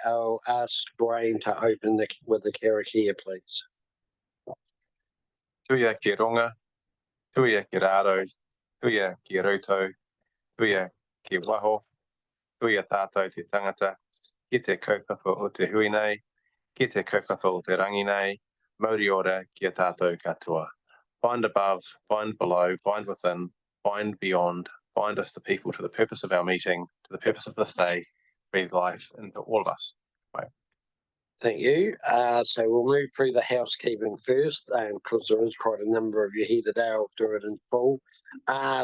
I'll ask Dwayne to open with the karakia, please. Tuia ki ronga, tuia ki raro, tuia ki roto, tuia ki waho, tuia tātou te tangata, ki te kaupapa o te hui nei, ki te kaupapa o te rangi nei, mauri ora ki a tātou katoa. Find above, find below, find within, find beyond, find us the people to the purpose of our meeting, to the purpose of this day, breathe life into all of us. Right. Thank you. So we'll move through the housekeeping first, because there is quite a number of you here today. I'll do it in full.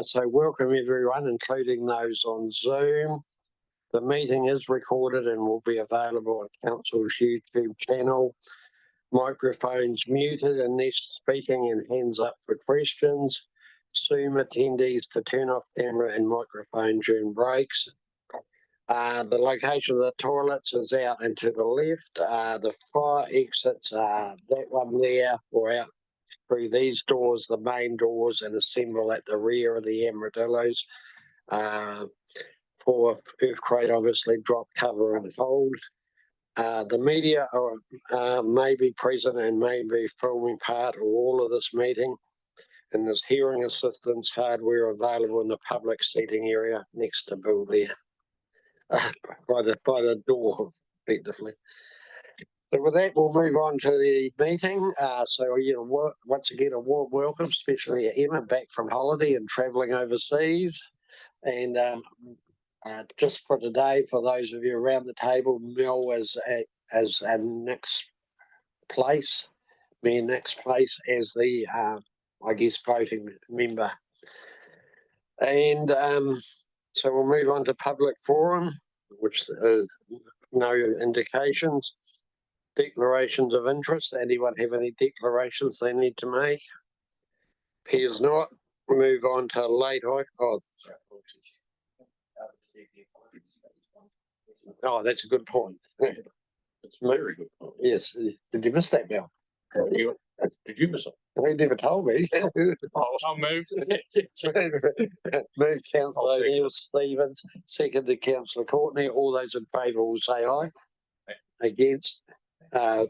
So welcome everyone, including those on Zoom. The meeting is recorded and will be available on Council's YouTube channel. Microphones muted unless speaking and hands up for questions. Zoom attendees to turn off camera and microphone during breaks. The location of the toilets is out and to the left. The fire exits are that one there, or out through these doors, the main doors, and assemble at the rear of the Amaryllis. For earthquake, obviously, drop, cover and hold. The media may be present and may be filming part or all of this meeting, and there's hearing assistance hardware available in the public seating area next to Bill there, by the door, effectively. So with that, we'll move on to the meeting. Once again, a warm welcome, especially Emma back from holiday and travelling overseas, and just for today, for those of you around the table, Mel is at Nick's place, me and Nick's place as the, voting member. And so we'll move on to public forum, which no indications. Declarations of interest. Anyone have any declarations they need to make? Appears not. We'll move on to late. Oh, that's a good point. It's a very good point. Yes. Did you miss that, Bill? Did you miss it? He never told me. I'll move. Move Councillor Neil Stevens, seconded Councillor Courtney. All those in favour will say aye. Against.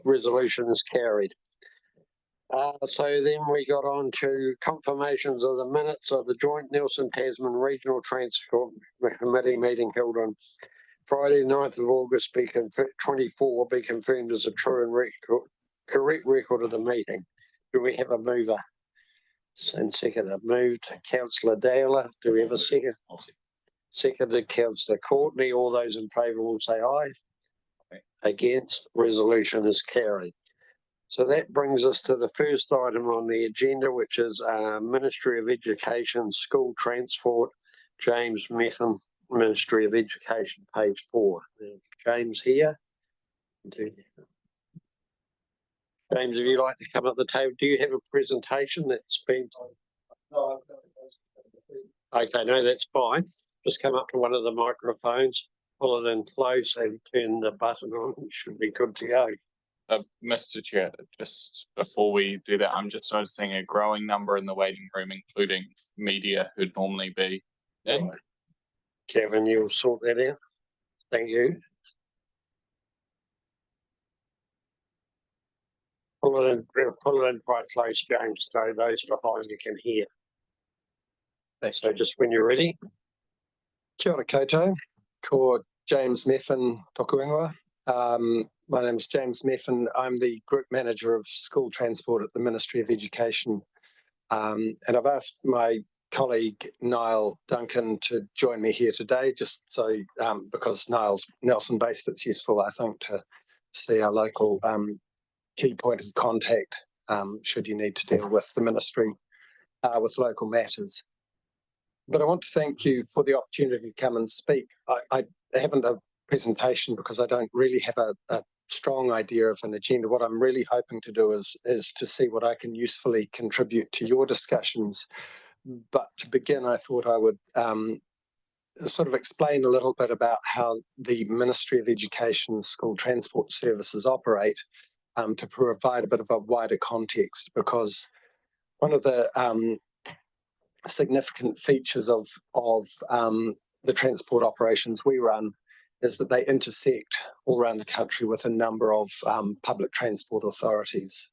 Resolution is carried. So then we got on to confirmations of the minutes of the joint Nelson Tasman Regional Transport Committee meeting held on Friday, 9th of August, 24, be confirmed as a true and correct record of the meeting. Do we have a mover? And second, moved Councillor Dowler. Do we have a second? Seconded Councillor Courtney. All those in favour will say aye. Against. Resolution is carried. So that brings us to the first item on the agenda, which is Ministry of Education School Transport. James Metham, Ministry of Education, page 4. James here. James, if you'd like to come up the table, do you have a presentation that's been? Okay, no, that's fine. Just come up to one of the microphones, pull it in close and turn the button on. It should be good to go. Mr. Chair, just before we do that, I'm just noticing a growing number in the waiting room, including media who'd normally be in. Kevin, you'll sort that out. Thank you. Pull it in quite close, James, so those behind you can hear. Thanks. So just when you're ready. Kia ora koutou, ko James Meffin toku ingoa. My name is James Meffin. I'm the Group Manager of School Transport at the Ministry of Education. And I've asked my colleague Niall Duncan to join me here today, just so, because Niall's Nelson based, it's useful, I think, to see our local key point of contact should you need to deal with the Ministry with local matters. But I want to thank you for the opportunity to come and speak. I haven't a presentation because I don't really have a strong idea of an agenda. What I'm really hoping to do is to see what I can usefully contribute to your discussions. But to begin, I thought I would sort of explain a little bit about how the Ministry of Education school transport services operate to provide a bit of a wider context, because one of the significant features of the transport operations we run is that they intersect all around the country with a number of public transport authorities,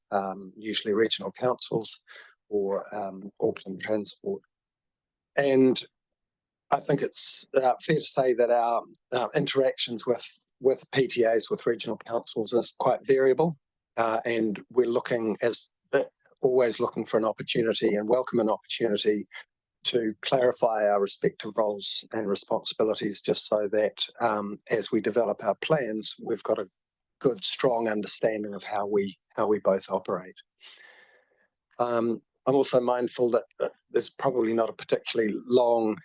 usually regional councils or Auckland Transport. And I think it's fair to say that our interactions with PTAs, with regional councils, is quite variable, and we're looking, as always, looking for an opportunity and welcome an opportunity to clarify our respective roles and responsibilities, just so that as we develop our plans, we've got a good, strong understanding of how we both operate. I'm also mindful that there's probably not a particularly long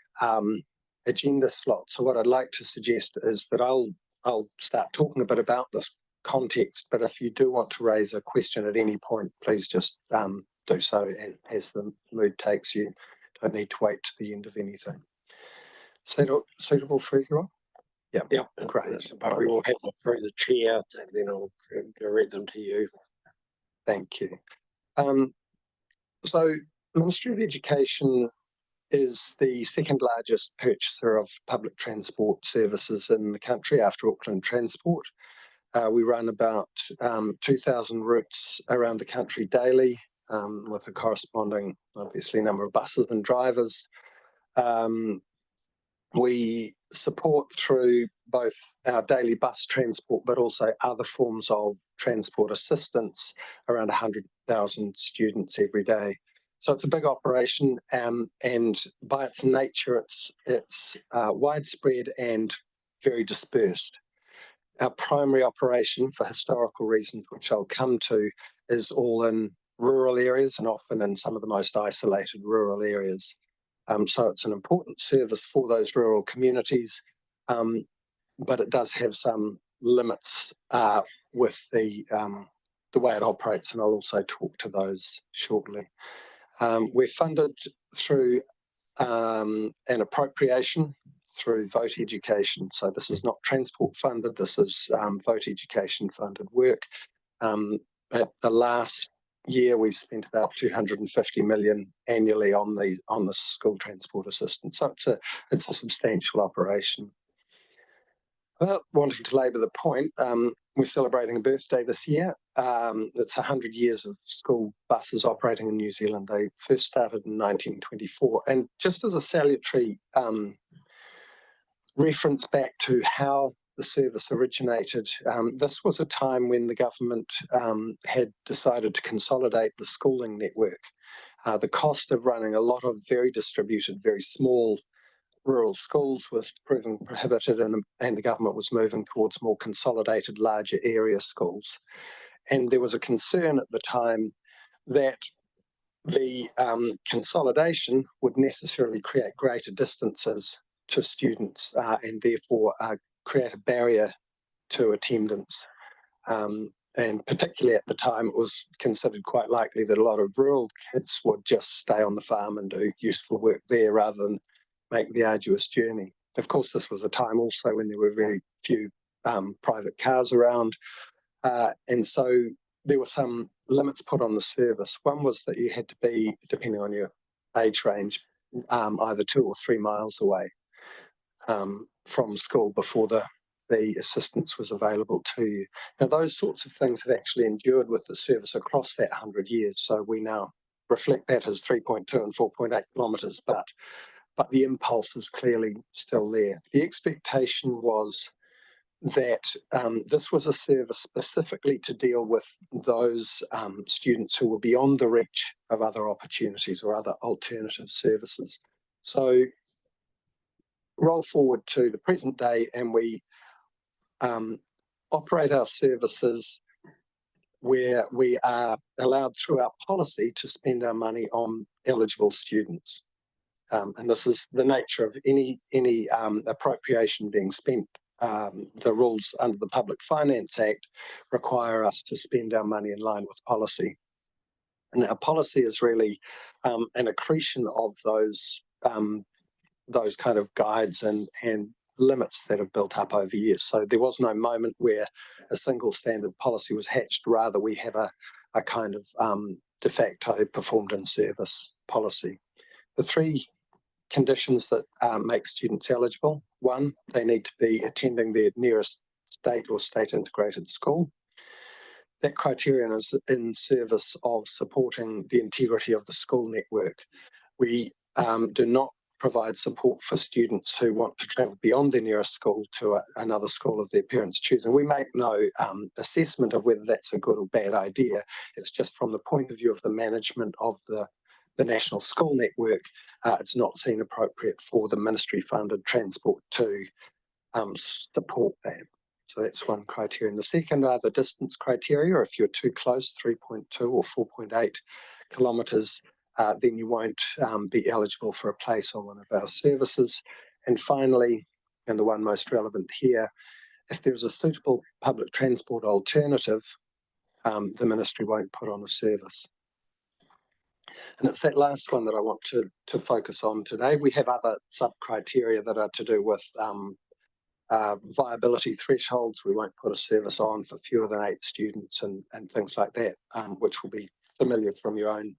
agenda slot. So what I'd like to suggest is that I'll start talking a bit about this context, but if you do want to raise a question at any point, please just do so as the mood takes you. Don't need to wait to the end of anything. Is that suitable for everyone? Yeah, great. But we will have them through the chair, and then I'll direct them to you. Thank you. So Ministry of Education is the second largest purchaser of public transport services in the country after Auckland Transport. We run about 2,000 routes around the country daily, with a corresponding, obviously, number of buses and drivers. We support through both our daily bus transport, but also other forms of transport assistance, around 100,000 students every day. So it's a big operation, and by its nature, it's widespread and very dispersed. Our primary operation, for historical reasons, which I'll come to, is all in rural areas and often in some of the most isolated rural areas. So it's an important service for those rural communities, but it does have some limits with the way it operates, and I'll also talk to those shortly. We're funded through an appropriation through vote education. So this is not transport funded, this is vote education funded work. At the last year, we spent about 250 million annually on the school transport assistance. So it's a substantial operation. Without wanting to labour the point, we're celebrating a birthday this year. It's 100 years of school buses operating in New Zealand. They first started in 1924. And just as a salutary reference back to how the service originated, this was a time when the government had decided to consolidate the schooling network. The cost of running a lot of very distributed, very small rural schools was proving prohibited, and the government was moving towards more consolidated, larger area schools. And there was a concern at the time that the consolidation would necessarily create greater distances to students and therefore create a barrier to attendance. And particularly at the time, it was considered quite likely that a lot of rural kids would just stay on the farm and do useful work there rather than make the arduous journey. Of course, this was a time also when there were very few private cars around. And so there were some limits put on the service. One was that you had to be, depending on your age range, either 2 or 3 miles away from school before the assistance was available to you. Now, those sorts of things have actually endured with the service across that 100 years. So we now reflect that as 3.2 and 4.8 kilometres, but the impulse is clearly still there. The expectation was that this was a service specifically to deal with those students who were beyond the reach of other opportunities or other alternative services. So roll forward to the present day, and we operate our services where we are allowed through our policy to spend our money on eligible students. And this is the nature of any appropriation being spent. The rules under the Public Finance Act require us to spend our money in line with policy. And our policy is really an accretion of those kind of guides and limits that have built up over years. So there was no moment where a single standard policy was hatched. Rather, we have a kind of de facto performed in service policy. The three conditions that make students eligible. One, they need to be attending their nearest state or state integrated school. That criterion is in service of supporting the integrity of the school network. We do not provide support for students who want to travel beyond their nearest school to another school of their parents' choosing. We make no assessment of whether that's a good or bad idea. It's just from the point of view of the management of the national school network, it's not seen appropriate for the ministry-funded transport to support that. So that's one criterion. The second are the distance criteria. If you're too close, 3.2 or 4.8 kilometres, then you won't be eligible for a place on one of our services. And finally, and the one most relevant here, if there's a suitable public transport alternative, the ministry won't put on a service. And it's that last one that I want to focus on today. We have other sub-criteria that are to do with viability thresholds. We won't put a service on for fewer than 8 students and things like that, which will be familiar from your own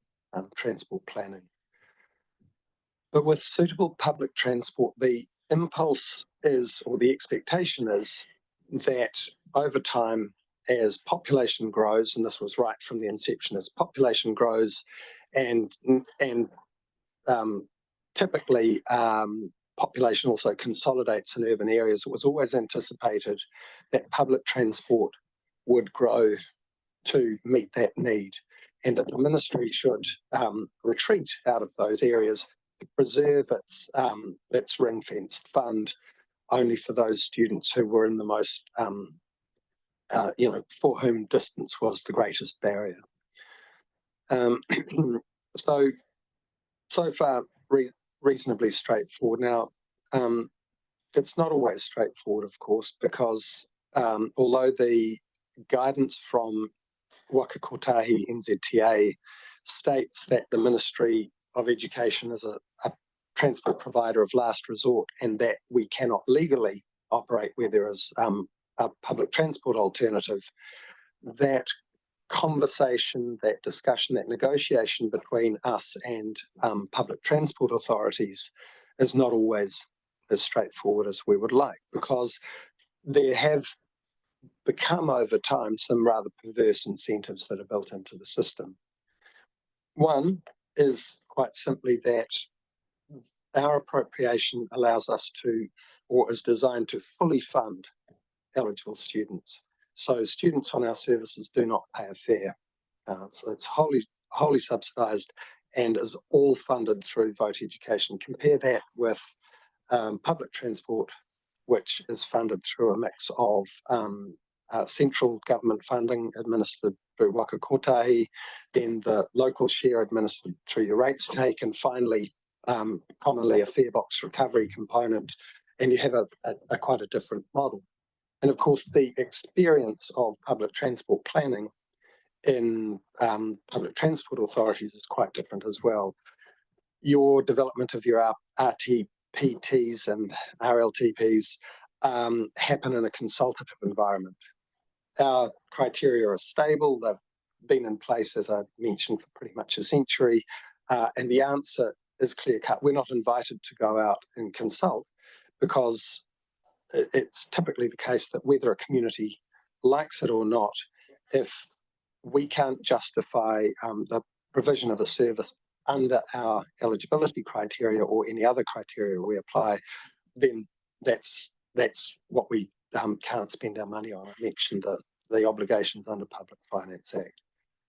transport planning. But with suitable public transport, the impulse is, or the expectation is, that over time, as population grows, and this was right from the inception, as population grows and typically population also consolidates in urban areas, it was always anticipated that public transport would grow to meet that need, and that the ministry should retreat out of those areas to preserve its ring-fenced fund only for those students who were in the most, for whom distance was the greatest barrier. So far, reasonably straightforward. Now, it's not always straightforward, of course, because although the guidance from Waka Kotahi NZTA states that the Ministry of Education is a transport provider of last resort and that we cannot legally operate where there is a public transport alternative, that conversation, that discussion, that negotiation between us and public transport authorities is not always as straightforward as we would like, because there have become over time some rather perverse incentives that are built into the system. One is quite simply that our appropriation allows us to, or is designed to fully fund eligible students. So students on our services do not pay a fare. So it's wholly subsidised and is all funded through Vote Education. Compare that with public transport, which is funded through a mix of central government funding administered through Waka Kotahi, then the local share administered through your rates take, and finally, commonly a fare box recovery component, and you have a quite a different model. And of course, the experience of public transport planning in public transport authorities is quite different as well. Your development of your RTPTs and RLTPs happen in a consultative environment. Our criteria are stable. They've been in place, as I mentioned, for pretty much a century. And the answer is clear-cut. We're not invited to go out and consult because it's typically the case that whether a community likes it or not, if we can't justify the provision of a service under our eligibility criteria or any other criteria we apply, then that's what we can't spend our money on. I mentioned the obligations under Public Finance Act.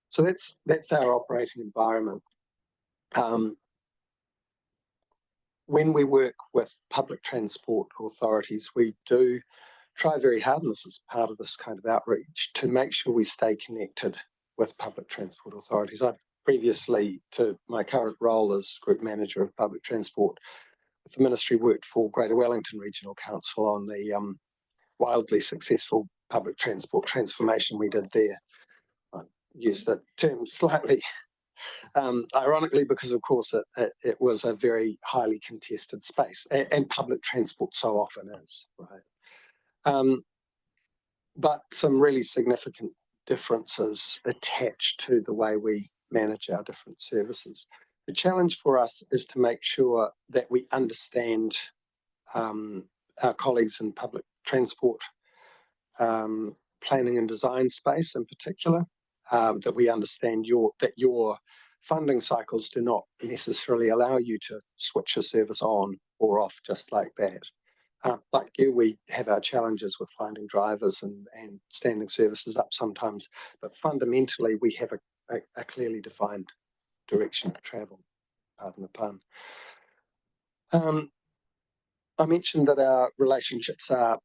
So that's our operating environment. When we work with public transport authorities, we do try very hard, and this is part of this kind of outreach, to make sure we stay connected with public transport authorities. I've previously, to my current role as Group Manager of Public Transport with the Ministry, worked for Greater Wellington Regional Council on the wildly successful public transport transformation we did there. I use the term slightly ironically because, of course, it was a very highly contested space, and public transport so often is, right? But some really significant differences attached to the way we manage our different services. The challenge for us is to make sure that we understand our colleagues in public transport planning and design space in particular, that we understand that your funding cycles do not necessarily allow you to switch a service on or off just like that. Like you, we have our challenges with finding drivers and standing services up sometimes, but fundamentally we have a clearly defined direction of travel, pardon the pun. I mentioned that our relationships are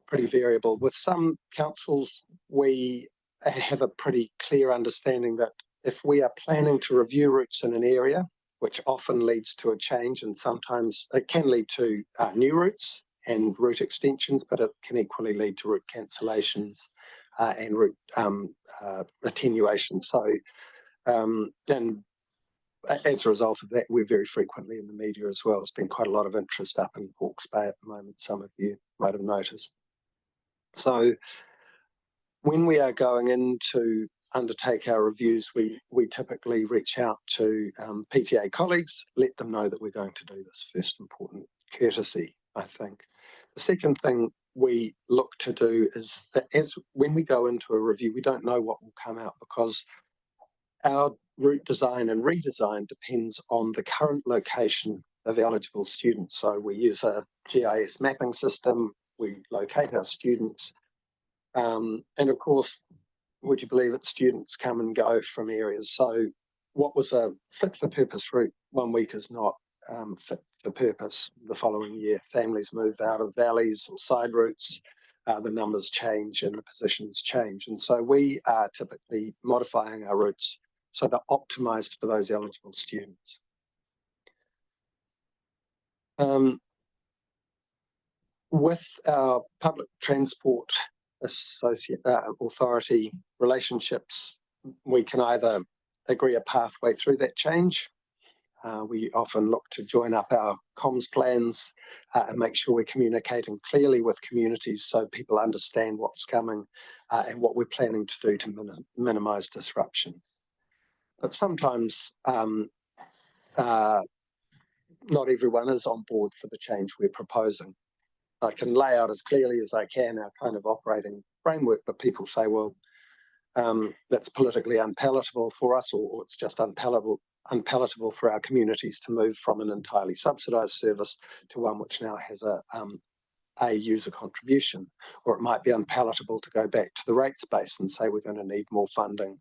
pretty variable. With some councils, we have a pretty clear understanding that if we are planning to review routes in an area, which often leads to a change, and sometimes it can lead to new routes and route extensions, but it can equally lead to route cancellations and route attenuation. So, and as a result of that, we're very frequently in the media as well. There's been quite a lot of interest up in Hawke's Bay at the moment, some of you might have noticed. So when we are going in to undertake our reviews, we typically reach out to PTA colleagues, let them know that we're going to do this. First important courtesy, I think. The second thing we look to do is that when we go into a review, we don't know what will come out because our route design and redesign depends on the current location of eligible students. So we use a GIS mapping system, we locate our students, and of course, would you believe it, students come and go from areas. So what was a fit for purpose route 1 week is not fit for purpose the following year. Families move out of valleys or side routes, the numbers change and the positions change. And so we are typically modifying our routes so they're optimized for those eligible students. With our public transport authority relationships, we can either agree a pathway through that change. We often look to join up our comms plans and make sure we're communicating clearly with communities so people understand what's coming and what we're planning to do to minimise disruption. But sometimes not everyone is on board for the change we're proposing. I can lay out as clearly as I can our kind of operating framework, but people say, well, that's politically unpalatable for us, or it's just unpalatable for our communities to move from an entirely subsidised service to one which now has a user contribution, or it might be unpalatable to go back to the rates base and say we're going to need more funding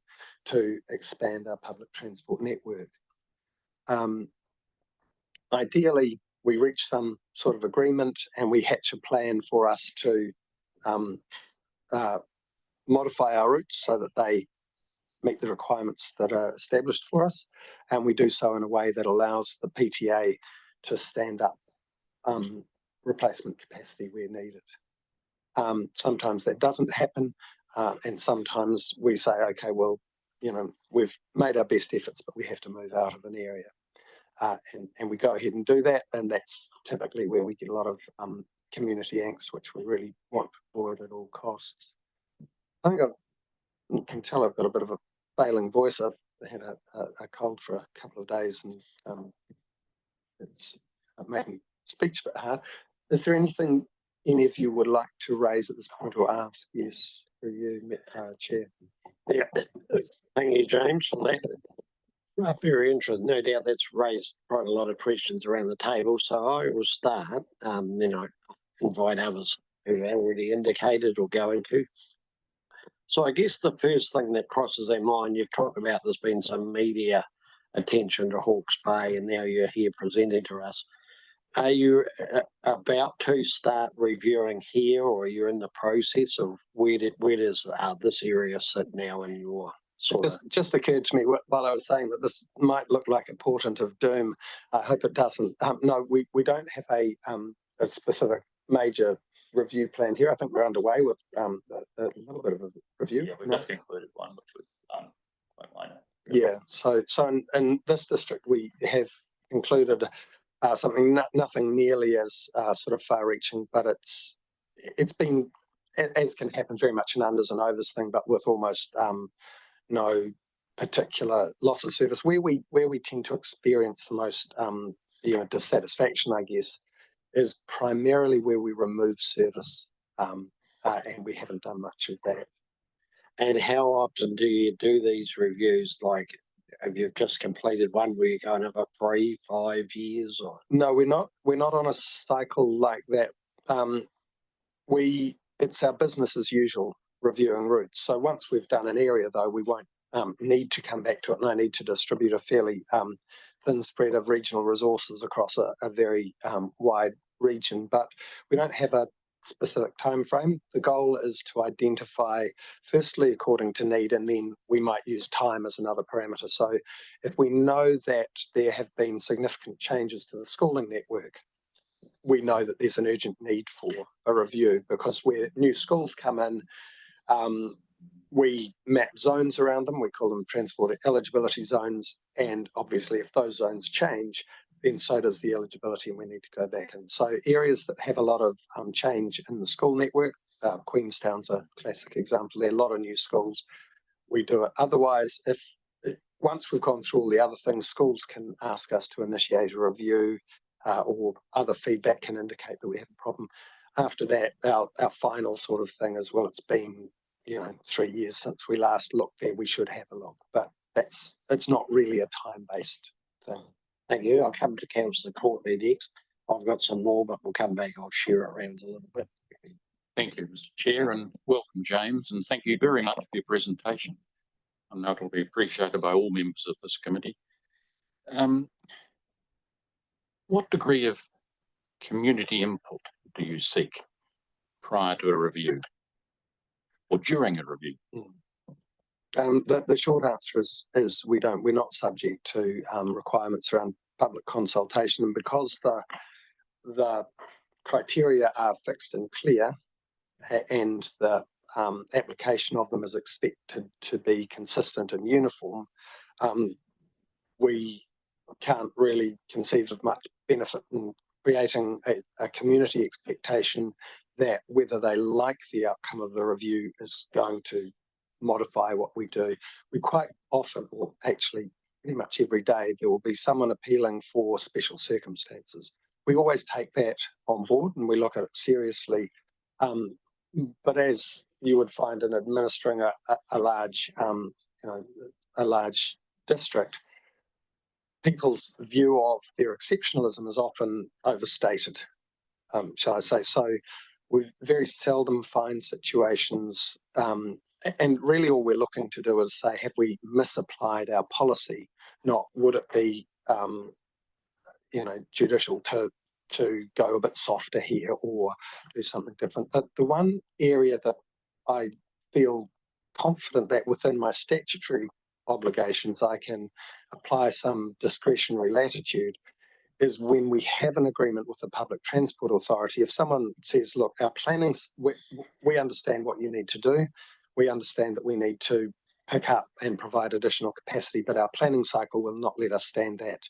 to expand our public transport network. Ideally, we reach some sort of agreement and we hatch a plan for us to modify our routes so that they meet the requirements that are established for us, and we do so in a way that allows the PTA to stand up replacement capacity where needed. Sometimes that doesn't happen, and sometimes we say, okay, well, you know, we've made our best efforts, but we have to move out of an area. And we go ahead and do that, and that's typically where we get a lot of community angst, which we really want to avoid at all costs. I think you can tell I've got a bit of a failing voice. I've had a cold for a couple of days, and it's making speech a bit hard. Is there anything any of you would like to raise at this point or ask? Yes, for you, Chair. Yeah, thank you, James, for that. Very interesting. No doubt that's raised quite a lot of questions around the table. So I will start, invite others who have already indicated or going to. So I guess the first thing that crosses our mind, you've talked about there's been some media attention to Hawke's Bay, and now you're here presenting to us. Are you about to start reviewing here, or are you in the process of where does this area sit now in your sort of? Just occurred to me while I was saying that this might look like a portent of doom. I hope it doesn't. No, we don't have a specific major review plan here. I think we're underway with a little bit of a review. Yeah, we just concluded one, which was quite minor. Yeah, so in this district we have included something nothing nearly as sort of far-reaching, but it's been, as can happen, very much an unders and overs thing, but with almost no particular loss of service. Where we tend to experience the most dissatisfaction, I guess, is primarily where we remove service, and we haven't done much of that. And how often do you do these reviews? Like, have you just completed one where you go another 3, 5 years, or? No, we're not on a cycle like that. It's our business as usual reviewing routes. So once we've done an area, though, we won't need to come back to it, and I need to distribute a fairly thin spread of regional resources across a very wide region. But we don't have a specific time frame. The goal is to identify, firstly, according to need, and then we might use time as another parameter. So if we know that there have been significant changes to the schooling network, we know that there's an urgent need for a review, because where new schools come in, we map zones around them. We call them transport eligibility zones. And obviously, if those zones change, then so does the eligibility, and we need to go back. And so areas that have a lot of change in the school network, Queenstown's a classic example. There are a lot of new schools. We do it. Otherwise, once we've gone through all the other things, schools can ask us to initiate a review, or other feedback can indicate that we have a problem. After that, our final sort of thing is, well, it's been 3 years since we last looked there, we should have a look. But it's not really a time-based thing. Thank you. I'll come to Councillor Courtney next. I've got some more, but we'll come back. I'll share it around a little bit. Thank you, Mr. Chair, and welcome, James, and thank you very much for your presentation. I know it'll be appreciated by all members of this committee. What degree of community input do you seek prior to a review or during a review? The short answer is we're not subject to requirements around public consultation, and because the criteria are fixed and clear, and the application of them is expected to be consistent and uniform, we can't really conceive of much benefit in creating a community expectation that whether they like the outcome of the review is going to modify what we do. We quite often, or actually pretty much every day, there will be someone appealing for special circumstances. We always take that on board and we look at it seriously. But as you would find in administering a large district, people's view of their exceptionalism is often overstated, shall I say. So we very seldom find situations, and really all we're looking to do is say, have we misapplied our policy? Not would it be, judicial to go a bit softer here or do something different. But the one area that I feel confident that within my statutory obligations I can apply some discretionary latitude is when we have an agreement with the Public Transport Authority. If someone says, look, our planning's, we understand what you need to do, we understand that we need to pick up and provide additional capacity, but our planning cycle will not let us stand that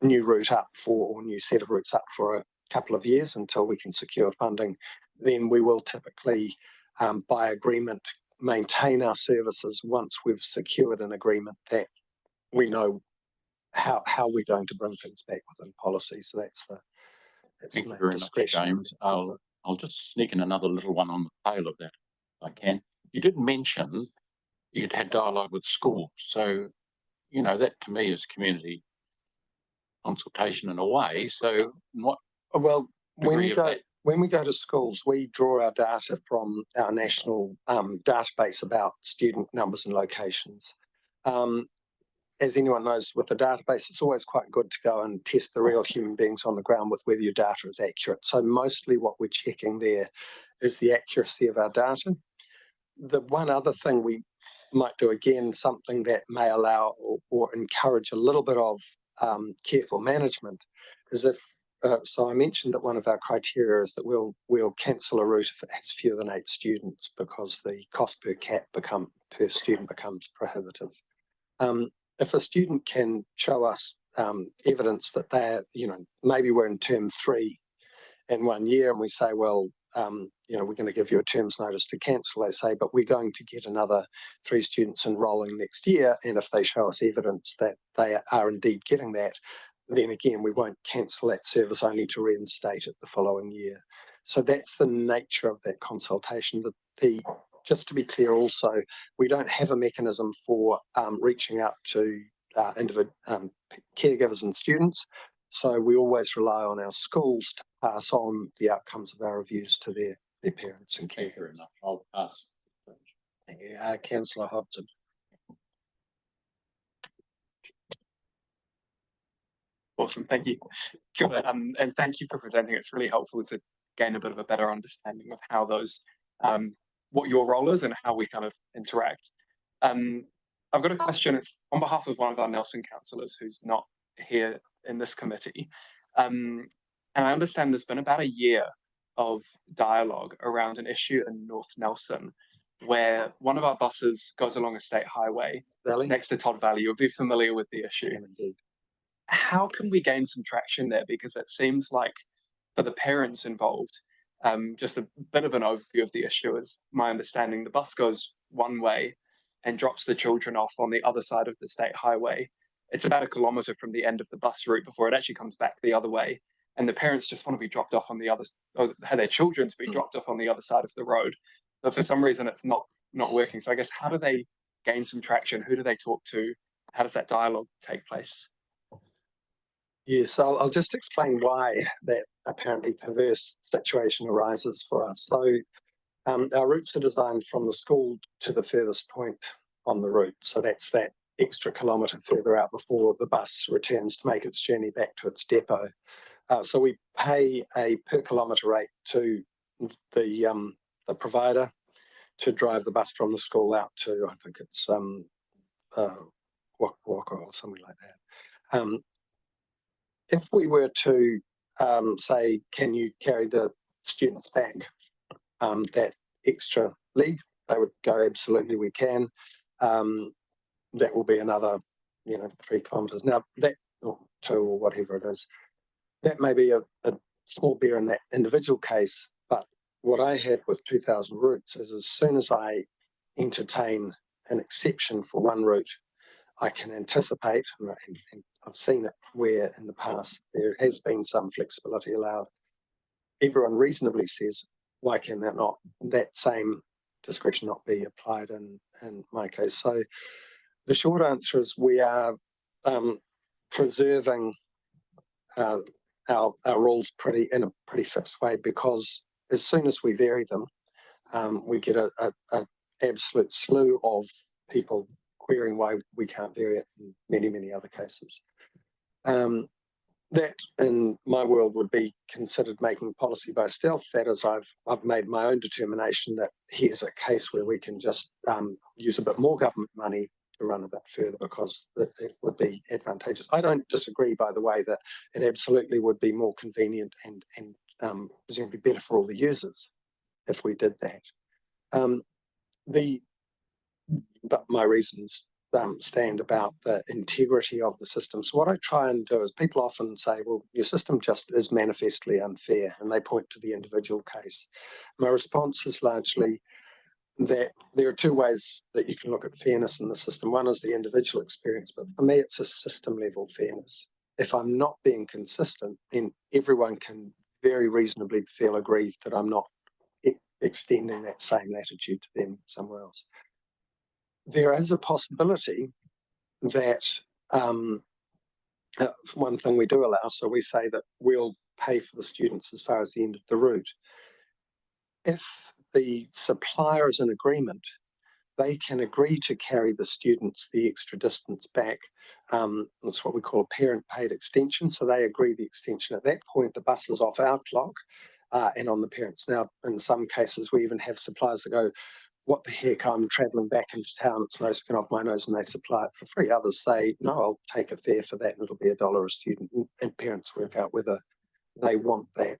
new route up for, or new set of routes up for a couple of years until we can secure funding, then we will typically, by agreement, maintain our services once we've secured an agreement that we know how we're going to bring things back within policy. So that's Thank you very much, James. I'll just sneak in another little one on the tail of that, if I can. You did mention you'd had dialogue with schools. So, that to me is community consultation in a way. So what? Well, when we go to schools, we draw our data from our national database about student numbers and locations. As anyone knows, with the database, it's always quite good to go and test the real human beings on the ground with whether your data is accurate. So mostly what we're checking there is the accuracy of our data. The one other thing we might do, again, something that may allow or encourage a little bit of careful management, is if, so I mentioned that one of our criteria is that we'll cancel a route if it has fewer than 8 students because the cost per student becomes prohibitive. If a student can show us evidence that they're, maybe we're in term 3 in 1 year and we say, well, you know, we're going to give you a term's notice to cancel, they say, but we're going to get another 3 students enrolling next year. And if they show us evidence that they are indeed getting that, then again, we won't cancel that service, only to reinstate it the following year. So that's the nature of that consultation. Just to be clear also, we don't have a mechanism for reaching out to individual caregivers and students. So we always rely on our schools to pass on the outcomes of our reviews to their parents and caregivers. I'll pass. Thank you. Councillor Hobson. Awesome, thank you. Kia ora, and thank you for presenting. It's really helpful to gain a bit of a better understanding of how those, what your role is and how we kind of interact. I've got a question. It's on behalf of one of our Nelson councillors who's not here in this committee. And I understand there's been about a year of dialogue around an issue in North Nelson where one of our buses goes along a state highway next to Todd Valley. You'll be familiar with the issue. Yeah, indeed. How can we gain some traction there? Because it seems like for the parents involved, just a bit of an overview of the issue is my understanding. The bus goes one way and drops the children off on the other side of the state highway. It's about 1 kilometre from the end of the bus route before it actually comes back the other way. And the parents just want to be dropped off on the other, or have their children to be dropped off on the other side of the road. But for some reason, it's not working. So I guess, how do they gain some traction? Who do they talk to? How does that dialogue take place? Yes, I'll just explain why that apparently perverse situation arises for us. So our routes are designed from the school to the furthest point on the route. So that's that extra kilometre further out before the bus returns to make its journey back to its depot. So we pay a per kilometre rate to the provider to drive the bus from the school out to, I think it's Waka or something like that. If we were to say, can you carry the students back that extra leg, they would go, absolutely, we can. That will be another, 3 kilometres. Now, that, or 2 or whatever it is, that may be a small bear in that individual case, but what I have with 2,000 routes is as soon as I entertain an exception for one route, I can anticipate, and I've seen it where in the past there has been some flexibility allowed. Everyone reasonably says, why can that same discretion not be applied in my case? So the short answer is we are preserving our rules in a pretty fixed way, because as soon as we vary them, we get an absolute slew of people querying why we can't vary it in many, many other cases. That, in my world, would be considered making policy by stealth. That is, I've made my own determination that here's a case where we can just use a bit more government money to run a bit further, because it would be advantageous. I don't disagree, by the way, that it absolutely would be more convenient and presumably better for all the users if we did that. But my reasons stand about the integrity of the system. So what I try and do is, people often say, well, your system just is manifestly unfair, and they point to the individual case. My response is largely that there are 2 ways that you can look at fairness in the system. One is the individual experience, but for me, it's a system level fairness. If I'm not being consistent, then everyone can very reasonably feel aggrieved that I'm not extending that same latitude to them somewhere else. There is a possibility that one thing we do allow, so we say that we'll pay for the students as far as the end of the route. If the supplier is in agreement, they can agree to carry the students the extra distance back. That's what we call a parent paid extension. So they agree the extension. At that point, the bus is off our clock and on the parents. Now, in some cases, we even have suppliers that go, what the heck, I'm travelling back into town, it's no skin off my nose, and they supply it for free. Others say, no, I'll take a fare for that, and it'll be $1 a student, and parents work out whether they want that,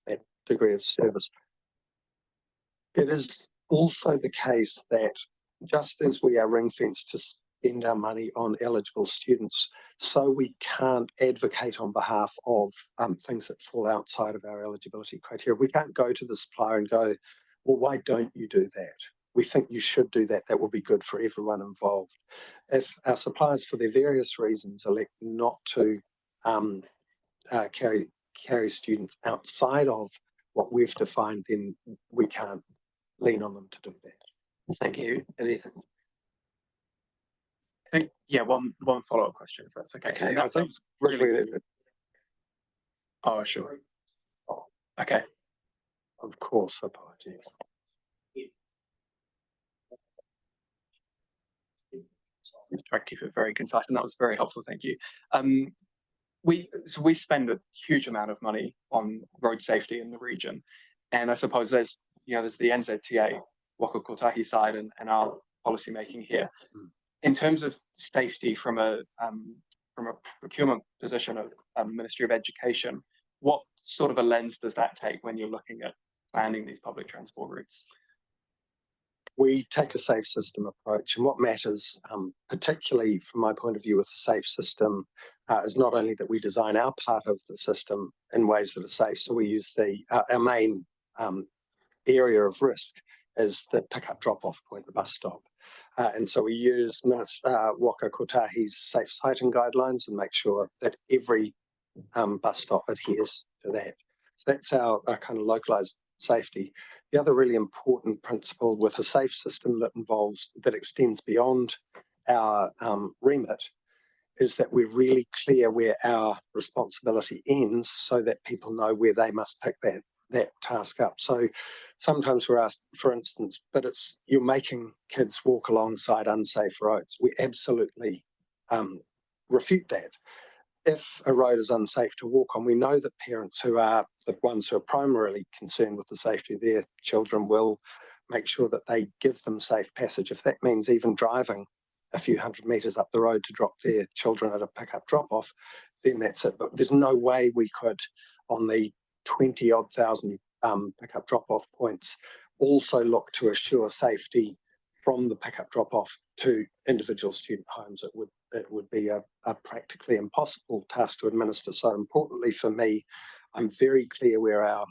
that degree of service. It is also the case that just as we are ring-fenced to spend our money on eligible students. So we can't advocate on behalf of things that fall outside of our eligibility criteria. We can't go to the supplier and go, well, why don't you do that? We think you should do that. That will be good for everyone involved. If our suppliers, for their various reasons, elect not to carry students outside of what we've defined, then we can't lean on them to do that. Thank you. Anything? I think, yeah, one follow-up question, if that's okay. Okay, That I think was really. really, Oh, sure. Okay. Of course, apologies. Try to keep it very concise, and that was very helpful. Thank you. We spend a huge amount of money on road safety in the region, and I suppose there's the NZTA, Waka Kotahi side, and our policy making here. In terms of safety from a procurement position of Ministry of Education, what sort of a lens does that take when you're looking at planning these public transport routes? We take a safe system approach, and what matters, particularly from my point of view with the safe system, is not only that we design our part of the system in ways that are safe. So we use our main area of risk is the pick-up drop-off point, the bus stop. And so we use Waka Kotahi's safe sighting guidelines and make sure that every bus stop adheres to that. So that's our kind of localized safety. The other really important principle with a safe system that extends beyond our remit is that we're really clear where our responsibility ends so that people know where they must pick that task up. So sometimes we're asked, for instance, but you're making kids walk alongside unsafe roads. We absolutely refute that. If a road is unsafe to walk on, we know that parents who are the ones who are primarily concerned with the safety of their children will make sure that they give them safe passage. If that means even driving a few hundred metres up the road to drop their children at a pickup drop-off, then that's it. But there's no way we could, on the 20-odd thousand pickup drop-off points, also look to assure safety from the pickup drop-off to individual student homes. It would be a practically impossible task to administer. So importantly for me, I'm very clear where our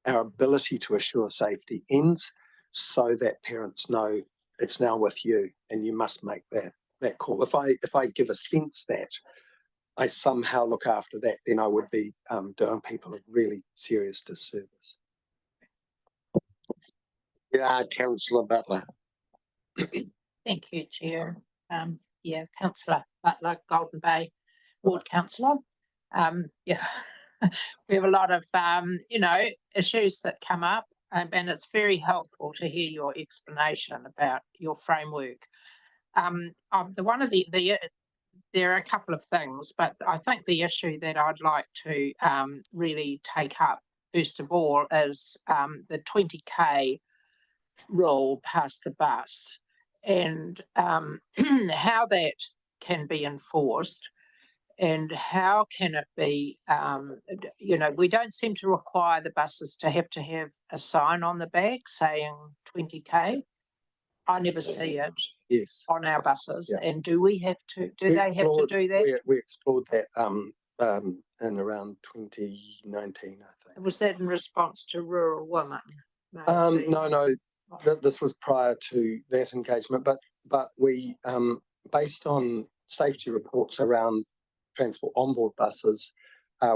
ability to assure safety ends, so that parents know it's now with you and you must make that call. If I give a sense that I somehow look after that, then I would be doing people a really serious disservice. yeah, Councillor Butler. Thank you, Chair. Councillor Butler, Golden Bay Ward Councillor. We have a lot of issues that come up, and it's very helpful to hear your explanation about your framework. There are a couple of things, but I think the issue that I'd like to really take up first of all is the 20k rule past the bus, and how that can be enforced, and how can it be, we don't seem to require the buses to have a sign on the back saying 20k. I never see it on our buses. Yeah. And do they have to do that? We explored that in around 2019, I think. Was that in response to Rural Women? No, this was prior to that engagement, but we, based on safety reports around transport onboard buses,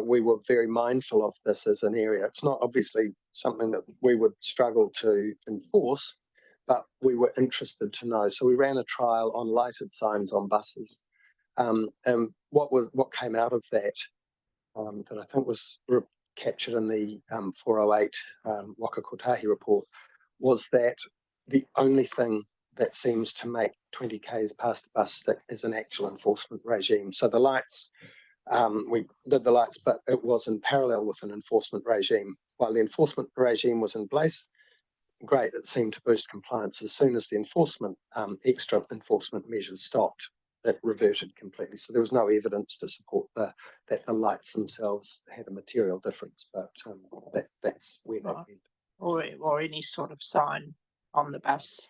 we were very mindful of this as an area. It's not obviously something that we would struggle to enforce, but we were interested to know. So we ran a trial on lighted signs on buses. And what came out of that I think was captured in the 408 Waka Kotahi report was that the only thing that seems to make 20k's past the bus stick is an actual enforcement regime. So the lights, we did the lights, but it was in parallel with an enforcement regime. While the enforcement regime was in place, great, it seemed to boost compliance. As soon as the extra enforcement measures stopped, it reverted completely. So there was no evidence to support that the lights themselves had a material difference, but that's where that went. Or any sort of sign on the bus.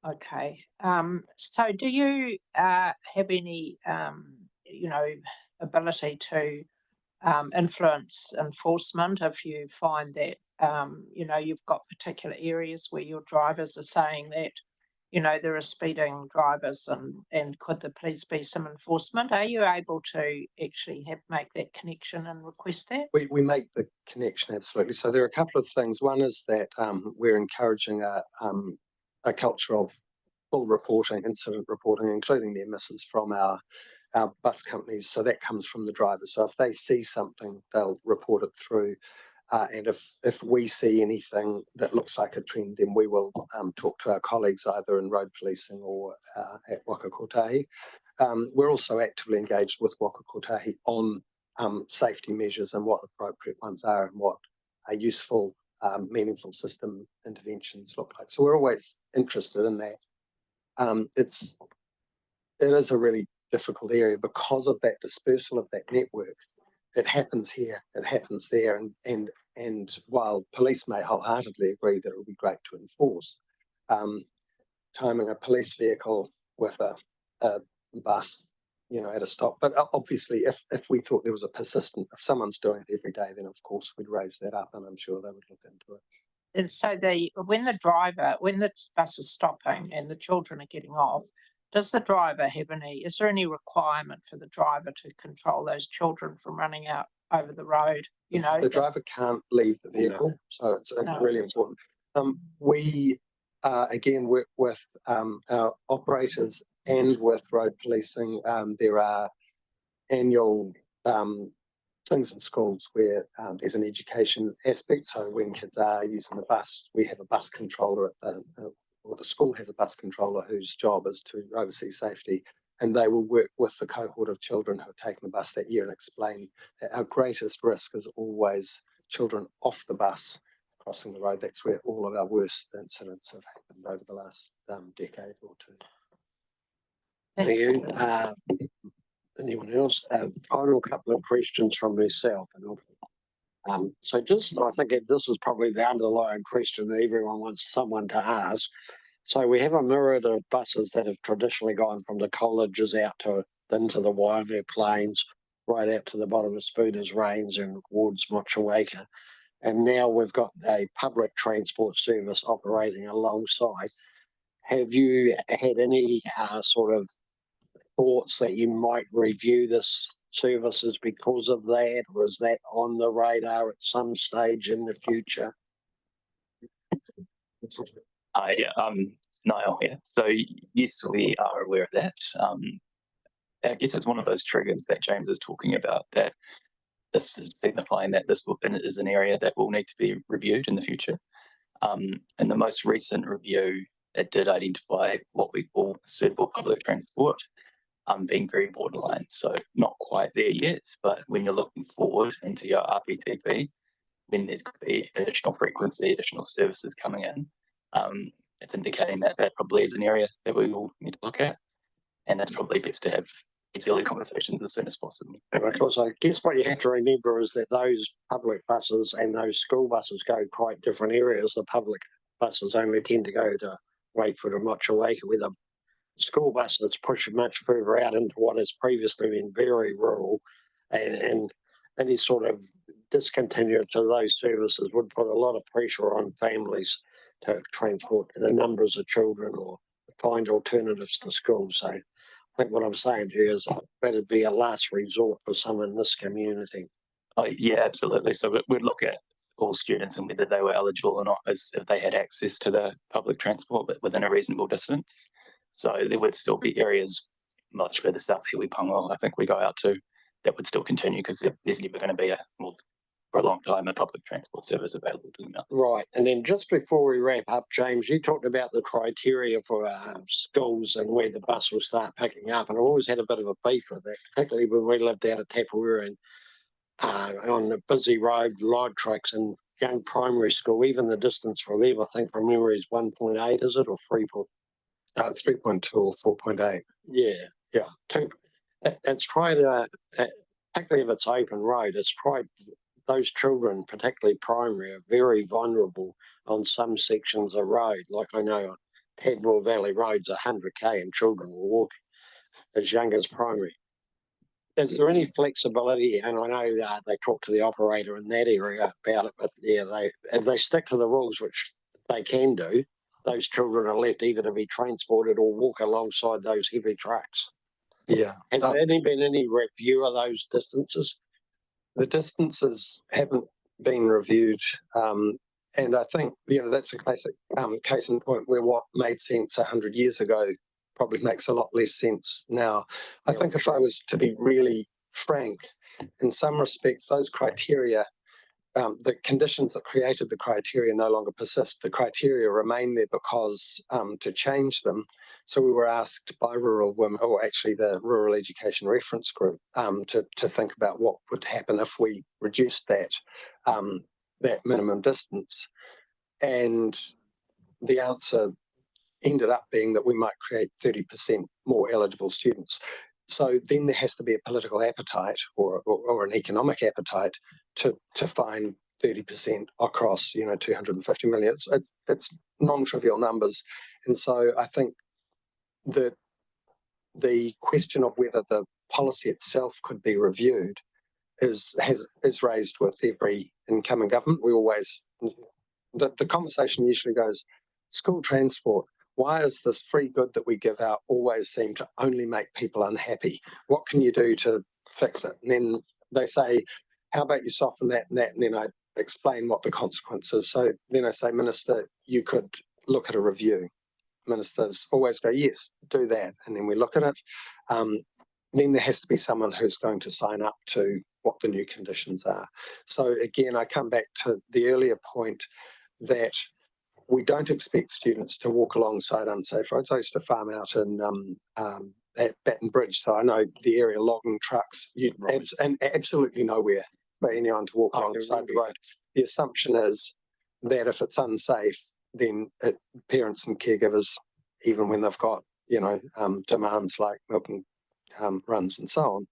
Okay. So do you have any, ability to influence enforcement if you find that, you've got particular areas where your drivers are saying that, there are speeding drivers and could there please be some enforcement? Are you able to actually make that connection and request that? We make the connection, absolutely. So there are a couple of things. One is that we're encouraging a culture of full reporting, incident reporting, including near misses from our bus companies. So that comes from the drivers. So if they see something, they'll report it through. And if we see anything that looks like a trend, then we will talk to our colleagues either in road policing or at Waka Kotahi. We're also actively engaged with Waka Kotahi on safety measures and what appropriate ones are and what a useful, meaningful system interventions look like. So we're always interested in that. It is a really difficult area because of that dispersal of that network. It happens here, it happens there, and while police may wholeheartedly agree that it would be great to enforce, timing a police vehicle with a bus, at a stop. But obviously, if we thought there was if someone's doing it every day, then of course we'd raise that up, and I'm sure they would look into it. And so when the bus is stopping and the children are getting off, is there any requirement for the driver to control those children from running out over the road? The driver can't leave the vehicle, so it's really important. We again work with our operators and with road policing. There are annual things in schools where there's an education aspect. So when kids are using the bus, we have a bus controller or the school has a bus controller whose job is to oversee safety, and they will work with the cohort of children who are taking the bus that year and explain that our greatest risk is always children off the bus crossing the road. That's where all of our worst incidents have happened over the last decade or two. Thank you. Anyone else? Final couple of questions from myself. So I think this is probably the underlying question that everyone wants someone to ask. So we have a myriad of buses that have traditionally gone from the colleges out into the Waimea Plains, right out to the bottom of Spooners Range and towards Motueka. And now we've got a public transport service operating alongside. Have you had any sort of thoughts that you might review this services because of that, or is that on the radar at some stage in the future? Hi, Niall here. So yes, we are aware of that. I guess it's one of those triggers that James is talking about, that this is signifying that this is an area that will need to be reviewed in the future. In the most recent review, it did identify what we call suitable public transport, being very borderline. So not quite there yet, but when you're looking forward into your RPTP, when there's going to be additional frequency, additional services coming in, it's indicating that probably is an area that we will need to look at. And that's probably best to have these early conversations as soon as possible. Because I guess what you have to remember is that those public buses and those school buses go quite different areas. The public buses only tend to go to Wakeford or Motueka, where the school buses push much further out into what has previously been very rural, and any sort of discontinuance of those services would put a lot of pressure on families to transport the numbers of children or find alternatives to school. So I think what I'm saying to you is that'd be a last resort for some in this community. Oh, yeah, absolutely. So we'd look at all students and whether they were eligible or not, as if they had access to the public transport, but within a reasonable distance. So there would still be areas much further south, Hiwipango, I think we go out to, that would still continue, because there's never going to be for a long time a public transport service available to them. Right. And then just before we wrap up, James, you talked about the criteria for schools and where the bus will start picking up. And I always had a bit of a beef with that, particularly when we lived out of Tapawera and on the busy road, log tracks and young primary school, even the distance for them, I think from memory is 1.8, is it, or 3.2 or 4.8. Yeah. It's quite particularly if it's open road, it's quite, those children, particularly primary, are very vulnerable on some sections of road. Like I know Tadmore Valley Road's 100k and children will walk as young as primary. Is there any flexibility? And I know they talk to the operator in that area about it, but yeah, if they stick to the rules, which they can do, those children are left either to be transported or walk alongside those heavy trucks. Yeah. Has there been any review of those distances? The distances haven't been reviewed. And I think, that's a classic case in point where what made sense 100 years ago probably makes a lot less sense now. I think if I was to be really frank, in some respects, those criteria, the conditions that created the criteria no longer persist. The criteria remain there because to change them. So we were asked by rural women, or actually the Rural Education Reference Group, to think about what would happen if we reduced that minimum distance. And the answer ended up being that we might create 30% more eligible students. So then there has to be a political appetite or an economic appetite to find 30% across 250 million. It's non-trivial numbers. And so I think that the question of whether the policy itself could be reviewed is raised with every incoming government. We always, the conversation usually goes, school transport, why is this free good that we give out always seem to only make people unhappy? What can you do to fix it? And then they say, how about you soften that and that? And then I explain what the consequence is. So then I say, Minister, you could look at a review. Ministers always go, yes, do that. And then we look at it. Then there has to be someone who's going to sign up to what the new conditions are. So again, I come back to the earlier point that we don't expect students to walk alongside unsafe roads. I used to farm out in at Baton Bridge, so I know the area, logging trucks, and absolutely nowhere for anyone to walk alongside the road. The assumption is that if it's unsafe, then parents and caregivers, even when they've got demands like milking runs and so on,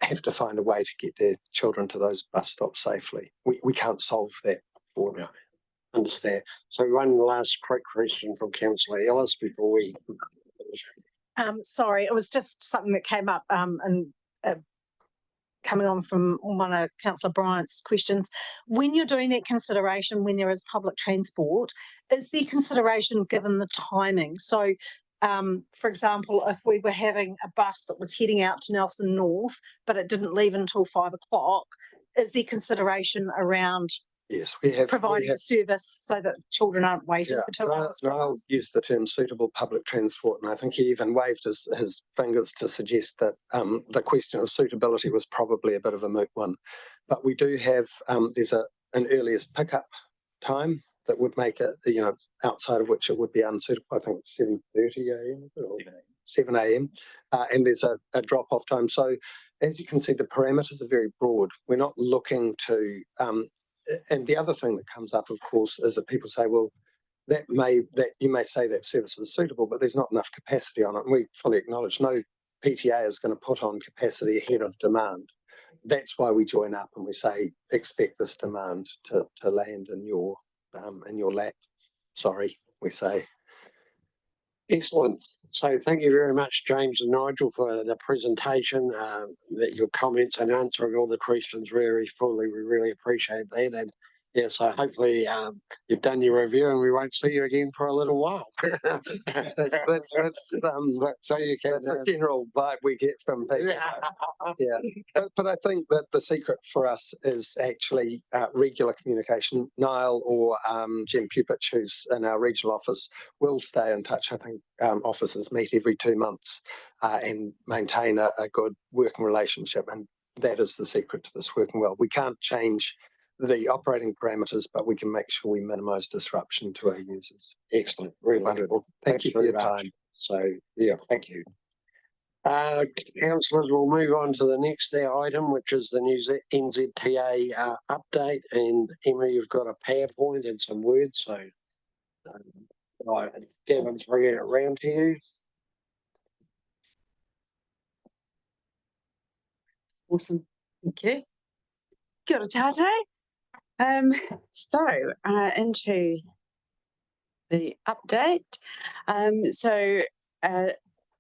have to find a way to get their children to those bus stops safely. We can't solve that for them. Understand. So one last quick question from Councillor Ellis before we sorry, it was just something that came up and coming on from one of Councillor Bryant's questions. When you're doing that consideration, when there is public transport, is there consideration given the timing? So for example, if we were having a bus that was heading out to Nelson North, but it didn't leave until 5 o'clock, is there consideration around yes, we have providing a service so that children aren't waiting for 2 hours? I'll use the term suitable public transport, and I think he even waved his fingers to suggest that the question of suitability was probably a bit of a moot one. But we do have, there's an earliest pickup time that would make it, outside of which it would be unsuitable. I think it's 7:30 a.m. 7 a.m. And there's a drop-off time. So as you can see, the parameters are very broad. We're not looking to, and the other thing that comes up, of course, is that people say, well, that you may say that service is suitable, but there's not enough capacity on it. And we fully acknowledge no PTA is going to put on capacity ahead of demand. That's why we join up and we say, expect this demand to land in your lap. Sorry, we say. Excellent. So thank you very much, James and Nigel, for the presentation, that your comments and answering all the questions very fully. We really appreciate that. And yeah, so hopefully you've done your review and we won't see you again for a little while. That's so you can. That's the general vibe we get from people. Yeah. But I think that the secret for us is actually regular communication. Niall or Jem Pupich, who's in our regional office, will stay in touch. I think officers meet every 2 months and maintain a good working relationship. And that is the secret to this working well. We can't change the operating parameters, but we can make sure we minimise disruption to our users. Excellent. Really wonderful. Thank you for your time. So, yeah, thank you. Councillors, we'll move on to the next item, which is the new NZTA update. And Emma, you've got a PowerPoint and some words, so Gavin's bringing it around to you. Awesome. Thank you. Kia ora tātou. So into the update.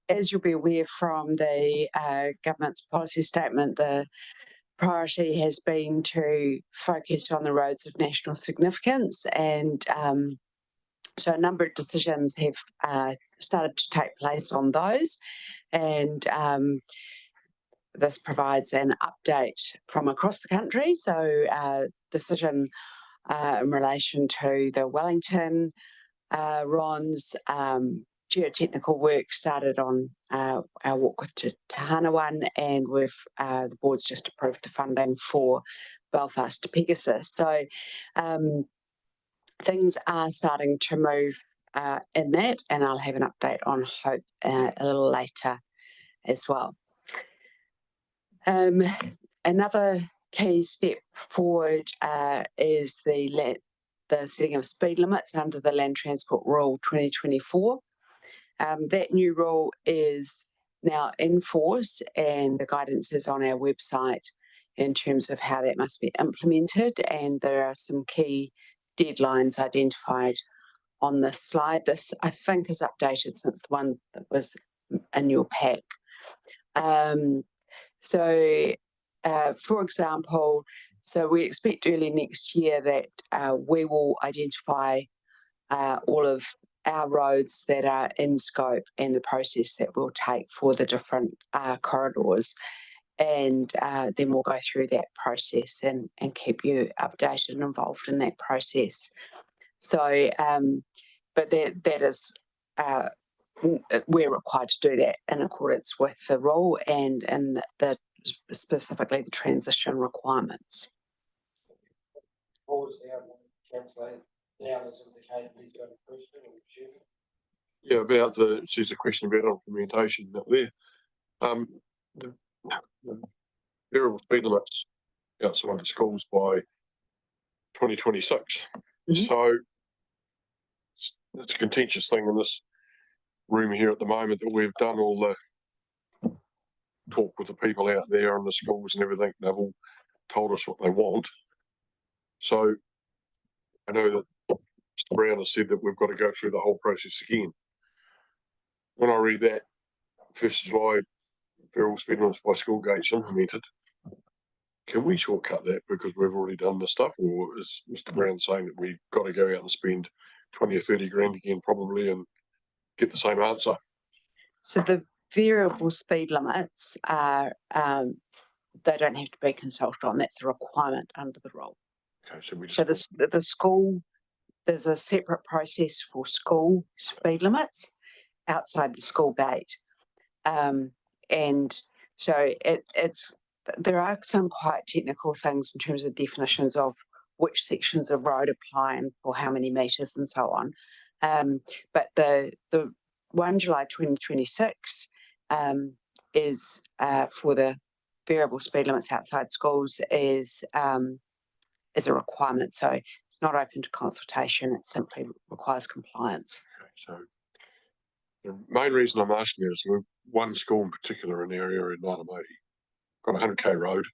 As you'll be aware from the government's policy statement, the priority has been to focus on the roads of national significance, and so a number of decisions have started to take place on those, and this provides an update from across the country. So decision in relation to the Wellington RONs, geotechnical work started on our Walk with Tahana one, and the board's just approved the funding for Belfast to Pegasus. So things are starting to move in that, and I'll have an update on Hope a little later as well. Another key step forward is the setting of speed limits under the Land Transport Rule 2024. That new rule is now in force, and the guidance is on our website in terms of how that must be implemented, and there are some key deadlines identified on this slide. This, I think, is updated since the one that was in your pack. For example, so we expect early next year that we will identify all of our roads that are in scope and the process that we'll take for the different corridors. And then we'll go through that process and keep you updated and involved in that process. So, but that is, we're required to do that in accordance with the rule and specifically the transition requirements. Yeah, she's a question about implementation up there. The variable speed limits outside the schools by 2026. So it's a contentious thing in this room here at the moment that we've done all the talk with the people out there in the schools and everything. They've all told us what they want. So I know that Mr. Brown has said that we've got to go through the whole process again. When I read that, 1st of July, variable speed limits by school gates implemented, can we shortcut that because we've already done this stuff? Or is Mr. Brown saying that we've got to go out and spend 20 or 30 grand again probably and get the same answer? So the variable speed limits are, they don't have to be consulted on. That's a requirement under the rule. Okay, so we just the school, there's a separate process for school speed limits outside the school gate. And so there are some quite technical things in terms of definitions of which sections of road apply and for how many metres and so on. But the 1 July 2026 is for the variable speed limits outside schools is a requirement. So it's not open to consultation. It simply requires compliance. Okay, so the main reason I'm asking is we've one school in particular in the area in Ngātamariki, got a 100k road,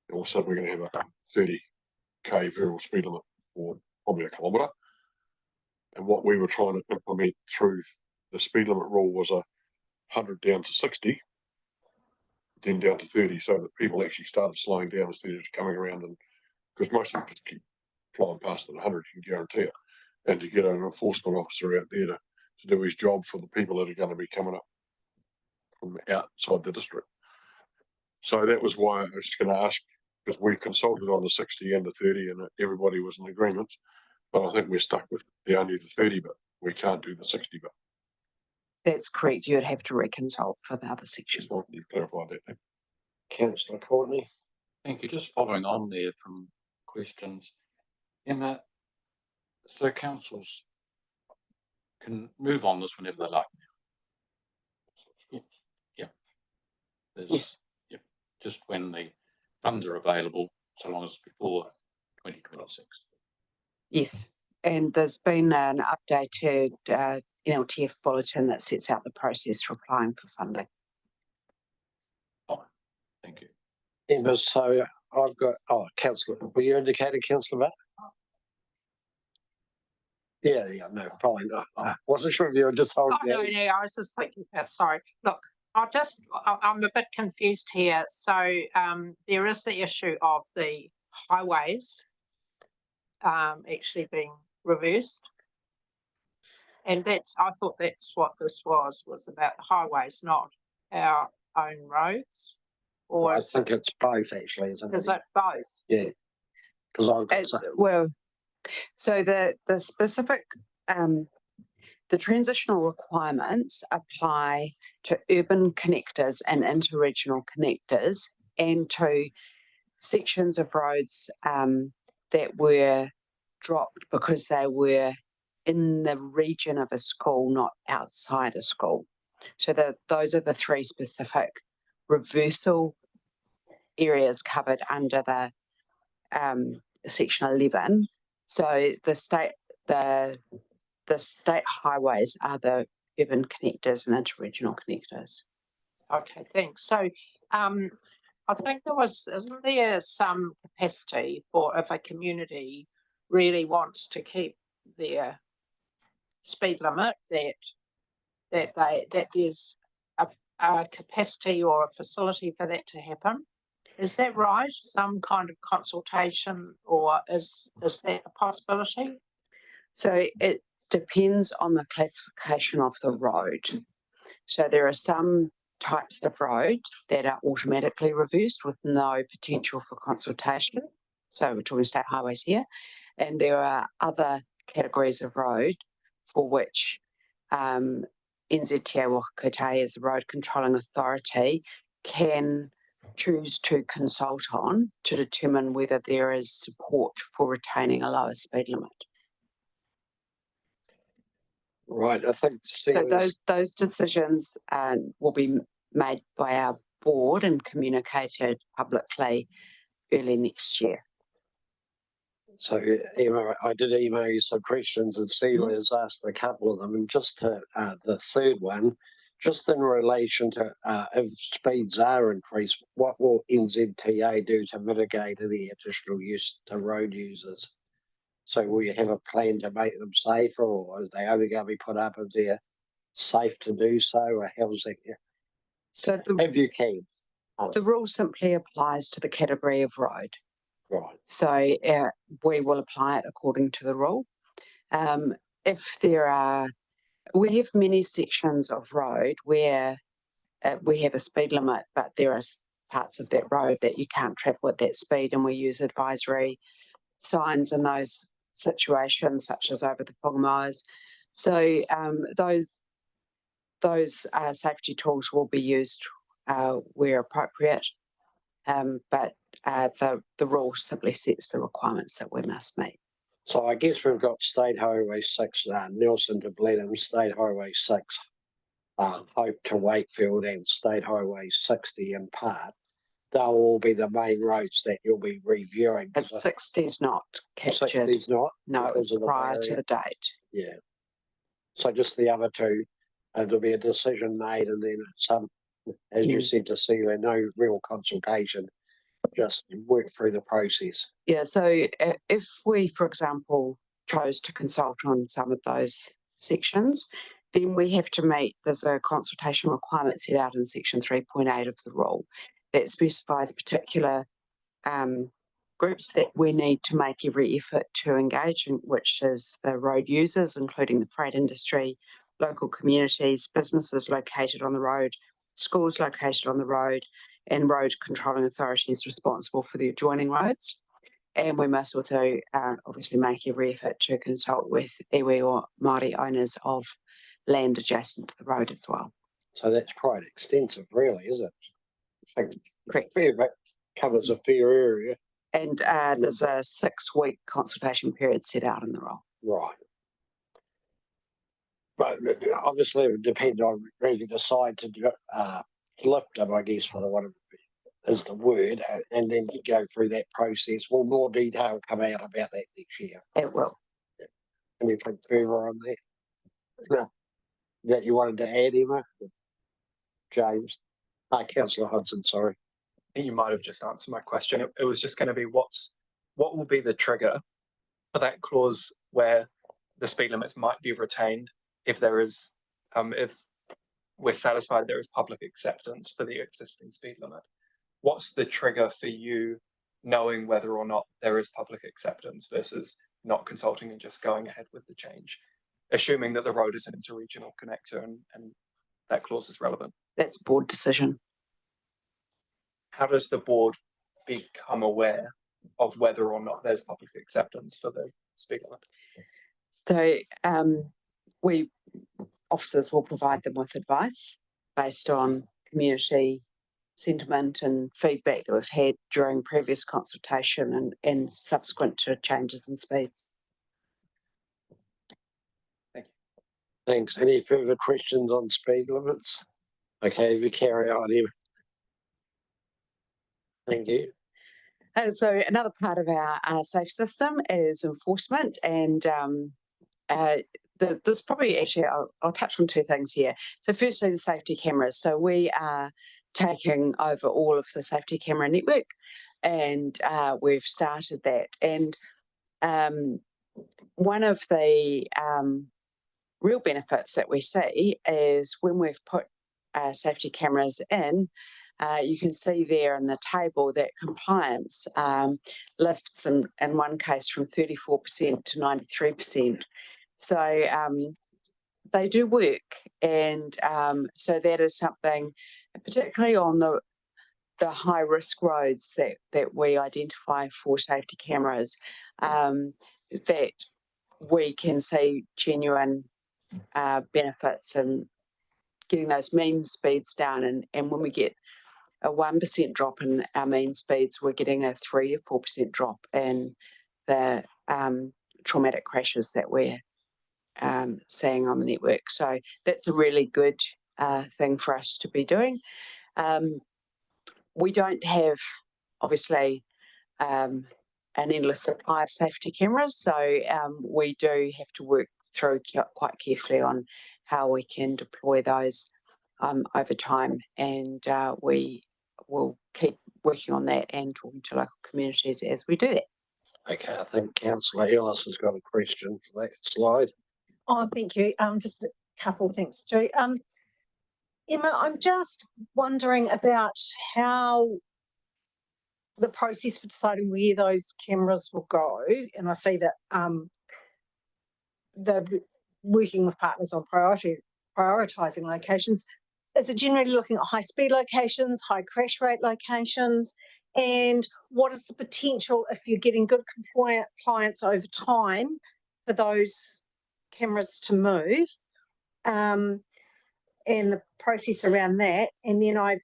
and all of a sudden we're going to have a 30k variable speed limit for probably a kilometre. And what we were trying to implement through the speed limit rule was 100 down to 60, then down to 30, so that people actually started slowing down instead of just coming around, and because most of them just keep flying past at 100, you can guarantee it. And to get an enforcement officer out there to do his job for the people that are going to be coming up from outside the district. So that was why I was just going to ask, because we consulted on the 60 and the 30 and everybody was in agreement, but I think we're stuck with only the 30 bit. We can't do the 60 bit. That's correct. You'd have to reconsult for the other section. Just want you to clarify that then. Councillor Courtney. Thank you. Just following on there from questions. Emma, so councils can move on this whenever they like. Yeah. Yes. Yeah. Just when the funds are available, so long as it's before 2026. Yes. And there's been an updated NLTF bulletin that sets out the process for applying for funding. Fine. Thank you. Emma, so I've got, Councillor, were you indicated, Councillor Butt? Yeah, no, fine. I wasn't sure if you were just holding. Oh, no, I was just thinking about, sorry. Look, I'm a bit confused here. So there is the issue of the highways actually being reversed. And I thought that's what this was about the highways, not our own roads. Or I think it's both actually, isn't it? Is it both? Yeah. Because I've got Well, so the specific, the transitional requirements apply to urban connectors and interregional connectors and to sections of roads that were dropped because they were in the region of a school, not outside a school. So those are the three specific reversal areas covered under the section 11. So the state highways are the urban connectors and interregional connectors. Okay, thanks. So I think isn't there some capacity for if a community really wants to keep their speed limit that there's a capacity or a facility for that to happen? Is that right? Some kind of consultation, or is that a possibility? So it depends on the classification of the road. So there are some types of road that are automatically reversed with no potential for consultation. So we're talking state highways here. And there are other categories of road for which NZTA Waka Kotahi as a road controlling authority can choose to consult on to determine whether there is support for retaining a lower speed limit. right. I think so those decisions will be made by our board and communicated publicly early next year. So, Emma, I did email you some questions, and Celia has asked a couple of them. And just to the third one, just in relation to if speeds are increased, what will NZTA do to mitigate any additional use to road users? So, will you have a plan to make them safer, or is they only going to be put up if they're safe to do so, or how's that? So if you can, the rule simply applies to the category of road. Right. So we will apply it according to the rule. If we have many sections of road where we have a speed limit, but there are parts of that road that you can't travel at that speed, and we use advisory signs in those situations, such as over the Pongamoas. So those safety tools will be used where appropriate, but the rule simply sets the requirements that we must meet. So I guess we've got State Highway 6, Nelson to Blenheim, State Highway 6, Hope to Wakefield, and State Highway 60 in part. They'll all be the main roads that you'll be reviewing. But 60 is not captured. 60 is not? No, it's prior to the date. Yeah. So just the other two, there'll be a decision made, and then some, as you said to Celia, no real consultation, just work through the process. Yeah, so if we, for example, chose to consult on some of those sections, then we have to meet, there's a consultation requirement set out in section 3.8 of the rule that specifies particular groups that we need to make every effort to engage in, which is the road users, including the freight industry, local communities, businesses located on the road, schools located on the road, and road controlling authorities responsible for the adjoining roads. And we must also obviously make every effort to consult with iwi or Māori owners of land adjacent to the road as well. So that's quite extensive, really, is it? I think Correct. Fair bit covers a fair area. And there's a 6-week consultation period set out in the rule. Right. But obviously it would depend on whether you decide to lift them, I guess, for the one is the word, and then you go through that process. Will more detail come out about that next year? It will. Yeah. Anything further on that? No. That you wanted to add, Emma? James? Councillor Hudson, sorry. I think you might have just answered my question. It was just going to be what will be the trigger for that clause where the speed limits might be retained if there is, if we're satisfied there is public acceptance for the existing speed limit. What's the trigger for you knowing whether or not there is public acceptance versus not consulting and just going ahead with the change, assuming that the road is an interregional connector and that clause is relevant? That's board decision. How does the board become aware of whether or not there's public acceptance for the speed limit? So we officers will provide them with advice based on community sentiment and feedback that we've had during previous consultation and subsequent to changes in speeds. Thank you. Thanks. Any further questions on speed limits? Okay, if you carry on here. Thank you. So another part of our safe system is enforcement, and there's probably actually, I'll touch on two things here. So firstly, the safety cameras. So we are taking over all of the safety camera network, and we've started that. And one of the real benefits that we see is when we've put safety cameras in, you can see there in the table that compliance lifts in one case from 34% to 93%. So they do work, and so that is something, particularly on the high risk roads that we identify for safety cameras, that we can see genuine benefits in getting those mean speeds down, and when we get a 1% drop in our mean speeds, we're getting a 3 to 4% drop in the traumatic crashes that we're seeing on the network. So that's a really good thing for us to be doing. We don't have, obviously, an endless supply of safety cameras, so we do have to work through quite carefully on how we can deploy those over time, and we will keep working on that and talking to local communities as we do that. Okay, I think Councillor Ellis has got a question for that slide. Oh, thank you. Just a couple of things, Stu. Emma, I'm just wondering about how the process for deciding where those cameras will go, and I see that they're working with partners on prioritising locations. Is it generally looking at high speed locations, high crash rate locations, and what is the potential if you're getting good compliance over time for those cameras to move, and the process around that? And then I've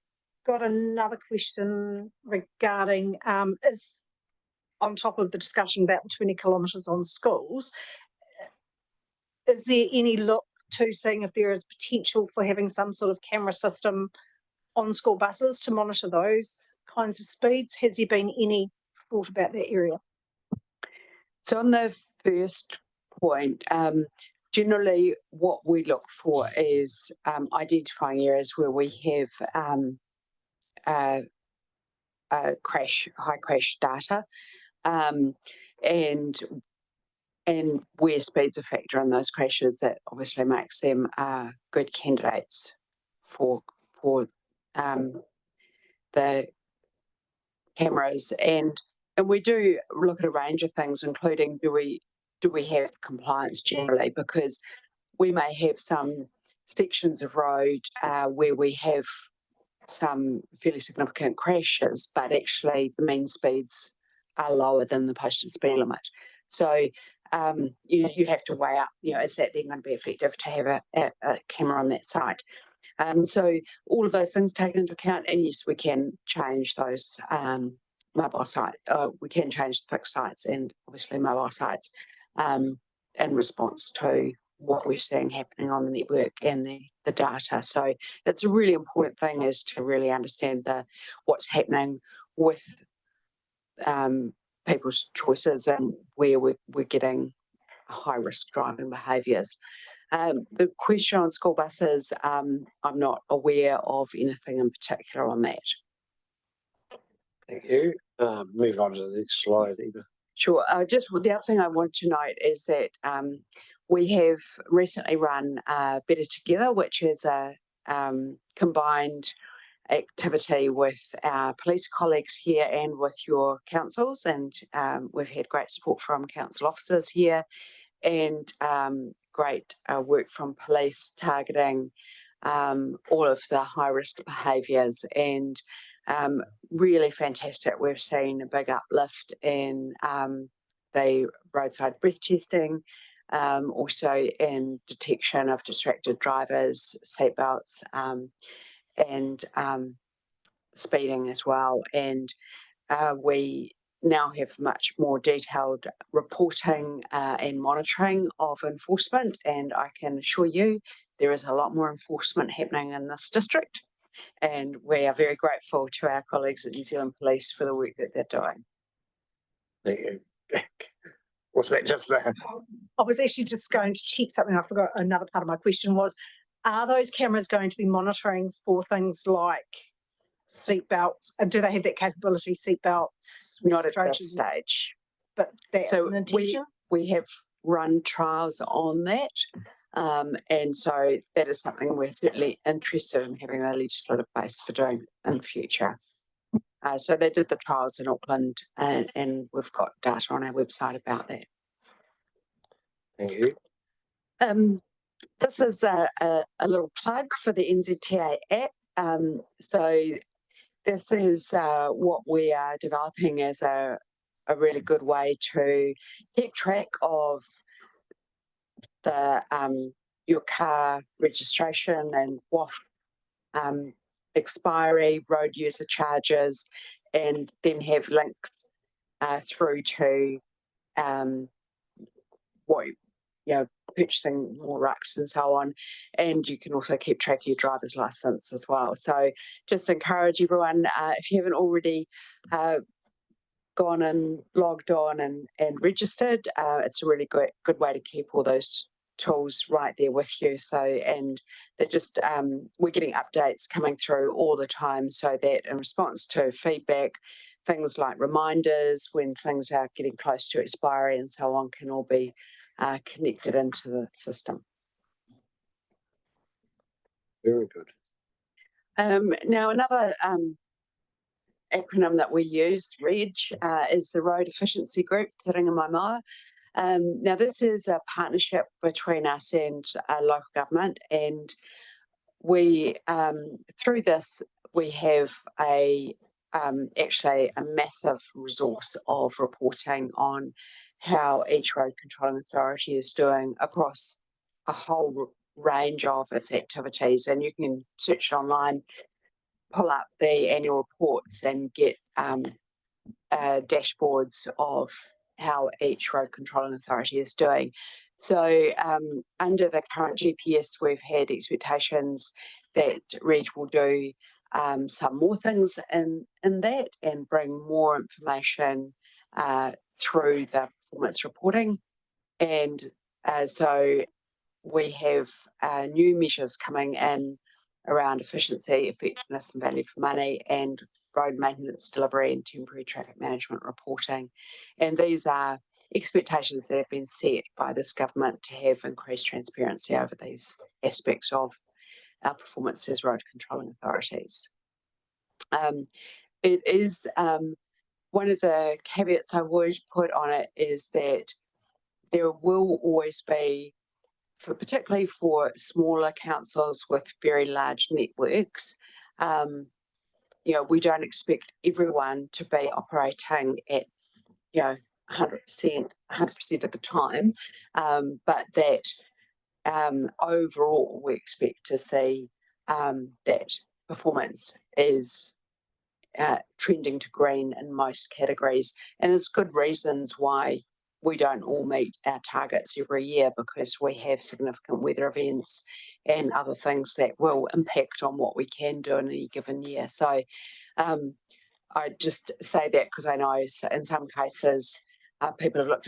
got another question regarding is on top of the discussion about the 20 kilometres on schools, is there any look to seeing if there is potential for having some sort of camera system on school buses to monitor those kinds of speeds? Has there been any thought about that area? So on the first point, generally what we look for is identifying areas where we have high crash data, and where speed's a factor in those crashes, that obviously makes them good candidates for the cameras. And we do look at a range of things, including do we have compliance generally, because we may have some sections of road where we have some fairly significant crashes, but actually the mean speeds are lower than the posted speed limit. So you have to weigh up, is that then going to be effective to have a camera on that site? So all of those things taken into account, and yes, we can change those mobile sites. We can change the fixed sites and obviously mobile sites in response to what we're seeing happening on the network and the data. So that's a really important thing, is to really understand what's happening with people's choices and where we're getting high risk driving behaviours. The question on school buses, I'm not aware of anything in particular on that. Thank you. Move on to the next slide, Eva. Sure. Just the other thing I want to note is that we have recently run Better Together, which is a combined activity with our police colleagues here and with your councils, and we've had great support from council officers here, and great work from police targeting all of the high risk behaviours, and really fantastic. We've seen a big uplift in the roadside breath testing, also in detection of distracted drivers, seatbelts, and speeding as well. And we now have much more detailed reporting and monitoring of enforcement, and I can assure you there is a lot more enforcement happening in this district, and we are very grateful to our colleagues at New Zealand Police for the work that they're doing. Thank you. Was that just that? I was actually just going to check something. I forgot another part of my question was, are those cameras going to be monitoring for things like seatbelts? Do they have that capability, seatbelts? Not at this stage. But that's an intention? We have run trials on that. And so that is something we're certainly interested in having a legislative base for doing in the future. So they did the trials in Auckland, and we've got data on our website about that. Thank you. This is a little plug for the NZTA app. So this is what we are developing as a really good way to keep track of the your car registration and what expiry, road user charges, and then have links through to what purchasing more rucks and so on. And you can also keep track of your driver's license as well. So just encourage everyone, if you haven't already gone and logged on and registered, it's a really good way to keep all those tools right there with you. So, and they're just we're getting updates coming through all the time, so that in response to feedback, things like reminders when things are getting close to expiry and so on can all be connected into the system. Very good. Now another acronym that we use, REG, is the Road Efficiency Group, Te Ringa Mai. Now this is a partnership between us and local government, and we through this we have actually a massive resource of reporting on how each road controlling authority is doing across a whole range of its activities, and you can search online, pull up the annual reports and get dashboards of how each road controlling authority is doing. So under the current GPS, we've had expectations that REG will do some more things in that and bring more information through the performance reporting. And so we have new measures coming in around efficiency, effectiveness and value for money, and road maintenance delivery and temporary traffic management reporting. And these are expectations that have been set by this government to have increased transparency over these aspects of our performance as road controlling authorities. It is one of the caveats I would put on it is that there will always be, particularly for smaller councils with very large networks, we don't expect everyone to be operating at 100% of the time, but that overall we expect to see that performance is trending to green in most categories. And there's good reasons why we don't all meet our targets every year, because we have significant weather events and other things that will impact on what we can do in any given year. So I just say that because I know in some cases people have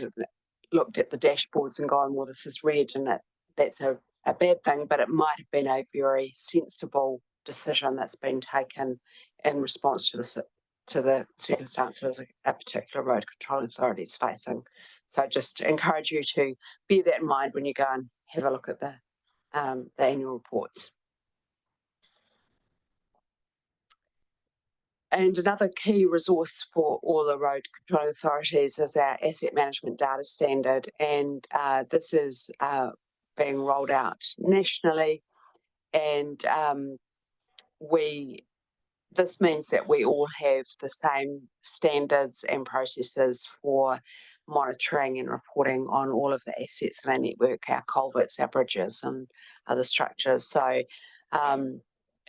looked at the dashboards and gone, well, this is red, and that's a bad thing, but it might have been a very sensible decision that's been taken in response to the circumstances a particular road control authority is facing. So I just encourage you to bear that in mind when you go and have a look at the annual reports. And another key resource for all the road control authorities is our asset management data standard. And this is being rolled out nationally. And this means that we all have the same standards and processes for monitoring and reporting on all of the assets in our network, our culverts, our bridges and other structures. So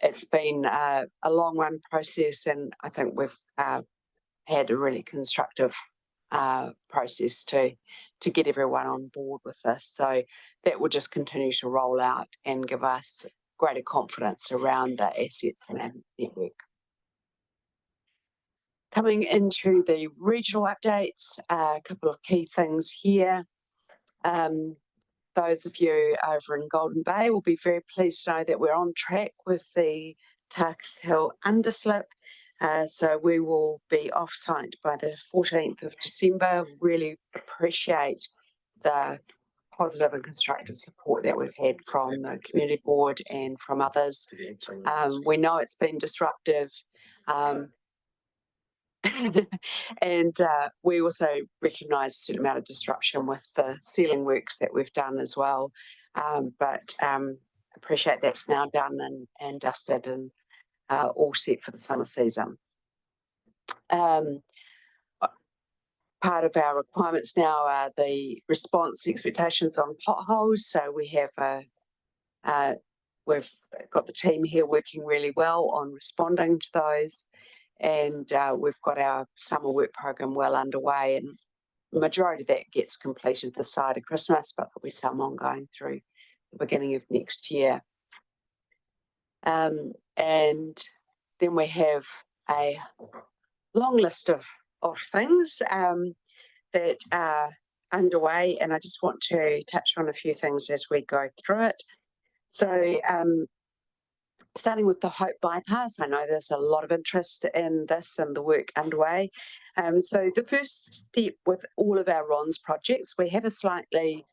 it's been a long run process, and I think we've had a really constructive process to get everyone on board with this. So that will just continue to roll out and give us greater confidence around the assets in our network. Coming into the regional updates, a couple of key things here. Those of you over in Golden Bay will be very pleased to know that we're on track with the Tark Hill underslip. So we will be off-site by the 14th of December. Really appreciate the positive and constructive support that we've had from the community board and from others. We know it's been disruptive. And we also recognise a certain amount of disruption with the sealing works that we've done as well. But appreciate that's now done and dusted and all set for the summer season. Part of our requirements now are the response expectations on potholes. So we have we've got the team here working really well on responding to those. And we've got our summer work program well underway, and the majority of that gets completed this side of Christmas, but there'll be some ongoing through the beginning of next year. And then we have a long list of things that are underway, and I just want to touch on a few things as we go through it. So starting with the Hope Bypass, I know there's a lot of interest in this and the work underway. So the first step with all of our RONS projects, we have a slightly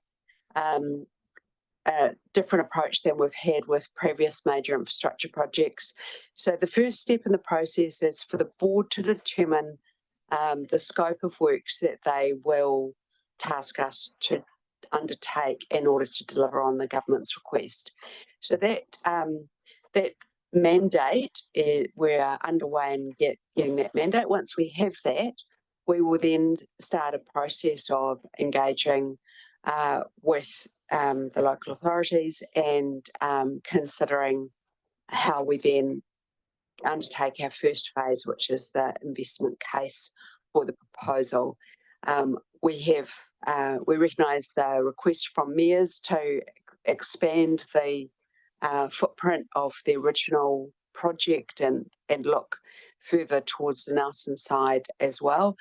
different approach than we've had with previous major infrastructure projects. So the first step in the process is for the board to determine the scope of works that they will task us to undertake in order to deliver on the government's request. So that that mandate, we're underway in getting that mandate. Once we have that, we will then start a process of engaging with the local authorities and considering how we then undertake our first phase, which is the investment case for the proposal. We recognise the request from mayors to expand the footprint of the original project and look further towards the Nelson side as well.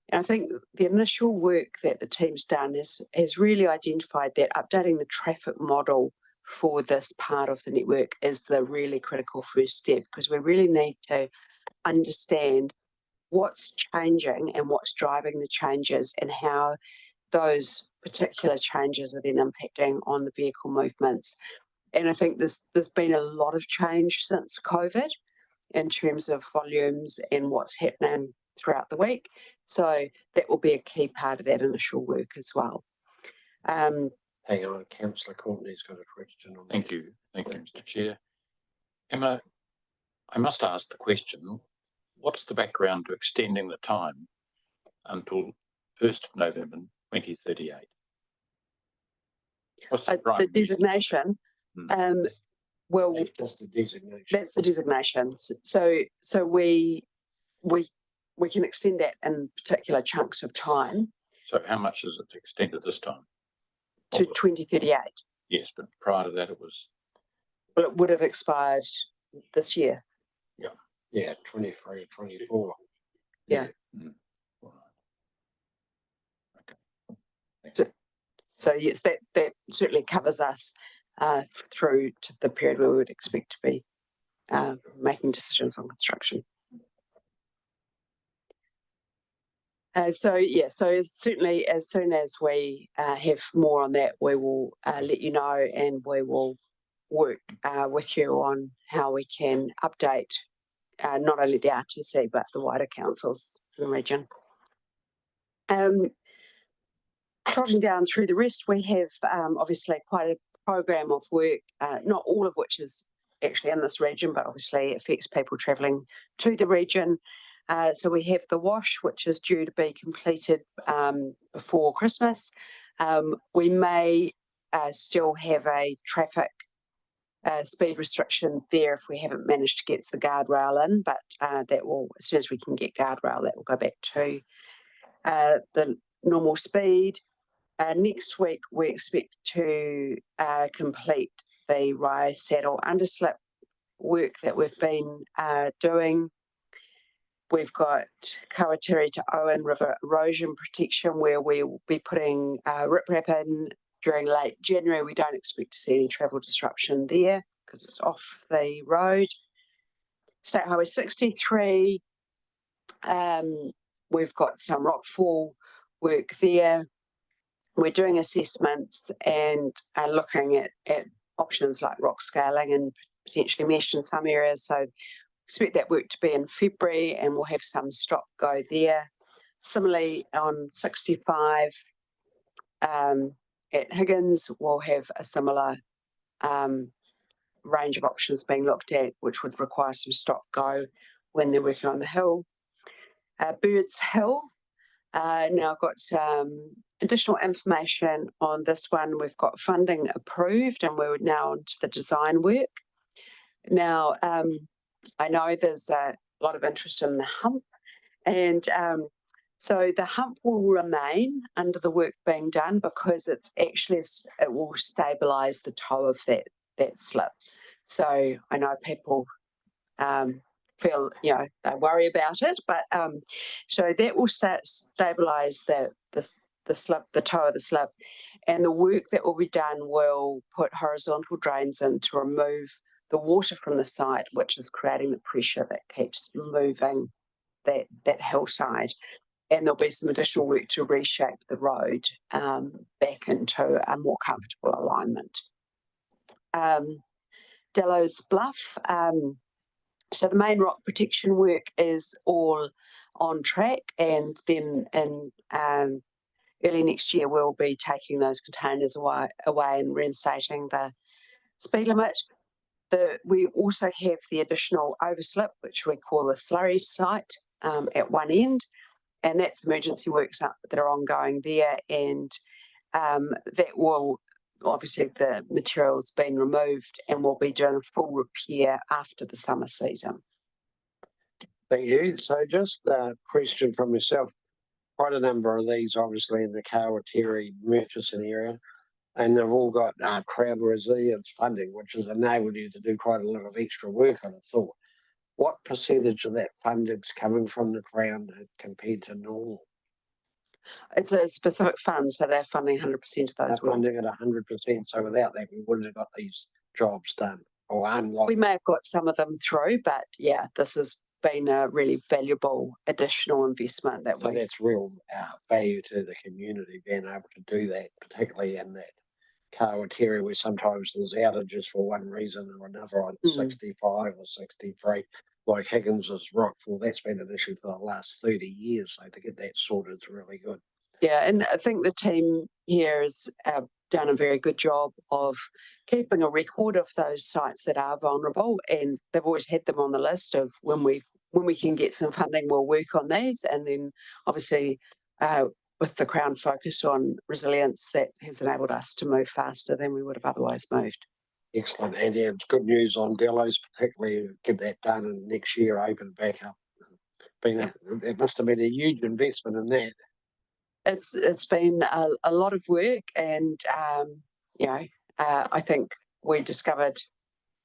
And I think the initial work that the team's done has really identified that updating the traffic model for this part of the network is the really critical first step, because we really need to understand what's changing and what's driving the changes and how those particular changes are then impacting on the vehicle movements. And I think there's been a lot of change since COVID in terms of volumes and what's happening throughout the week. So that will be a key part of that initial work as well. Hang on, Councillor Courtney's got a question on that. Thank you, Mr. Chair. Emma, I must ask the question, what's the background to extending the time until 1st of November 2038? What's the designation? Well, that's the designation. That's the designation. So we can extend that in particular chunks of time. So how much is it extended this time? To 2038. Yes, but prior to that it was? Well, it would have expired this year. Yeah. Yeah, 23 or 24. Yeah. Mm. All right. Okay. So yes, that certainly covers us through to the period where we would expect to be making decisions on construction. So certainly as soon as we have more on that, we will let you know, and we will work with you on how we can update not only the RTC but the wider councils in the region. Trotting down through the rest, we have obviously quite a program of work, not all of which is actually in this region, but obviously affects people travelling to the region. So we have the wash, which is due to be completed before Christmas. We may still have a traffic speed restriction there if we haven't managed to get the guardrail in, but that will, as soon as we can get guardrail, that will go back to the normal speed. Next week, we expect to complete the Rye Saddle underslip work that we've been doing. We've got Kawatiri to Owen River erosion protection, where we will be putting riprap in during late January. We don't expect to see any travel disruption there because it's off the road. State Highway 63, we've got some rockfall work there. We're doing assessments and looking at options like rock scaling and potentially mesh in some areas. So expect that work to be in February, and we'll have some stop go there. Similarly, on 65 at Higgins, we'll have a similar range of options being looked at, which would require some stop go when they're working on the hill. Birds Hill, now I've got some additional information on this one. We've got funding approved, and we're now onto the design work. Now, I know there's a lot of interest in the hump, and so the hump will remain under the work being done because it's actually, it will stabilise the toe of that slip. So I know people feel, you know, they worry about it, but so that will stabilise the slip, the toe of the slip, and the work that will be done will put horizontal drains in to remove the water from the site, which is creating the pressure that keeps moving that hillside. And there'll be some additional work to reshape the road back into a more comfortable alignment. Dello's Bluff. So the main rock protection work is all on track, and then in early next year we'll be taking those containers away and reinstating the speed limit. We also have the additional overslip, which we call the slurry site at one end, and that's emergency works that are ongoing there, and that will, obviously the material's been removed, and we'll be doing a full repair after the summer season. Thank you. So just a question from yourself. Quite a number of these obviously in the Kawatiri Murchison area, and they've all got crowd resilience funding, which has enabled you to do quite a lot of extra work, I thought. What percentage of that funding's coming from the Crown compared to normal? It's a specific fund, so they're funding 100% of those. They're funding at 100%, so without that we wouldn't have got these jobs done, or unlocked. We may have got some of them through, but yeah, this has been a really valuable additional investment that so that's real value to the community, being able to do that, particularly in that Kawatiri where sometimes there's outages for one reason or another on 65 or 63. Like Higgins' rockfall, that's been an issue for the last 30 years. So to get that sorted is really good. Yeah, and I think the team here has done a very good job of keeping a record of those sites that are vulnerable, and they've always had them on the list of when we can get some funding, we'll work on these, and then obviously with the Crown focus on resilience, that has enabled us to move faster than we would have otherwise moved. Excellent, and yeah, it's good news on Dello's, particularly get that done and next year open back up. It must have been a huge investment in that. It's been a lot of work, and you know, I think we discovered,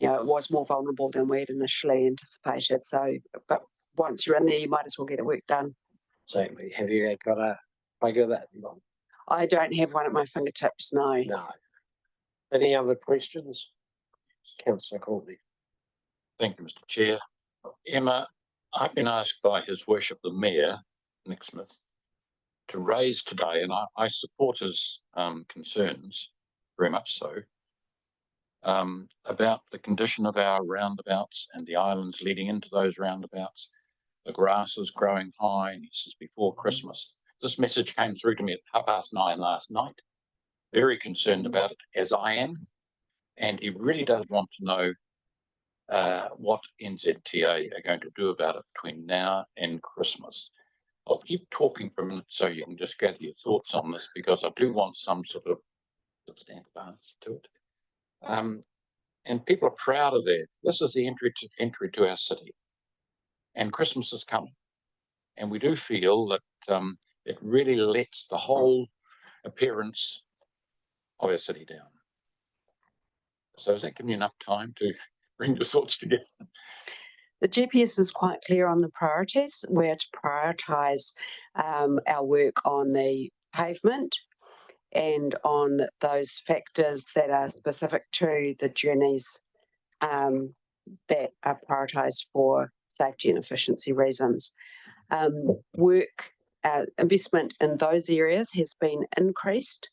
you know, it was more vulnerable than we had initially anticipated. So, but once you're in there, you might as well get the work done. Exactly. Have you got a figure of that? I don't have one at my fingertips, no. No. Any other questions? Councillor Courtney. Thank you, Mr. Chair. Emma, I've been asked by His Worship the Mayor, Nick Smith, to raise today, and I support his concerns very much so, about the condition of our roundabouts and the islands leading into those roundabouts. The grass is growing high, and he says before Christmas. This message came through to me at 9:30 last night. Very concerned about it, as I am, and he really does want to know what NZTA are going to do about it between now and Christmas. I'll keep talking for a minute so you can just gather your thoughts on this, because I do want some sort of substantive answer to it. And people are proud of that. This is the entry to our city, and Christmas is coming, and we do feel that it really lets the whole appearance of our city down. So does that give you enough time to bring your thoughts together? The GPS is quite clear on the priorities. We're to prioritise our work on the pavement and on those factors that are specific to the journeys that are prioritised for safety and efficiency reasons. Investment in those areas has been increased,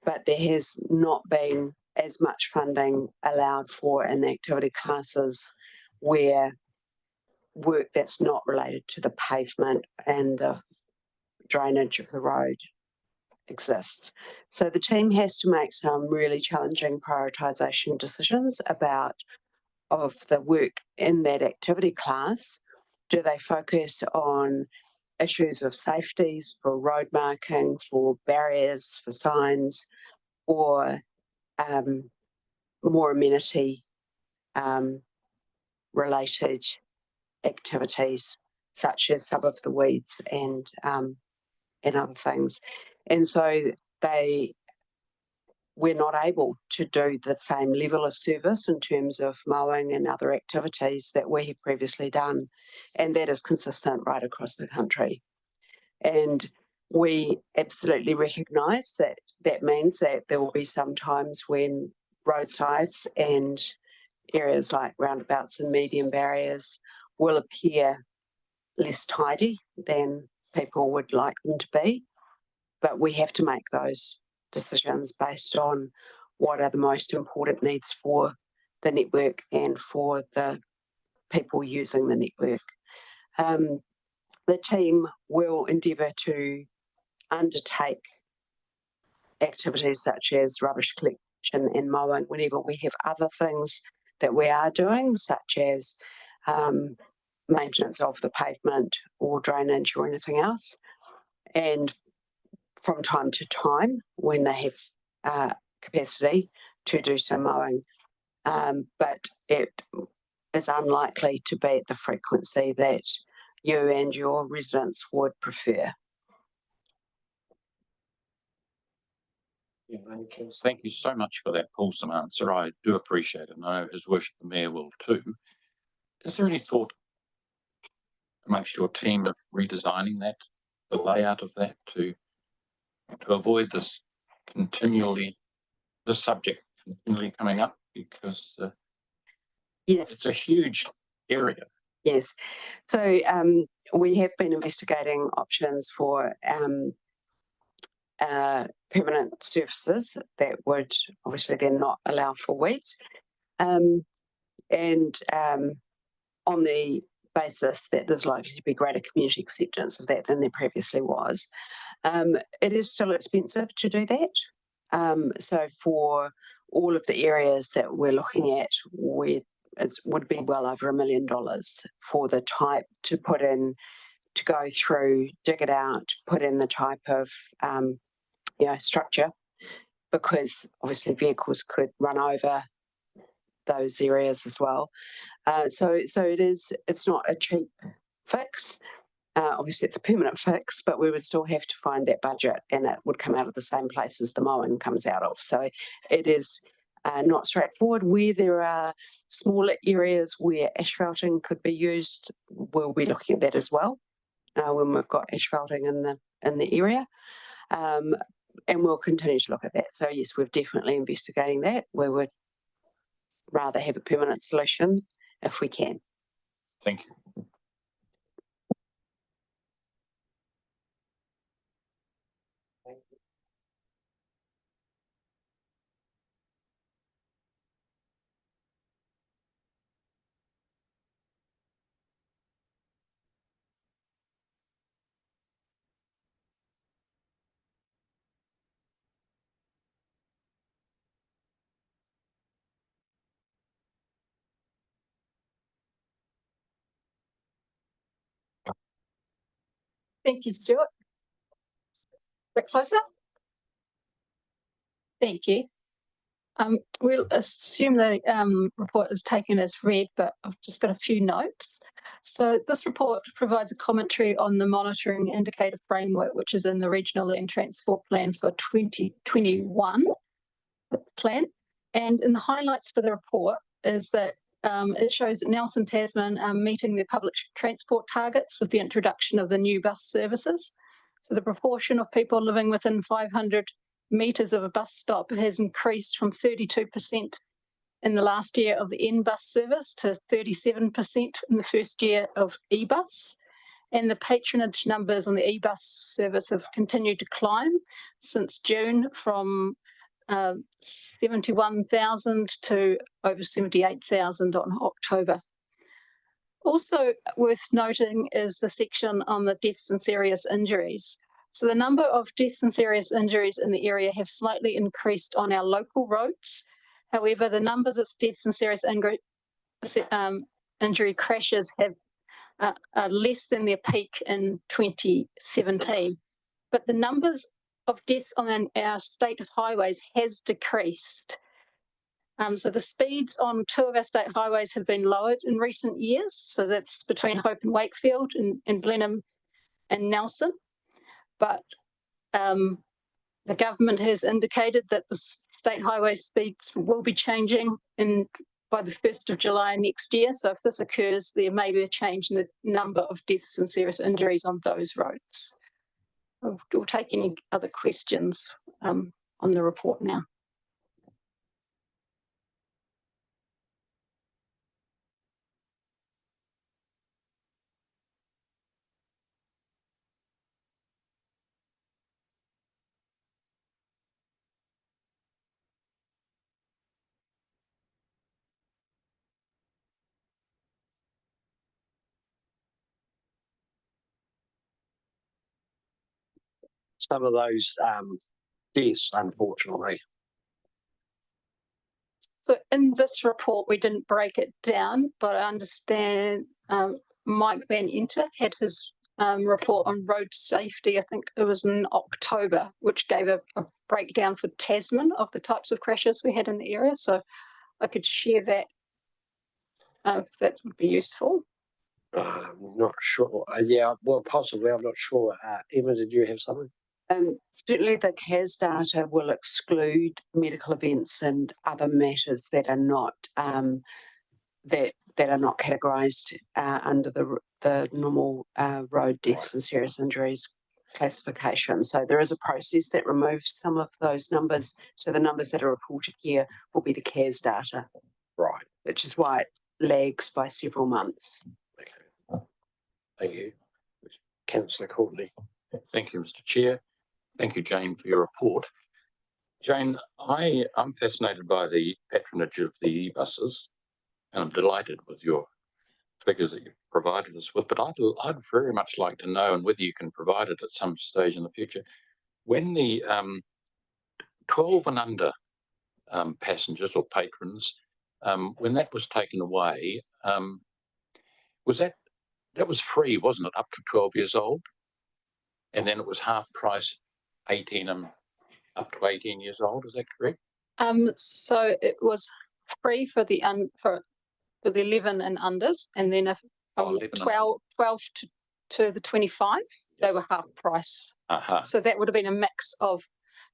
but there has not been as much funding allowed for in the activity classes where work that's not related to the pavement and the drainage of the road exists. So the team has to make some really challenging prioritisation decisions of the work in that activity class. Do they focus on issues of safeties for road marking, for barriers, for signs, or more amenity related activities such as Sub of the Weeds and other things. And so we're not able to do the same level of service in terms of mowing and other activities that we have previously done. And that is consistent right across the country. And we absolutely recognise that that means that there will be some times when roadsides and areas like roundabouts and median barriers will appear less tidy than people would like them to be. But we have to make those decisions based on what are the most important needs for the network and for the people using the network. The team will endeavour to undertake activities such as rubbish collection and mowing whenever we have other things that we are doing, such as maintenance of the pavement or drainage or anything else. And from time to time, when they have capacity to do some mowing, but it is unlikely to be at the frequency that you and your residents would prefer. Thank you so much for that fulsome answer. I do appreciate it, and I know His Worship the Mayor will too. Is there any thought amongst your team of redesigning that, the layout of that, to avoid this subject continually coming up, because yes, it's a huge area. Yes, so we have been investigating options for permanent surfaces that would obviously then not allow for weeds, and on the basis that there's likely to be greater community acceptance of that than there previously was. It is still expensive to do that. So for all of the areas that we're looking at, it would be well over $1 million for the type to put in, to go through, dig it out, put in the type of structure, because obviously vehicles could run over those areas as well. So it's not a cheap fix. Obviously it's a permanent fix, but we would still have to find that budget, and it would come out of the same place as the mowing comes out of. So it is not straightforward. Where there are smaller areas where asphalting could be used, we'll be looking at that as well when we've got asphalting in the area. And we'll continue to look at that. So yes, we're definitely investigating that. We would rather have a permanent solution if we can. Thank you. Thank you, Stuart. A bit closer. Thank you. We'll assume the report is taken as read, but I've just got a few notes. So this report provides a commentary on the monitoring indicator framework, which is in the Regional Land Transport Plan for 2021 plan. And in the highlights for the report is that it shows that Nelson Tasman are meeting their public transport targets with the introduction of the new bus services. So the proportion of people living within 500 metres of a bus stop has increased from 32% in the last year of the N-bus service to 37% in the first year of e-bus. And the patronage numbers on the e-bus service have continued to climb since June from 71,000 to over 78,000 on October. Also worth noting is the section on the deaths and serious injuries. So the number of deaths and serious injuries in the area have slightly increased on our local roads. However, the numbers of deaths and serious injury crashes have are less than their peak in 2017. But the numbers of deaths on our state highways has decreased. So the speeds on 2 of our state highways have been lowered in recent years. So that's between Hope and Wakefield and Blenheim and Nelson. But the government has indicated that the state highway speeds will be changing by the 1st of July next year. So if this occurs, there may be a change in the number of deaths and serious injuries on those roads. We'll take any other questions on the report now. Some of those deaths, unfortunately. So in this report, we didn't break it down, but I understand Mike Van Enter had his report on road safety. I think it was in October, which gave a breakdown for Tasman of the types of crashes we had in the area. So I could share that if that would be useful. I'm not sure. Yeah, well, possibly. I'm not sure. Emma, did you have something? Certainly the CAS data will exclude medical events and other matters that are not that are not categorised under the normal road deaths and serious injuries classification. So there is a process that removes some of those numbers. So the numbers that are reported here will be the CAS data. Right. Which is why it lags by several months. Okay. Thank you. Councillor Courtney. Thank you, Mr. Chair. Thank you, Jane, for your report. Jane, I'm fascinated by the patronage of the e-buses, and I'm delighted with your figures that you've provided us with, but I'd very much like to know, and whether you can provide it at some stage in the future, when the 12 and under passengers or patrons, when that was taken away, was that was free, wasn't it, up to 12 years old? And then it was half price 18 and up to 18 years old, is that correct? So it was free for the 11 and unders, and then if 12 to the 25, they were half price. So that would have been a mix of,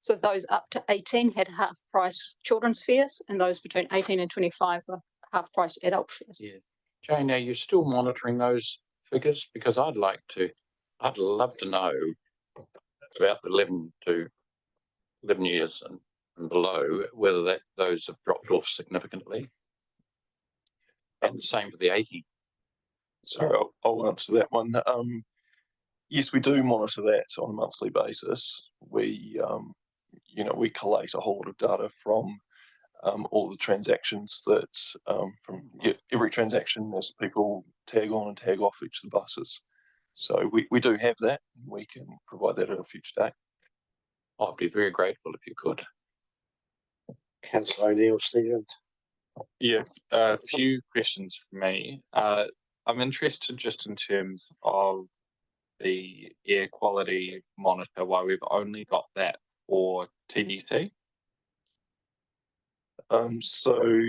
so those up to 18 had half price children's fares, and those between 18 and 25 were half price adult fares. Yeah. Jane, are you still monitoring those figures? Because I'd love to know about the 11 years and below, whether those have dropped off significantly. And the same for the 80. So I'll answer that one. Yes, we do monitor that on a monthly basis. We, we collate a whole lot of data from all the transactions every transaction as people tag on and tag off each of the buses. So we do have that. We can provide that at a future date. I'd be very grateful if you could. Councillor O'Neill, Stevens. Yeah, a few questions from me. I'm interested just in terms of the air quality monitor, why we've only got that for TDC? So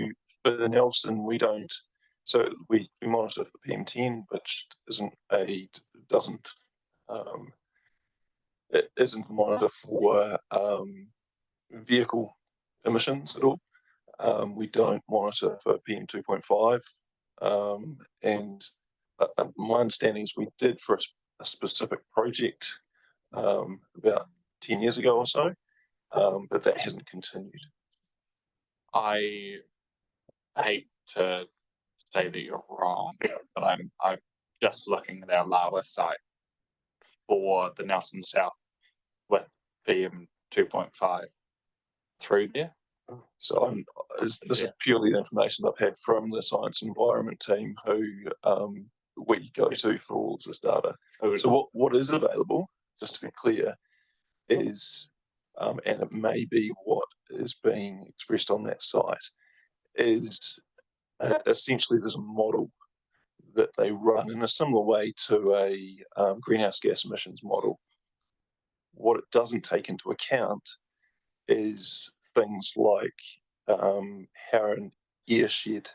for Nelson, we don't. So we monitor for PM10, which doesn't it isn't a monitor for vehicle emissions at all. We don't monitor for PM 2.5, and my understanding is we did for a specific project about 10 years ago or so, but that hasn't continued. I hate to say that you're wrong, but I'm just looking at our Lawa site for the Nelson South with PM 2.5 through there. So this is purely the information I've had from the science environment team who we go to for all of this data. So what is available, just to be clear, is, and it may be what is being expressed on that site, is essentially there's a model that they run in a similar way to a greenhouse gas emissions model. What it doesn't take into account is things like how an airshed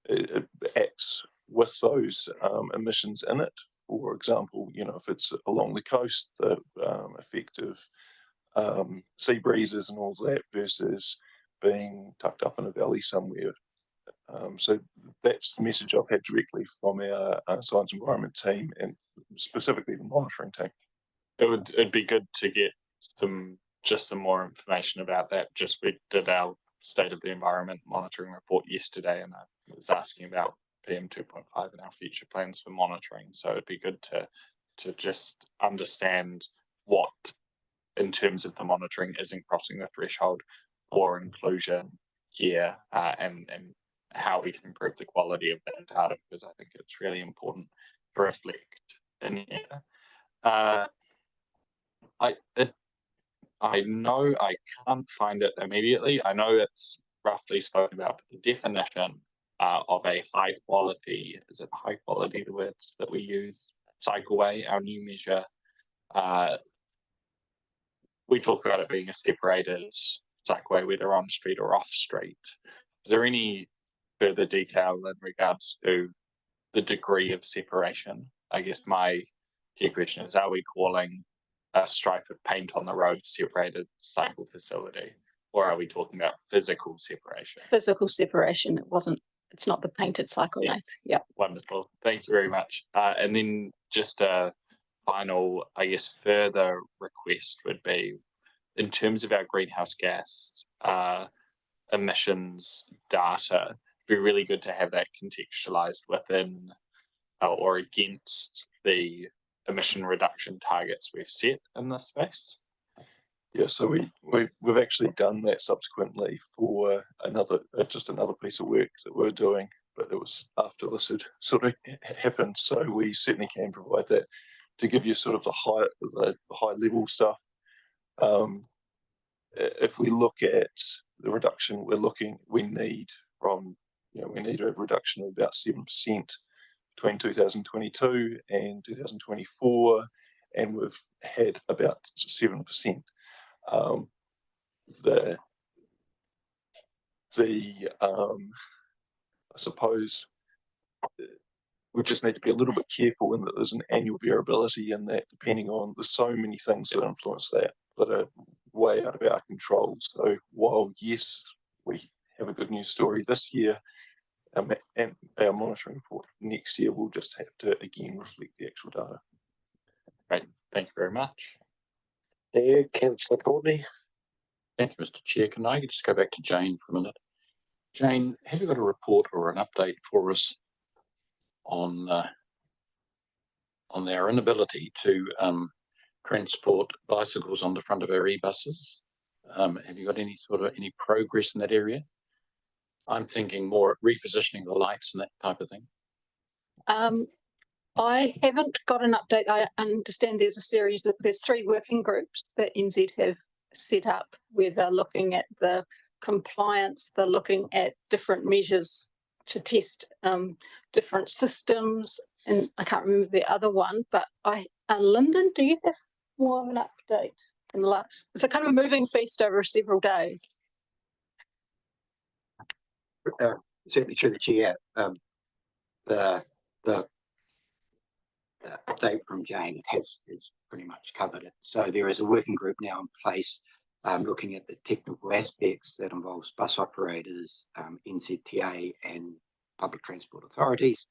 it acts with those emissions in it. For example, if it's along the coast, the effect of sea breezes and all that versus being tucked up in a valley somewhere. So that's the message I've had directly from our science environment team and specifically the monitoring team. It'd be good to get some more information about that. We did our state of the environment monitoring report yesterday, and I was asking about PM 2.5 and our future plans for monitoring. So it'd be good to just understand what, in terms of the monitoring, isn't crossing the threshold for inclusion here, and how we can improve the quality of that data, because I think it's really important to reflect in here. I know I can't find it immediately. I know it's roughly spoken about, but the definition of a high quality, is it high quality, the words that we use, cycleway, our new measure, we talk about it being a separated cycleway, whether on street or off street. Is there any further detail in regards to the degree of separation? I guess my key question is, are we calling a stripe of paint on the road separated cycle facility, or are we talking about physical separation? Physical separation. It's not the painted cycle lanes. Yeah. Wonderful. Thank you very much. And then just a final, I guess, further request would be, in terms of our greenhouse gas emissions data, it'd be really good to have that contextualized within or against the emission reduction targets we've set in this space. Yeah, so we've actually done that subsequently for another piece of work that we're doing, but it was after this had sort of happened. So we certainly can provide that to give you sort of the high level stuff. If we look at the reduction we need a reduction of about 7% between 2022 and 2024, and we've had about 7%. I suppose we just need to be a little bit careful in that there's an annual variability in that, depending on, there's so many things that influence that are way out of our control. So while yes, we have a good news story this year, and our monitoring report next year will just have to again reflect the actual data. Great, thank you very much. Thank you, Councillor Courtney. Thank you, Mr. Chair. Can I just go back to Jane for a minute? Jane, have you got a report or an update for us on our inability to transport bicycles on the front of our e-buses? Have you got any progress in that area? I'm thinking more repositioning the lights and that type of thing. I haven't got an update. I understand there's 3 working groups that NZ have set up where they're looking at the compliance, they're looking at different measures to test different systems, and I can't remember the other one, but Lyndon, do you have more of an update in the last? It's a kind of a moving feast over several days. Certainly through the chair, the update from Jane has pretty much covered it. So there is a working group now in place looking at the technical aspects that involves bus operators, NZTA and public transport authorities.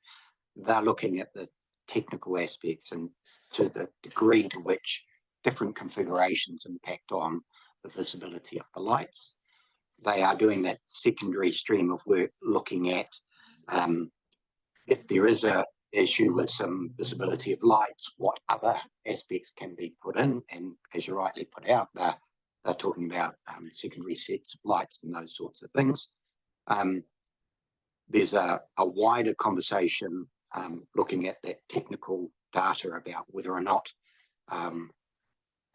They're looking at the technical aspects and to the degree to which different configurations impact on the visibility of the lights. They are doing that secondary stream of work looking at if there is a issue with some visibility of lights, what other aspects can be put in, and as you rightly put out, they're talking about secondary sets of lights and those sorts of things. There's a wider conversation looking at that technical data about whether or not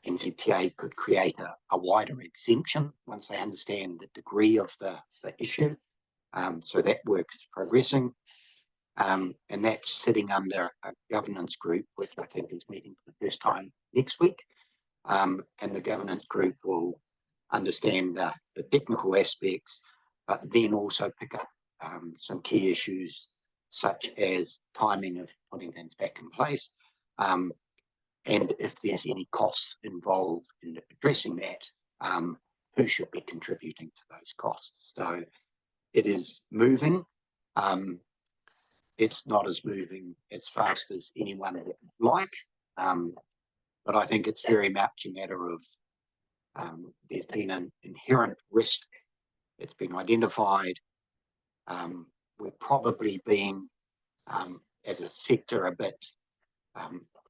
NZTA could create a wider exemption once they understand the degree of the issue. So that work is progressing. And that's sitting under a governance group, which I think is meeting for the first time next week. And the governance group will understand the technical aspects, but then also pick up some key issues, such as timing of putting things back in place, and if there's any costs involved in addressing that, who should be contributing to those costs. So it is moving. It's not as moving as fast as anyone would like, but I think it's very much a matter of there's been an inherent risk. It's been identified. We've probably been, as a sector, a bit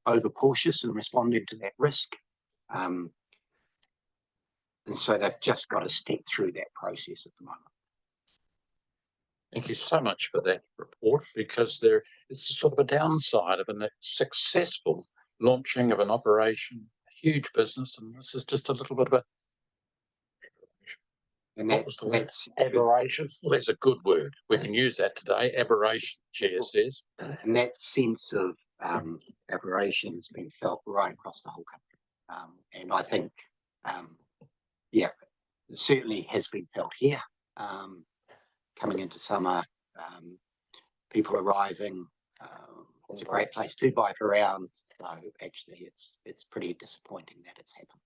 overcautious in responding to that risk. And so they've just got to step through that process at the moment. Thank you so much for that report, because it's sort of a downside of a successful launching of an operation, a huge business, and this is just a little bit of a that's aberration. Well, that's a good word. We can use that today. Aberration, Chair says. And that sense of aberration has been felt right across the whole country. And I think, yeah, it certainly has been felt here. Coming into summer, people arriving, it's a great place to bike around. So actually it's pretty disappointing that it's happened.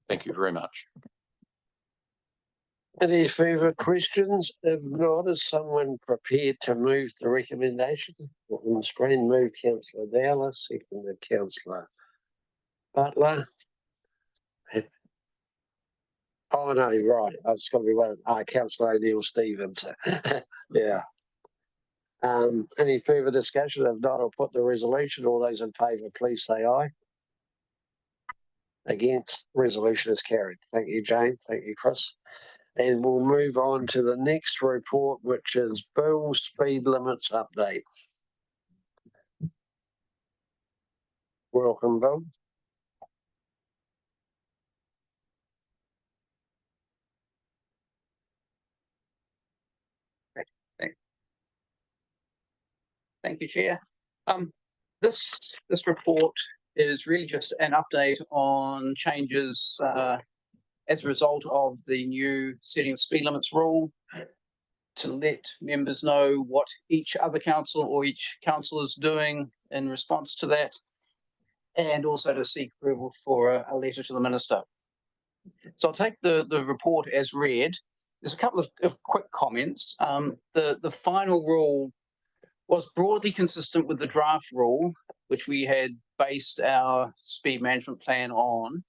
Thank you very much. Any further questions? If not, is someone prepared to move the recommendation? On the screen, move Councillor Dowler, seconded Councillor Butler. Oh no, right. I've just got to be one. Councillor O'Neill Stevens. Yeah. Any further discussion? If not, I'll put the resolution. All those in favour, please say aye. Against, resolution is carried. Thank you, Jane. Thank you, Chris. And we'll move on to the next report, which is Bill Speed Limits Update. Welcome, Bill. Thank you, Chair. This report is really just an update on changes as a result of the new setting of speed limits rule, to let members know what each other council or each council is doing in response to that, and also to seek approval for a letter to the Minister. So I'll take the report as read. There's a couple of quick comments. The final rule was broadly consistent with the draft rule, which we had based our speed management plan on,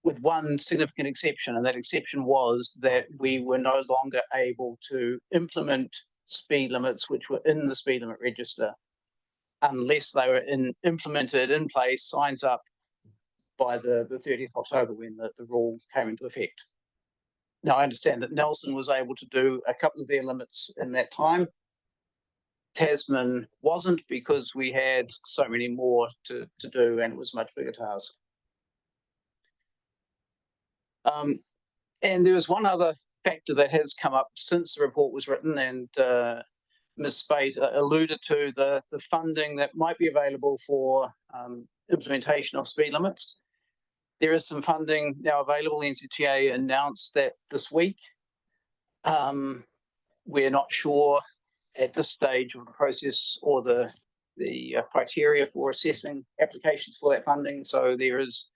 with one significant exception, and that exception was that we were no longer able to implement speed limits which were in the speed limit register unless they were implemented in place, signs up by the 30th of October when the rule came into effect. Now, I understand that Nelson was able to do a couple of their limits in that time. Tasman wasn't, because we had so many more to do and it was a much bigger task. And there was one other factor that has come up since the report was written, and Ms. Spate alluded to the funding that might be available for implementation of speed limits. There is some funding now available. NZTA announced that this week. We're not sure at this stage of the process or the criteria for assessing applications for that funding. So there is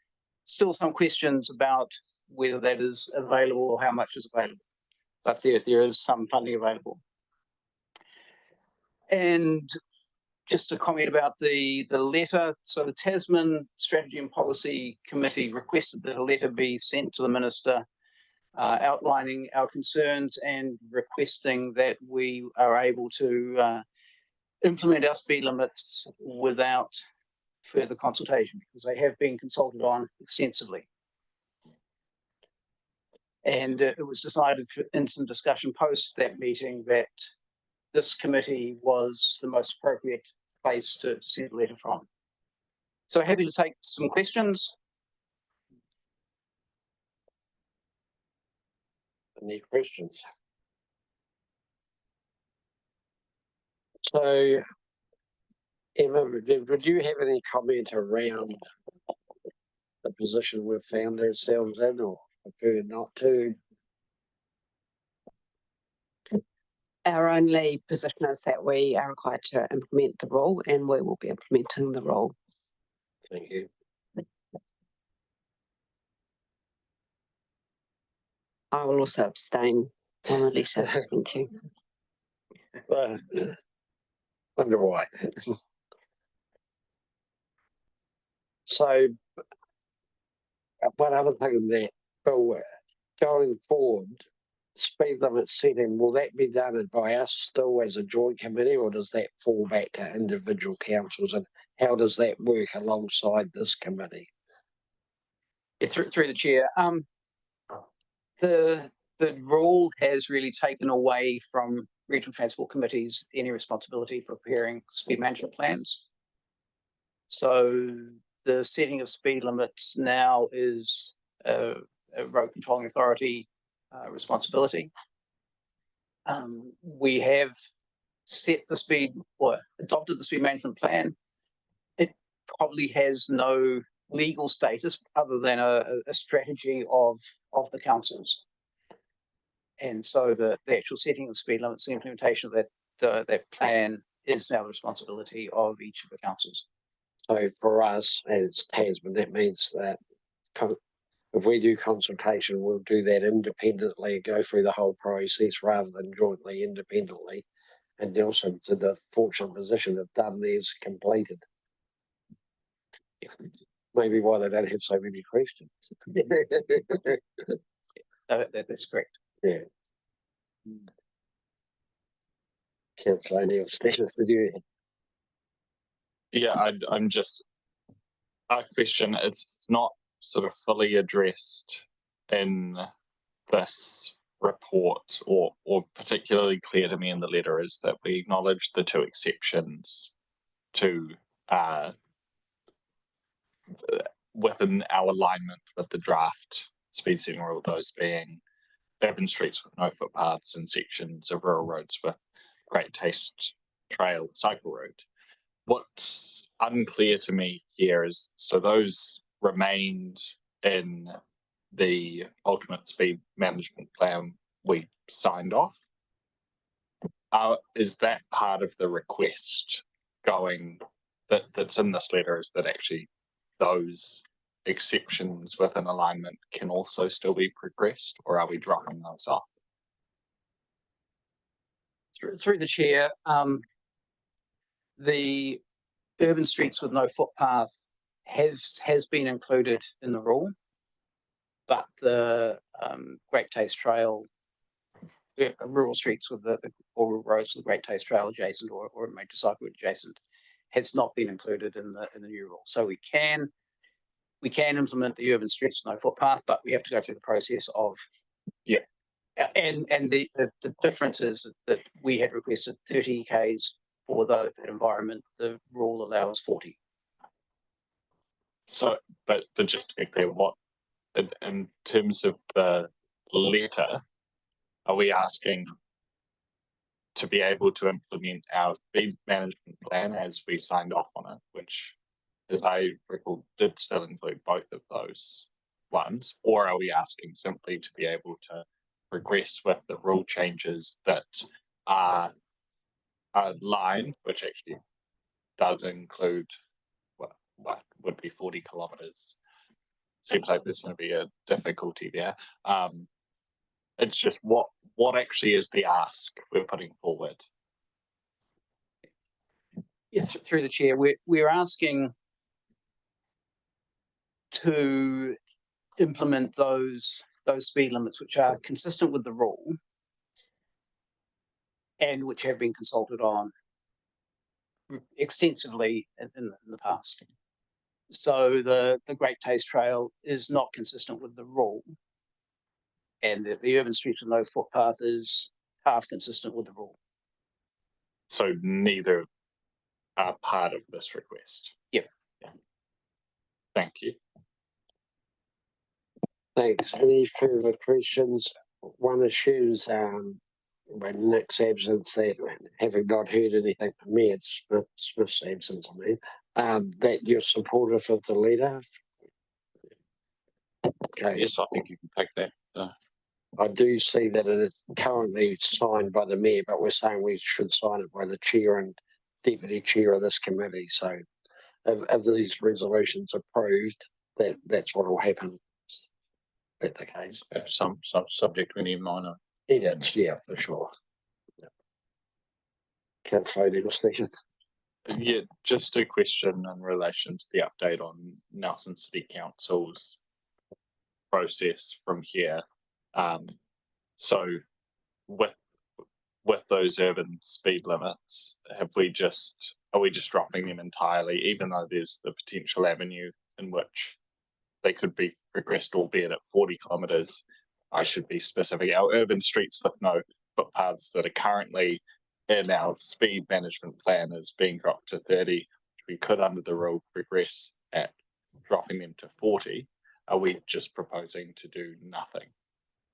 still some questions about whether that is available or how much is available. But there is some funding available. And just a comment about the letter. So the Tasman Strategy and Policy Committee requested that a letter be sent to the Minister outlining our concerns and requesting that we are able to implement our speed limits without further consultation, because they have been consulted on extensively. And it was decided in some discussion post that meeting that this committee was the most appropriate place to send a letter from. So happy to take some questions. Any questions? So, Emma, would you have any comment around the position we've found ourselves in, or prefer not to? Our only position is that we are required to implement the rule, and we will be implementing the rule. Thank you. I will also abstain on the letter. Thank you. Wonder why. So, one other thing that, Bill, going forward, speed limit setting, will that be done by us still as a joint committee, or does that fall back to individual councils, and how does that work alongside this committee? Yeah, through the chair, the rule has really taken away from regional transport committees any responsibility for preparing speed management plans. So the setting of speed limits now is a road controlling authority responsibility. We have set the speed or adopted the speed management plan. It probably has no legal status other than a strategy of the councils. And so the actual setting of speed limits, the implementation of that plan is now the responsibility of each of the councils. So for us as Tasman, that means that if we do consultation, we'll do that independently, go through the whole process rather than jointly, independently. And Nelson, to the fortunate position of done theirs completed. Maybe why they don't have so many questions. That's correct. Yeah. Councillor O'Neill, status to you. Yeah, I'm just a question. It's not sort of fully addressed in this report, or particularly clear to me in the letter, is that we acknowledge the two exceptions to within our alignment with the draft speed setting rule, those being urban streets with no footpaths and sections of rural roads with great taste trail cycle route. What's unclear to me here is, so those remained in the ultimate speed management plan we signed off. Is that part of the request going that's in this letter, is that actually those exceptions within alignment can also still be progressed, or are we dropping those off? Through the chair, the urban streets with no footpath has been included in the rule, but the Great Taste Trail, rural streets with or rural roads with the Great Taste Trail adjacent or major cycle route adjacent has not been included in the new rule. So we can implement the urban streets with no footpath, but we have to go through the process of and the difference is that we had requested 30 k's for that environment. The rule allows 40. So, but just to be clear, what in terms of the letter, are we asking to be able to implement our speed management plan as we signed off on it, which, as I recall, did still include both of those ones? Or are we asking simply to be able to progress with the rule changes that are line, which actually does include what would be 40 kilometers? Seems like there's going to be a difficulty there. It's just what actually is the ask we're putting forward? Yes, through the chair, we're asking to implement those speed limits which are consistent with the rule and which have been consulted on extensively in the past. So the Great Taste Trail is not consistent with the rule, and the urban streets with no footpath is half consistent with the rule. So neither are part of this request. Yep. Yeah. Thank you. Thanks. Any further questions? One assumes when Nick's absence, that having not heard anything from me, it's Smith's absence, I mean, that you're supportive of the letter. Okay. Yes, I think you can take that. I do see that it is currently signed by the mayor, but we're saying we should sign it by the chair and deputy chair of this committee. So if these resolutions approved, that's what will happen. Is that the case? Some subject to any minor. It is, yeah, for sure. Yeah. Councillor O'Neill, Yeah, just a question in relation to the update on Nelson City Council's process from here. So with those urban speed limits, are we just dropping them entirely, even though there's the potential avenue in which they could be progressed, albeit at 40 kilometres? I should be specific. Our urban streets with no footpaths that are currently in our speed management plan is being dropped to 30. We could, under the rule, progress at dropping them to 40. Are we just proposing to do nothing?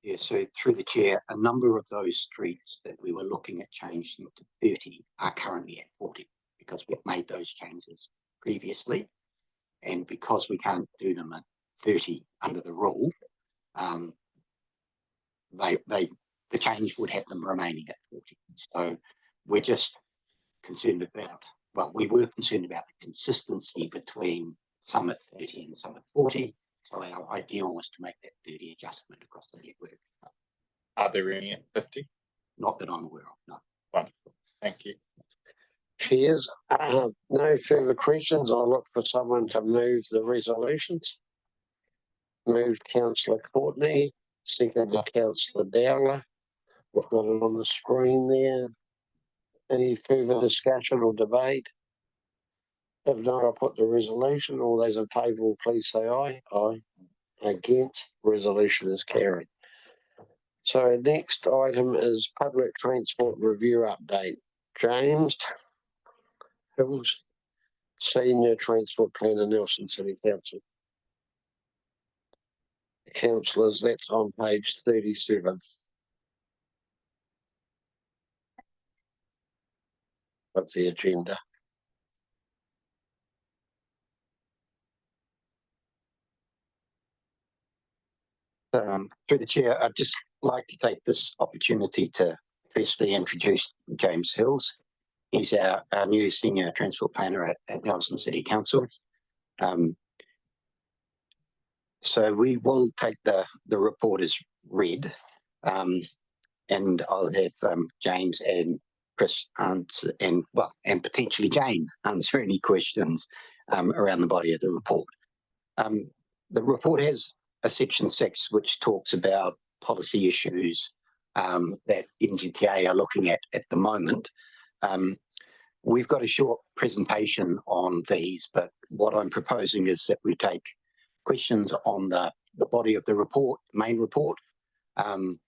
Yeah, so through the chair, a number of those streets that we were looking at changing to 30 are currently at 40 because we've made those changes previously. And because we can't do them at 30 under the rule, the change would have them remaining at 40. So we're just concerned about, well, we were concerned about the consistency between some at 30 and some at 40. So our ideal was to make that 30 adjustment across the network. Are there any at 50? Not that I'm aware of, no. Wonderful. Thank you. cheers. No further questions. I'll look for someone to move the resolutions. Moved Councillor Courtney, seconded Councillor Dowler. We've got it on the screen there. Any further discussion or debate? If not, I'll put the resolution. All those in favour will please say aye. Aye. Against, resolution is carried. So next item is public transport review update. James Hills, Senior Transport Planner, Nelson City Council. Councillors, that's on page 37. Of the agenda. Through the chair, I'd just like to take this opportunity to firstly introduce James Hills. He's our new Senior Transport Planner at Nelson City Council. So we will take the report as read, and I'll have James and Chris answer, and potentially Jane answer any questions around the body of the report. The report has a section 6 which talks about policy issues that NZTA are looking at the moment. We've got a short presentation on these, but what I'm proposing is that we take questions on the body of the report, the main report, and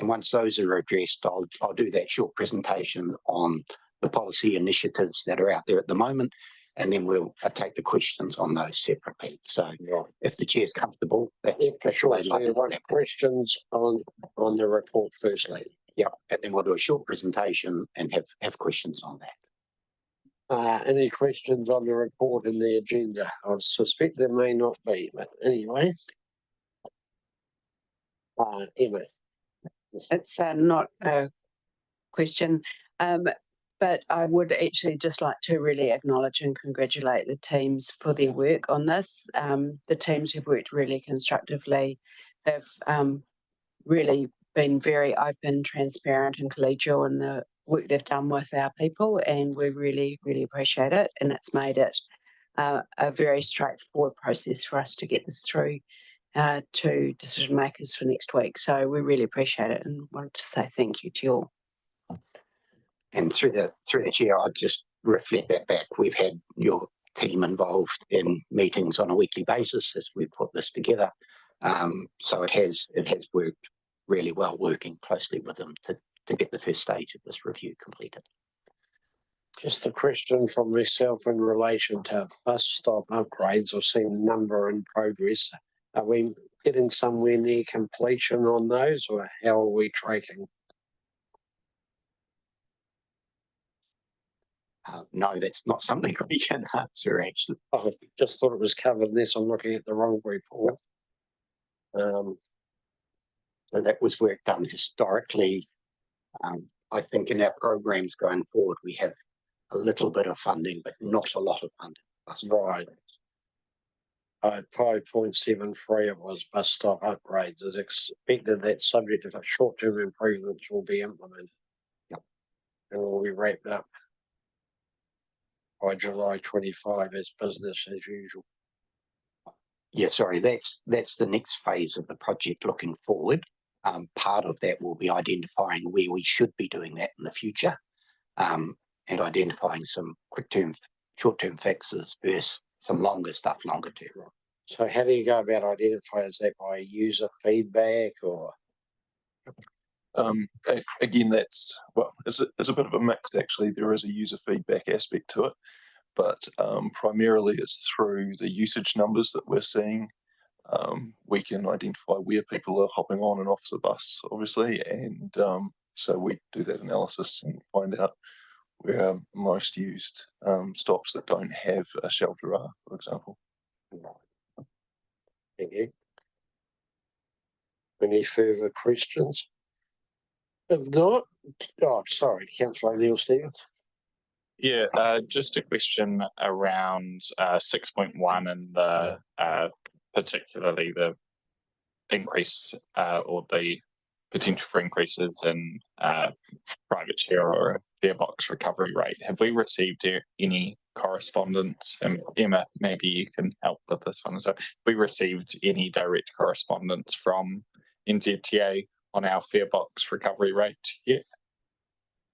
once those are addressed, I'll do that short presentation on the policy initiatives that are out there at the moment, and then we'll take the questions on those separately. So if the chair's comfortable, that's sure. So you want questions on the report firstly? Yeah, and then we'll do a short presentation and have questions on that. Any questions on the report and the agenda? I suspect there may not be, but anyway. Emma. It's not a question, but I would actually just like to really acknowledge and congratulate the teams for their work on this. The teams have worked really constructively. They've really been very open, transparent and collegial in the work they've done with our people, and we really, really appreciate it. And it's made it a very straightforward process for us to get this through to decision makers for next week. So we really appreciate it and wanted to say thank you to you all. And through the chair, I'd just reflect that back. We've had your team involved in meetings on a weekly basis as we put this together. So it has worked really well, working closely with them to get the first stage of this review completed. Just a question from myself in relation to bus stop upgrades. I've seen a number in progress. Are we getting somewhere near completion on those, or how are we tracking? No, that's not something we can answer, actually. I just thought it was covered unless I'm looking at the wrong report. So that was work done historically. I think in our programs going forward, we have a little bit of funding, but not a lot of funding. Right. 5.73 it was bus stop upgrades. It's expected that subject to short-term improvements will be implemented. Yep. And will be wrapped up by July 25 as business as usual. Yeah, sorry, that's the next phase of the project looking forward. Part of that will be identifying where we should be doing that in the future, and identifying some short-term fixes versus some longer stuff, longer term. So how do you go about identifying that, by user feedback or? Again, it's a bit of a mix actually. There is a user feedback aspect to it, but primarily it's through the usage numbers that we're seeing. We can identify where people are hopping on and off the bus, obviously, and so we do that analysis and find out where our most used stops that don't have a shelter are, for example. Thank you. Any further questions? If not, sorry, Councillor O'Neill-Stevens. Yeah, just a question around 6.1 and the particularly the increase or the potential for increases in private share or fare box recovery rate. Have we received any correspondence? And Emma, maybe you can help with this one. So, have we received any direct correspondence from NZTA on our fare box recovery rate yet?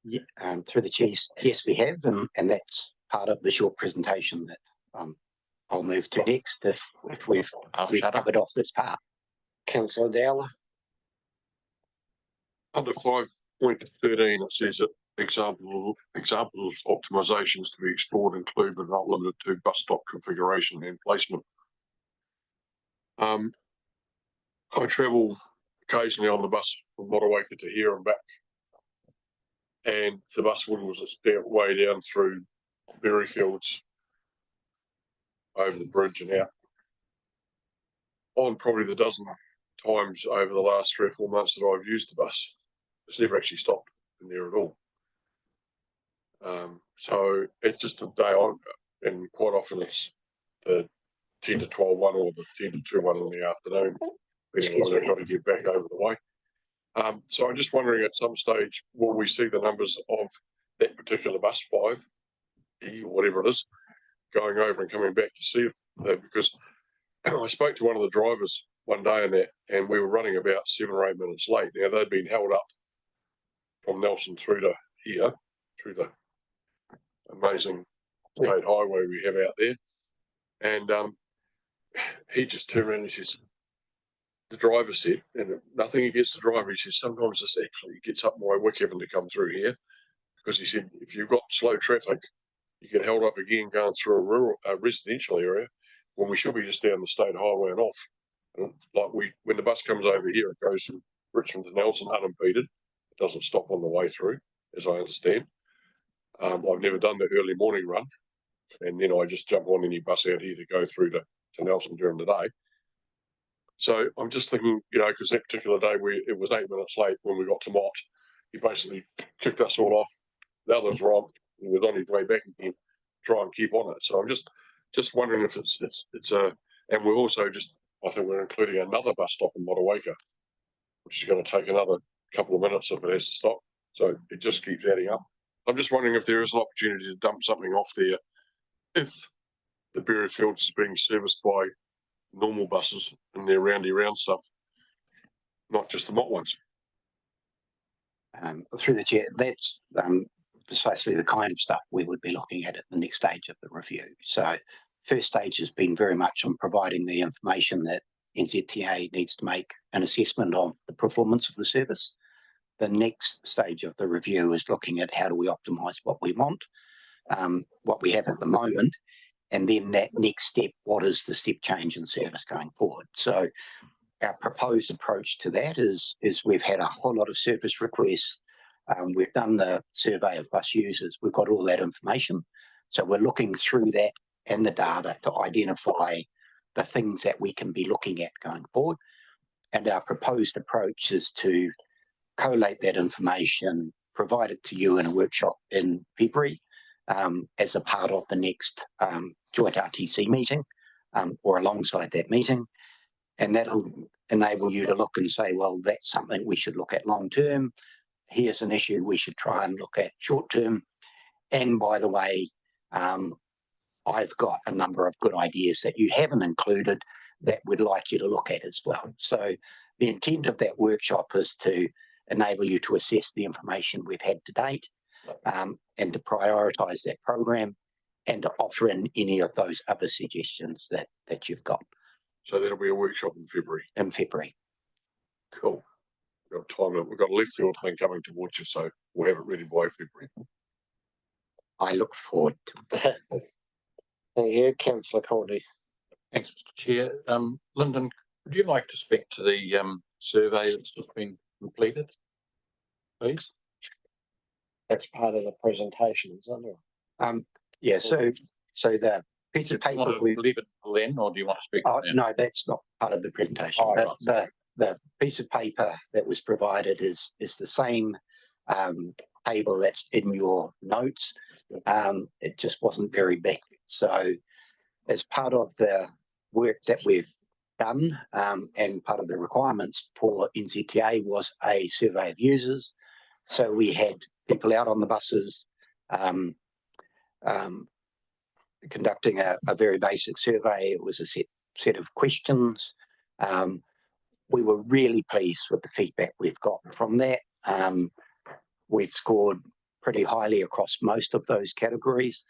Yeah, through the chairs, yes, we have, and that's part of the short presentation that I'll move to next if we've covered off this part. Councillor Dowler. Under 5.13, it says that examples of optimizations to be explored include but not limited to bus stop configuration and placement. I travel occasionally on the bus from Waka to here and back, and the bus wiggles its way down through berry fields over the bridge and out. On probably the dozen times over the last 3 or 4 months that I've used the bus, it's never actually stopped in there at all. So it's just a day on, and quite often it's the 10 to 12 one or the 10 to 2 one in the afternoon, depending on whether they've got to get back over the way. So I'm just wondering, at some stage, will we see the numbers of that particular bus 5, or whatever it is, going over and coming back to see that? Because I spoke to one of the drivers one day and we were running about 7 or 8 minutes late. Now, they'd been held up from Nelson through to here, through the amazing state highway we have out there. And he just turned around and he says, the driver said, and nothing against the driver, he says, sometimes this actually gets up my wick having to come through here, because he said, if you've got slow traffic, you get held up again going through a residential area when we should be just down the state highway and off. And like when the bus comes over here, it goes from Richmond to Nelson unimpeded, It doesn't stop on the way through, as I understand. I've never done the early morning run, and then I just jump on any bus out here to go through to Nelson during the day. So I'm just thinking, you know, because that particular day it was 8 minutes late when we got to Mott, he basically kicked us all off. The others were on. He was on his way back again, try and keep on it. So I'm just wondering if it's and we're also I think we're including another bus stop in Waka, which is going to take another couple of minutes if it has to stop. So it just keeps adding up. I'm just wondering if there is an opportunity to dump something off there if the Berry Fields is being serviced by normal buses and their roundy round stuff, not just the Mott ones. Through the chair, that's precisely the kind of stuff we would be looking at the next stage of the review. So first stage has been very much on providing the information that NZTA needs to make an assessment of the performance of the service. The next stage of the review is looking at how do we optimise what we want, what we have at the moment, and then that next step, what is the step change in service going forward? So our proposed approach to that is we've had a whole lot of service requests. We've done the survey of bus users. We've got all that information. So we're looking through that and the data to identify the things that we can be looking at going forward. And our proposed approach is to collate that information, provide it to you in a workshop in February as a part of the next joint RTC meeting or alongside that meeting. And that'll enable you to look and say, well, that's something we should look at long term. Here's an issue we should try and look at short term. And by the way, I've got a number of good ideas that you haven't included that we'd like you to look at as well. So the intent of that workshop is to enable you to assess the information we've had to date and to prioritise that program and to offer in any of those other suggestions that you've got. So that'll be a workshop in February. In February. Cool. We've got time. We've got a left field thing coming towards you, so we'll have it ready by February. I look forward to that. Thank you, Councillor Kotahi. Thanks, Mr. Chair. Lyndon, would you like to speak to the survey that's just been completed, please? That's part of the presentation, isn't it? Yeah, so the piece of paper we leave it till then, or do you want to speak? No, that's not part of the presentation. The piece of paper that was provided is the same table that's in your notes. It just wasn't very big. So as part of the work that we've done and part of the requirements for NZTA was a survey of users. So we had people out on the buses conducting a very basic survey. It was a set of questions. We were really pleased with the feedback we've got from that. We've scored pretty highly across most of those categories.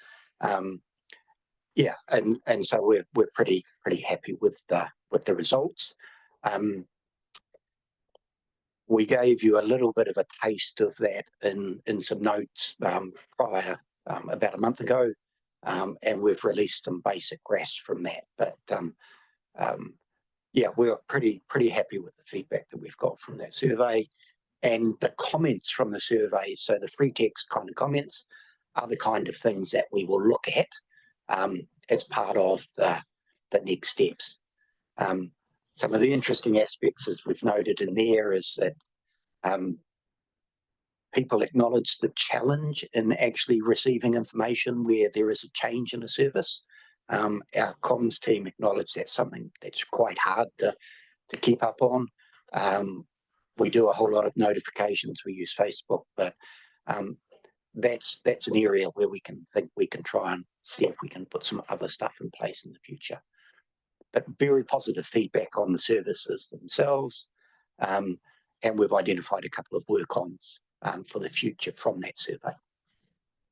Yeah, and so we're pretty happy with the results. We gave you a little bit of a taste of that in some notes prior about a month ago, and we've released some basic graphs from that. But yeah, we're pretty happy with the feedback that we've got from that survey and the comments from the survey. So the free text kind of comments are the kind of things that we will look at as part of the next steps. Some of the interesting aspects, as we've noted in there, is that people acknowledge the challenge in actually receiving information where there is a change in a service. Our comms team acknowledge that's something that's quite hard to keep up on. We do a whole lot of notifications. We use Facebook, but that's an area where we can try and see if we can put some other stuff in place in the future. But very positive feedback on the services themselves, and we've identified a couple of work-ons for the future from that survey.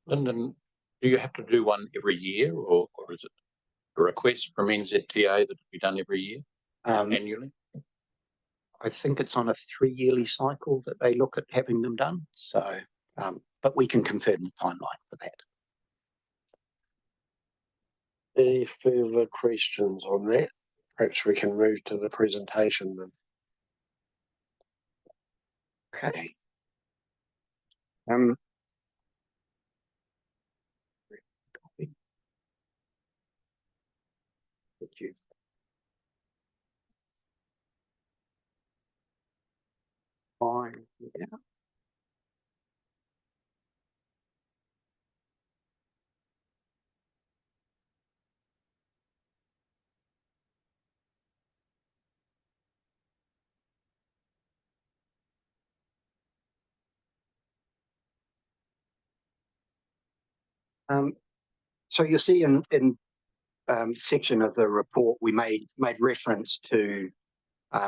Lyndon, do you have to do one every year, or is it a request from NZTA that it be done every year, annually? I think it's on a 3-yearly cycle that they look at having them done. So, but we can confirm the timeline for that. Any further questions on that? Perhaps we can move to the presentation then. Okay. Um, Thank you. Fine. Yeah. So you'll see in section of the report, we made reference to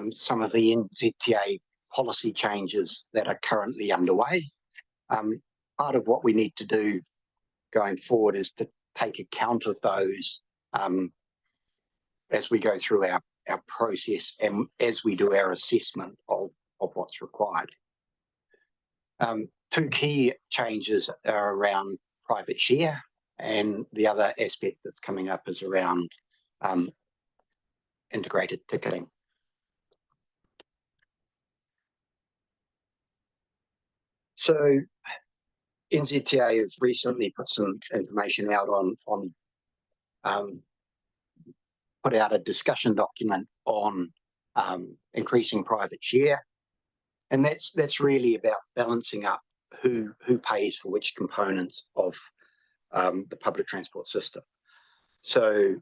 some of the NZTA policy changes that are currently underway. Part of what we need to do going forward is to take account of those as we go through our process and as we do our assessment of what's required. Two key changes are around private share, and the other aspect that's coming up is around integrated ticketing. So NZTA have recently put some information out put out a discussion document on increasing private share, and that's really about balancing up who pays for which components of the public transport system. So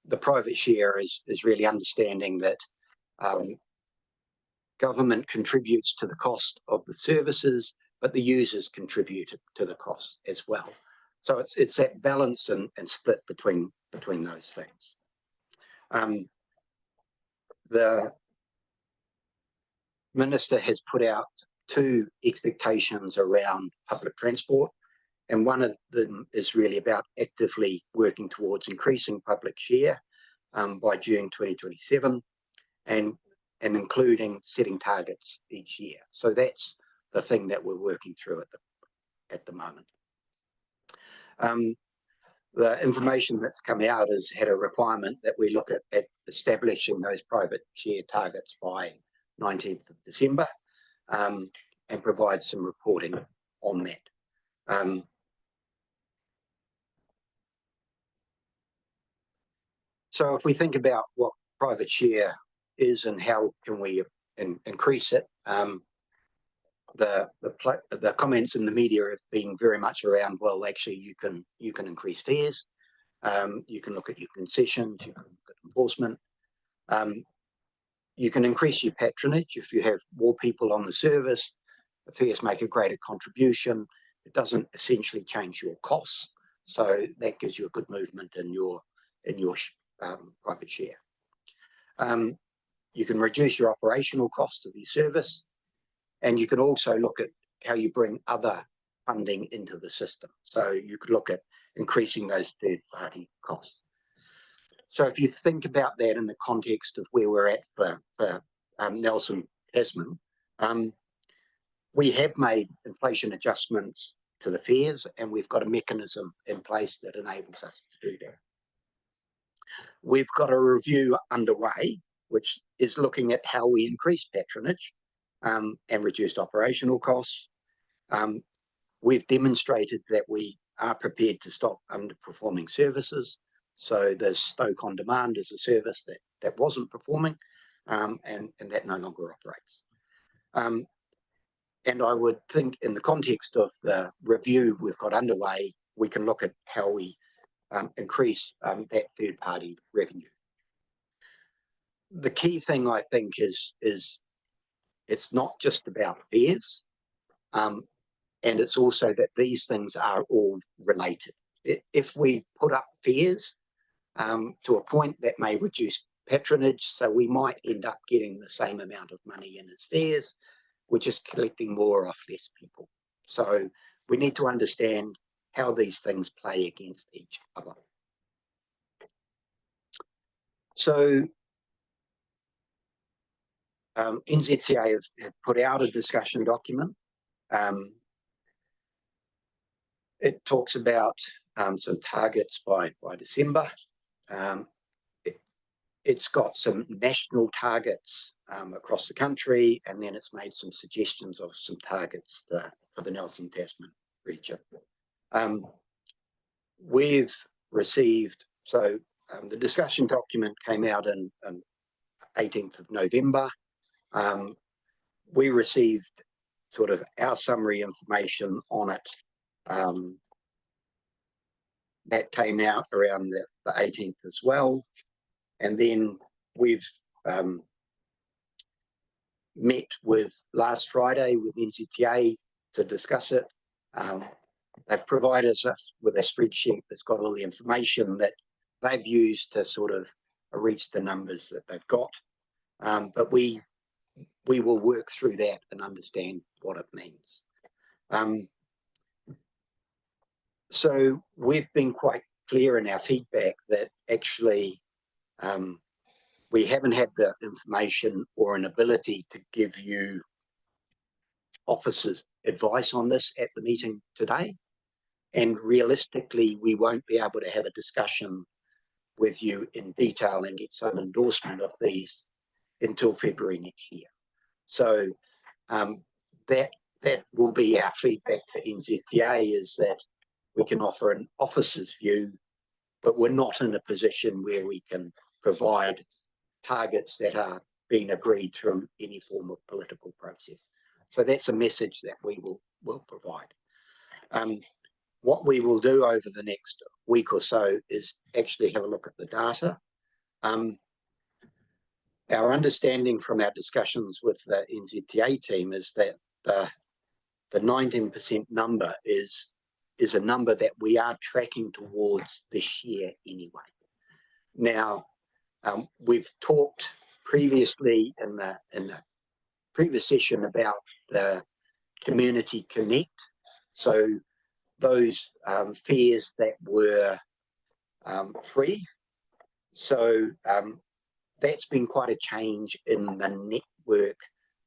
the private share is really understanding that government contributes to the cost of the services, but the users contribute to the cost as well. So it's that balance and split between those things. The Minister has put out two expectations around public transport, and one of them is really about actively working towards increasing public share by June 2027, and including setting targets each year. So that's the thing that we're working through at the moment. The information that's come out has had a requirement that we look at establishing those private share targets by 19th of December and provide some reporting on that. So if we think about what private share is and how can we increase it, the comments in the media have been very much around, well, actually you can increase fares, you can look at your concessions, you can look at enforcement, you can increase your patronage if you have more people on the service. The fares make a greater contribution. It doesn't essentially change your costs, so that gives you a good movement in your private share. You can reduce your operational costs of your service, and you can also look at how you bring other funding into the system. So you could look at increasing those third-party costs. So if you think about that in the context of where we're at for Nelson Tasman, we have made inflation adjustments to the fares, and we've got a mechanism in place that enables us to do that. We've got a review underway, which is looking at how we increase patronage and reduced operational costs. We've demonstrated that we are prepared to stop underperforming services. So there's Stoke on Demand as a service that wasn't performing, and that no longer operates. And I would think in the context of the review we've got underway, we can look at how we increase that third-party revenue. The key thing I think is it's not just about fares, and it's also that these things are all related. If we put up fares to a point that may reduce patronage, so we might end up getting the same amount of money in as fares, we're just collecting more off less people. So we need to understand how these things play against each other. So NZTA have put out a discussion document. It talks about some targets by December. It's got some national targets across the country, and then it's made some suggestions of some targets the Nelson Tasman region. We've received, the discussion document came out in 18th of November. We received sort of our summary information on it. That came out around the 18th as well. And then we've met with last Friday with NZTA to discuss it. They've provided us with a spreadsheet that's got all the information that they've used to sort of reach the numbers that they've got. But we will work through that and understand what it means. So we've been quite clear in our feedback that actually we haven't had the information or an ability to give you officers advice on this at the meeting today. And realistically, we won't be able to have a discussion with you in detail and get some endorsement of these until February next year. So that will be our feedback to NZTA, is that we can offer an officer's view, but we're not in a position where we can provide targets that are being agreed through any form of political process. So that's a message that we will provide. What we will do over the next week or so is actually have a look at the data. Our understanding from our discussions with the NZTA team is that the 19% number is a number that we are tracking towards this year anyway. Now, we've talked previously in the previous session about the Community Connect. So those fares that were free. So that's been quite a change in the network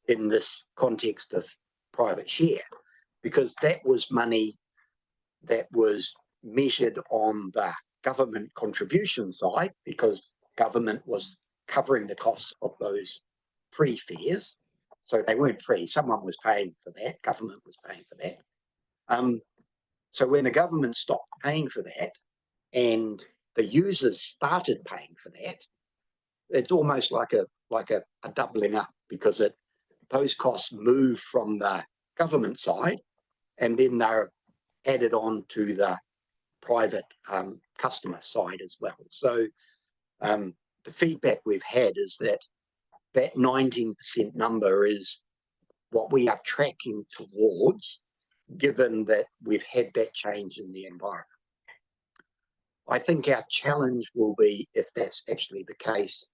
in this context of private share, because that was money that was measured on the government contribution side, because government was covering the costs of those free fares. So they weren't free. Someone was paying for that. Government was paying for that. So when the government stopped paying for that and the users started paying for that, it's almost like a doubling up, because those costs move from the government side and then they're added on to the private customer side as well. So the feedback we've had is that 19% number is what we are tracking towards, given that we've had that change in the environment. I think our challenge will be, if that's actually the case,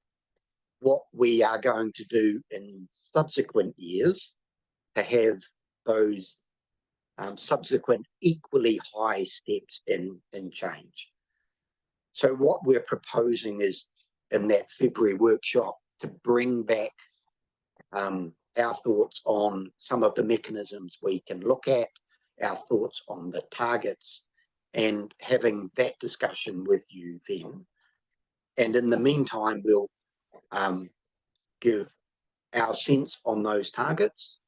what we are going to do in subsequent years to have those subsequent equally high steps in change. So what we're proposing is, in that February workshop, to bring back our thoughts on some of the mechanisms we can look at, our thoughts on the targets, and having that discussion with you then. And in the meantime, we'll give our sense on those targets,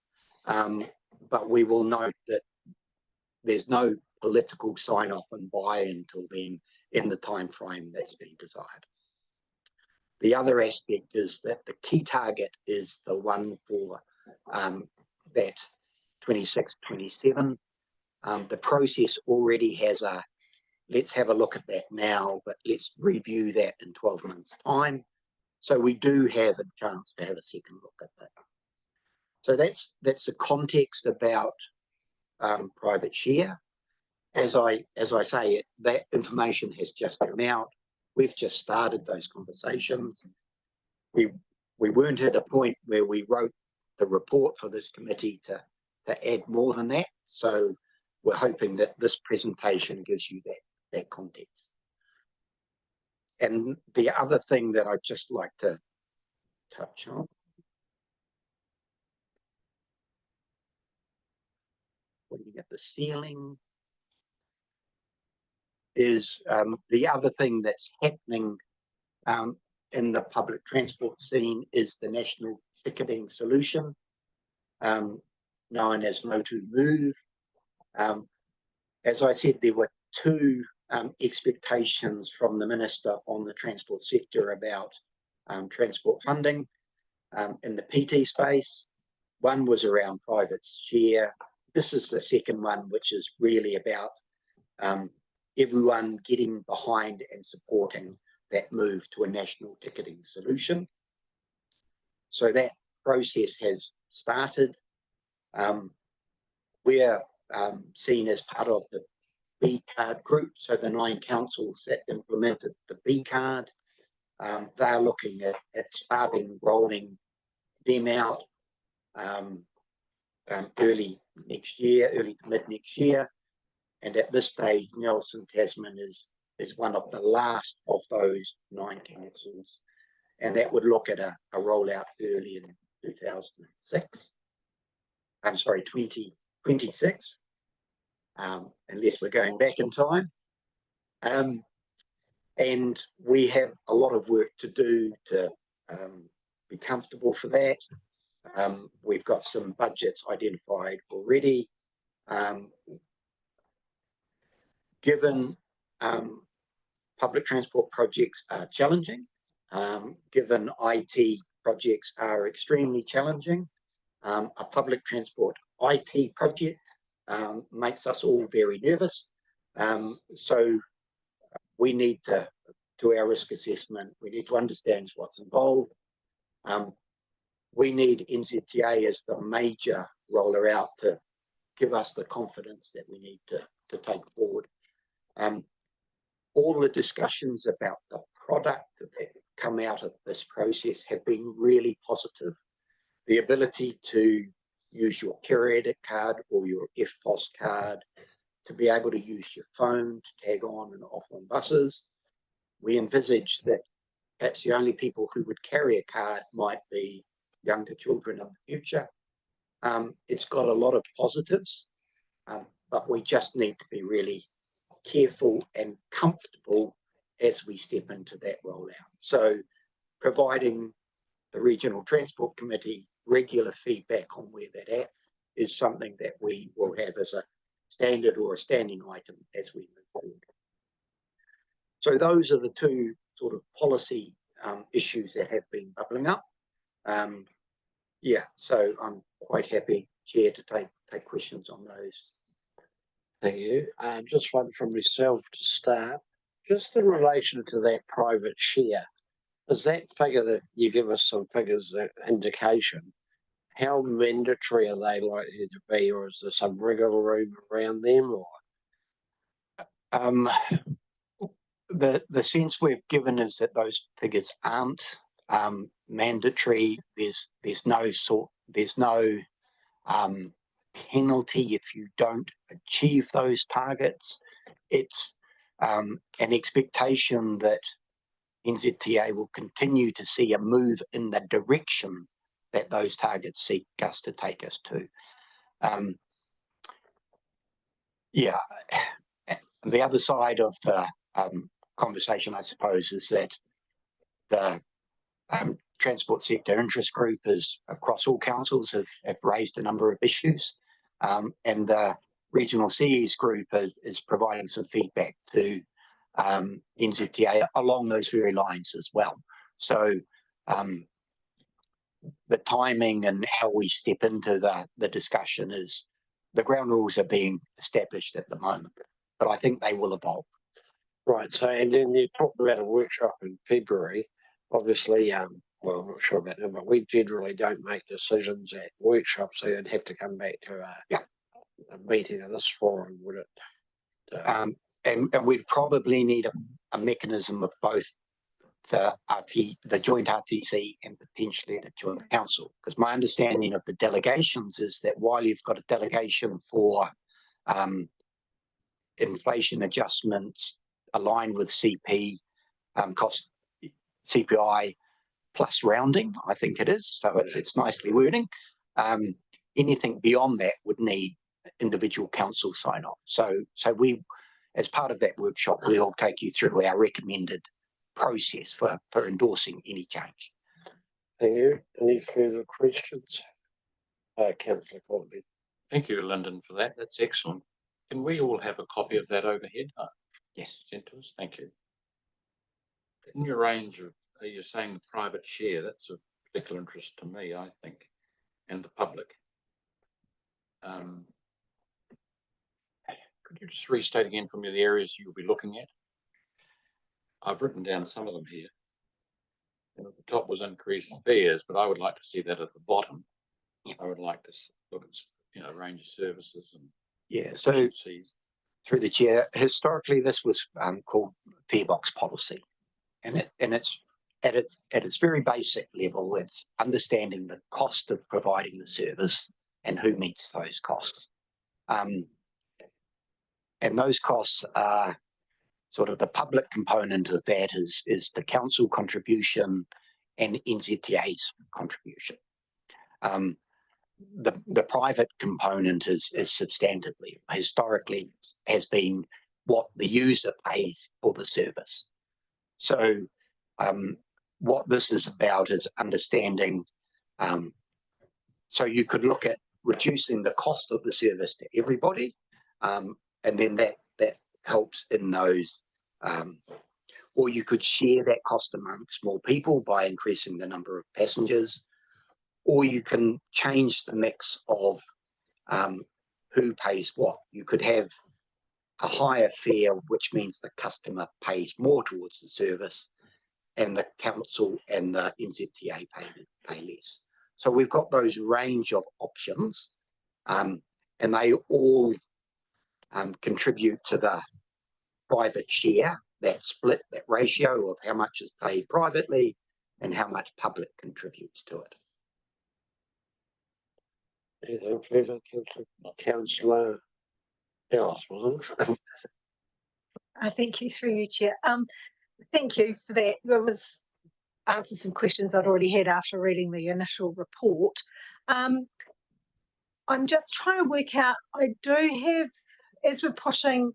but we will note that there's no political sign-off and buy-in until then in the time frame that's been desired. The other aspect is that the key target is the one for that 26-27. The process already has a, let's have a look at that now, but let's review that in 12 months' time. So we do have a chance to have a second look at that. So that's the context about private share. As I say, that information has just come out. We've just started those conversations. We weren't at a point where we wrote the report for this committee to add more than that. So we're hoping that this presentation gives you that context. And the other thing that I'd just like to touch on, looking at the ceiling, is the other thing that's happening in the public transport scene is the national ticketing solution, known as Motu Move. As I said, there were two expectations from the Minister on the transport sector about transport funding in the PT space. One was around private share. This is the second one, which is really about everyone getting behind and supporting that move to a national ticketing solution. So that process has started. We're seen as part of the B card group, so the 9 councils that implemented the B card, they're looking at starting rolling them out early next year, early to mid next year. And at this stage, Nelson Tasman is one of the last of those 9 councils, and that would look at a rollout early in 2006. I'm sorry, 2026, unless we're going back in time. And we have a lot of work to do to be comfortable for that. We've got some budgets identified already. Given public transport projects are challenging, given IT projects are extremely challenging, a public transport IT project makes us all very nervous. So we need to do our risk assessment. We need to understand what's involved. We need NZTA as the major roller out to give us the confidence that we need to take forward. All the discussions about the product that come out of this process have been really positive. The ability to use your credit card or your FPOS card, to be able to use your phone to tag on and off on buses. We envisage that perhaps the only people who would carry a card might be younger children in the future. It's got a lot of positives, but we just need to be really careful and comfortable as we step into that rollout. So providing the Regional Transport Committee regular feedback on where that at is something that we will have as a standard or a standing item as we move forward. So those are the two sort of policy issues that have been bubbling up. Yeah, so I'm quite happy, Chair, to take questions on those. Thank you. Just one from myself to start. Just in relation to that private share, is that figure that you give us some figures, that indication, how mandatory are they likely to be, or is there some wriggle room around them? Or the sense we've given is that those figures aren't mandatory. There's no penalty if you don't achieve those targets. It's an expectation that NZTA will continue to see a move in the direction that those targets seek us to take us to. Yeah, the other side of the conversation, I suppose, is that the transport sector interest group is across all councils have raised a number of issues, and the regional CEs group is providing some feedback to NZTA along those very lines as well. So the timing and how we step into the discussion is, the ground rules are being established at the moment, but I think they will evolve. Right, so and then you talked about a workshop in February. Obviously, well, I'm not sure about that, but we generally don't make decisions at workshops, so you'd have to come back to a meeting of this forum, would it? And we'd probably need a mechanism of both the joint RTC and potentially the joint council, because my understanding of the delegations is that while you've got a delegation for inflation adjustments aligned with cost CPI plus rounding, I think it is, so it's nicely wording. Anything beyond that would need individual council sign off. So we, as part of that workshop, we'll take you through our recommended process for endorsing any change. Thank you. Any further questions? Councillor Courtney. Thank you, Lyndon, for that. That's excellent. Can we all have a copy of that overhead? Yes. Sent to us, thank you. In your range of, are you saying the private share? That's of particular interest to me, I think, and the public. Could you just restate again for me the areas you'll be looking at? I've written down some of them here. And at the top was increased fares, but I would like to see that at the bottom. I would like to look at, range of services and so efficiencies. through the chair, historically this was called fare box policy, and it's at its very basic level, it's understanding the cost of providing the service and who meets those costs. And those costs are sort of the public component of that is the council contribution and NZTA's contribution. The private component is substantively, historically has been what the user pays for the service. So what this is about is understanding, so you could look at reducing the cost of the service to everybody, and then that helps in those, or you could share that cost amongst more people by increasing the number of passengers, or you can change the mix of who pays what. You could have a higher fare, which means the customer pays more towards the service, and the council and the NZTA pay less. So we've got those range of options, and they all contribute to the private share, that split, that ratio of how much is paid privately and how much public contributes to it. Anything further, Councillor Ellis, wasn't it? Thank you, through you, Chair. Thank you for that. It was answered some questions I'd already had after reading the initial report. I'm just trying to work out, I do have, as we're pushing,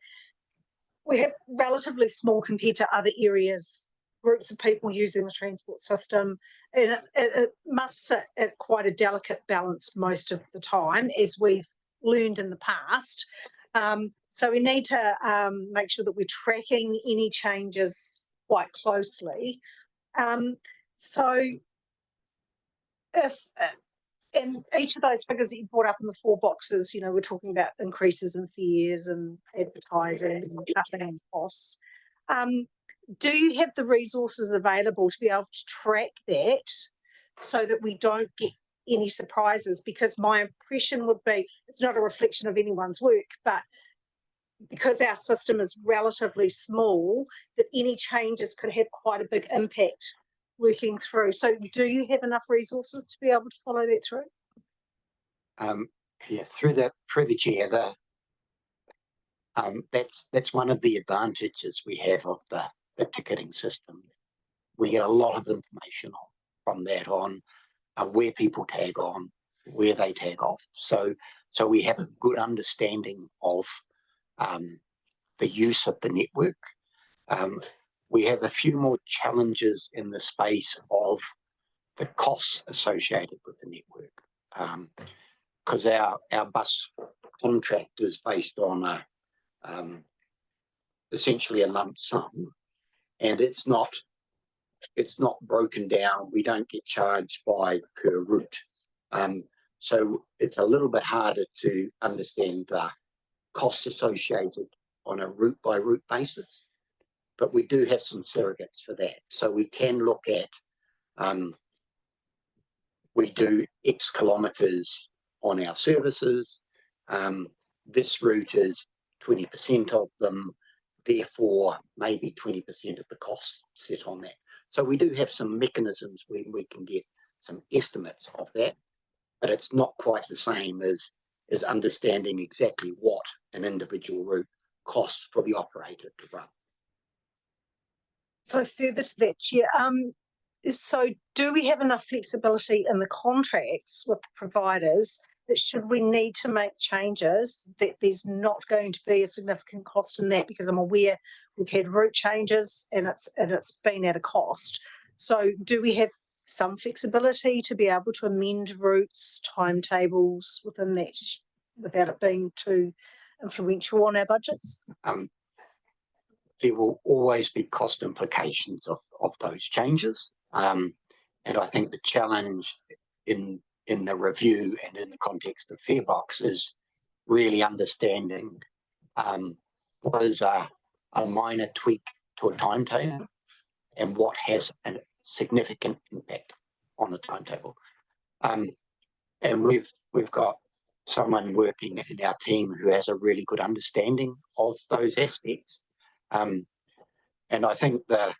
we have relatively small compared to other areas, groups of people using the transport system, and it must sit at quite a delicate balance most of the time, as we've learned in the past. So we need to make sure that we're tracking any changes quite closely. So if and each of those figures that you brought up in the 4 boxes, we're talking about increases in fares and advertising and cutting costs. Do you have the resources available to be able to track that so that we don't get any surprises? Because my impression would be, it's not a reflection of anyone's work, but because our system is relatively small, that any changes could have quite a big impact working through. So do you have enough resources to be able to follow that through? Yeah, through the chair, that's one of the advantages we have of the ticketing system. We get a lot of information from that on where people tag on, where they tag off. So we have a good understanding of the use of the network. We have a few more challenges in the space of the costs associated with the network, because our bus contract is based on essentially a lump sum, and it's not broken down. We don't get charged per route, so it's a little bit harder to understand the costs associated on a route by route basis. But we do have some surrogates for that. So we can look at, we do X kilometres on our services. This route is 20% of them, therefore maybe 20% of the costs sit on that. So we do have some mechanisms where we can get some estimates of that, but it's not quite the same as understanding exactly what an individual route costs for the operator to run. So further to that, Chair, so do we have enough flexibility in the contracts with the providers that should we need to make changes, that there's not going to be a significant cost in that? Because I'm aware we've had route changes and it's been at a cost. So do we have some flexibility to be able to amend routes, timetables within that, without it being too influential on our budgets? There will always be cost implications of those changes. And I think the challenge in the review and in the context of Farebox is really understanding what is a minor tweak to a timetable and what has a significant impact on the timetable. And we've got someone working in our team who has a really good understanding of those aspects. And I think the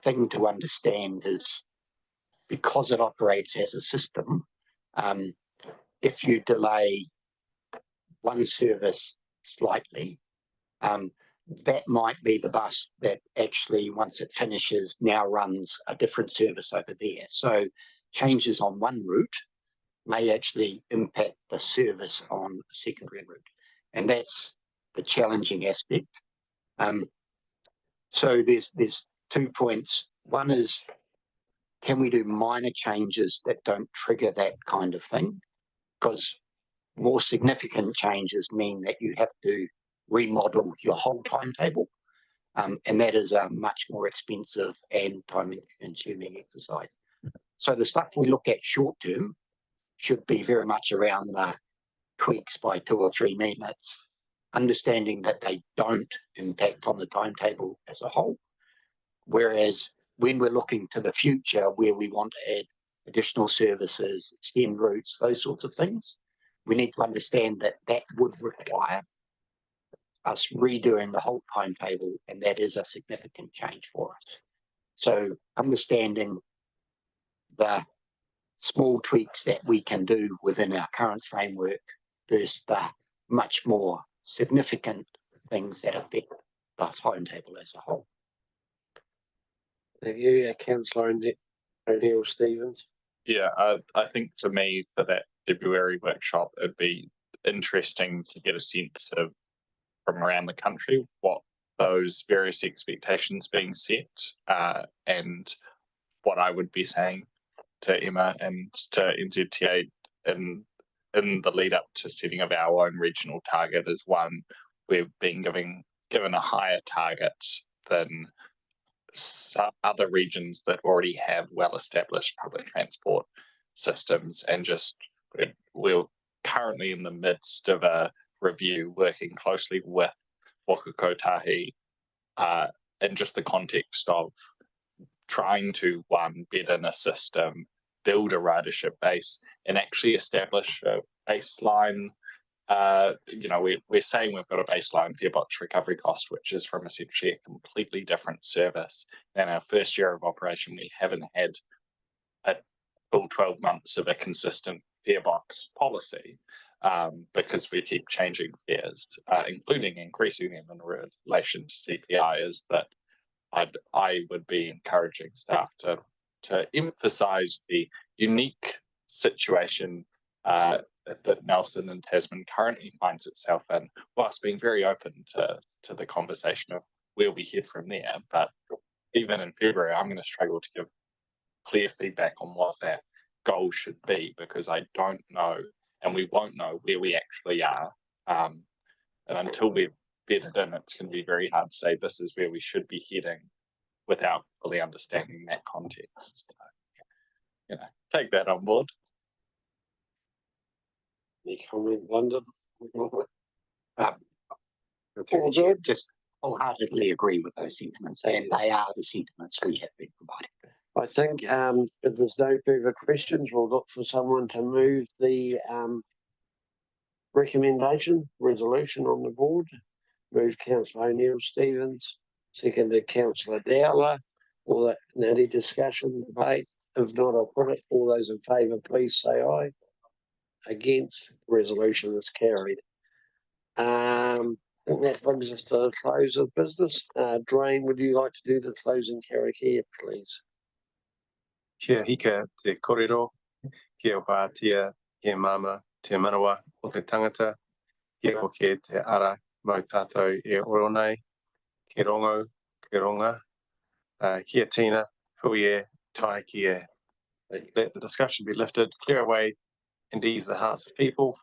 thing to understand is, because it operates as a system, if you delay one service slightly, that might be the bus that actually, once it finishes, now runs a different service over there. So changes on one route may actually impact the service on a secondary route. And that's the challenging aspect. So there's 2 points. One is, can we do minor changes that don't trigger that kind of thing? Because more significant changes mean that you have to remodel your whole timetable. And that is a much more expensive and time-consuming exercise. So the stuff we look at short term should be very much around the tweaks by 2 or 3 minutes, understanding that they don't impact on the timetable as a whole. Whereas when we're looking to the future, where we want to add additional services, extend routes, those sorts of things, we need to understand that that would require us redoing the whole timetable, and that is a significant change for us. So understanding the small tweaks that we can do within our current framework versus the much more significant things that affect the timetable as a whole. Thank you, Councillor O'Neill-Stevens. Yeah, I think for me, for that February workshop, it'd be interesting to get a sense of, from around the country, what those various expectations being set, and what I would be saying to Emma and to NZTA in the lead up to setting of our own regional target is, one, we've been given a higher target than some other regions that already have well-established public transport systems, and just we're currently in the midst of a review working closely with Waka Kotahi in just the context of trying to, one, bed in a system, build a ridership base, and actually establish a baseline. We're saying we've got a baseline farebox recovery cost, which is from essentially a completely different service. In our first year of operation, we haven't had a full 12 months of a consistent farebox policy, because we keep changing fares, including increasing them in relation to CPI. Is that I would be encouraging staff to emphasise the unique situation that Nelson and Tasman currently finds itself in, whilst being very open to the conversation of where we head from there. But even in February, I'm going to struggle to give clear feedback on what that goal should be, because I don't know, and we won't know where we actually are. And until we've bedded in, it's going to be very hard to say this is where we should be heading without fully understanding that context. So, take that on board. Any comment, London? Just wholeheartedly agree with those sentiments, and they are the sentiments we have been providing. I think if there's no further questions, we'll look for someone to move the resolution on the board. Move Councillor O'Neill-Stevens, seconded Councillor Dowler. All that, any discussion, debate? If not, I'll put it. All those in favour, please say aye. Against, resolution is carried. I think that brings us to the close of business. Drain, would you like to do the closing karakia, please? Kia hika te korero, kia whātia, kia mama, te manawa o te tangata, kia hoke te ara mau tātou e oro nei, ke rongo, ke ronga, kia tina, hui e, tai kia. Let the discussion be lifted, clear away and ease the hearts of people.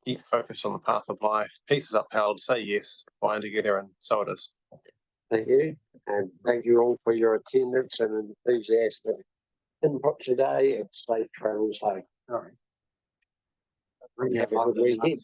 keep focused on the path of life. Peace is upheld. Say yes, bind together, and so it is. Thank you, and thank you all for your attendance and enthusiastic input today, and safe travels home. All right. Have a good weekend.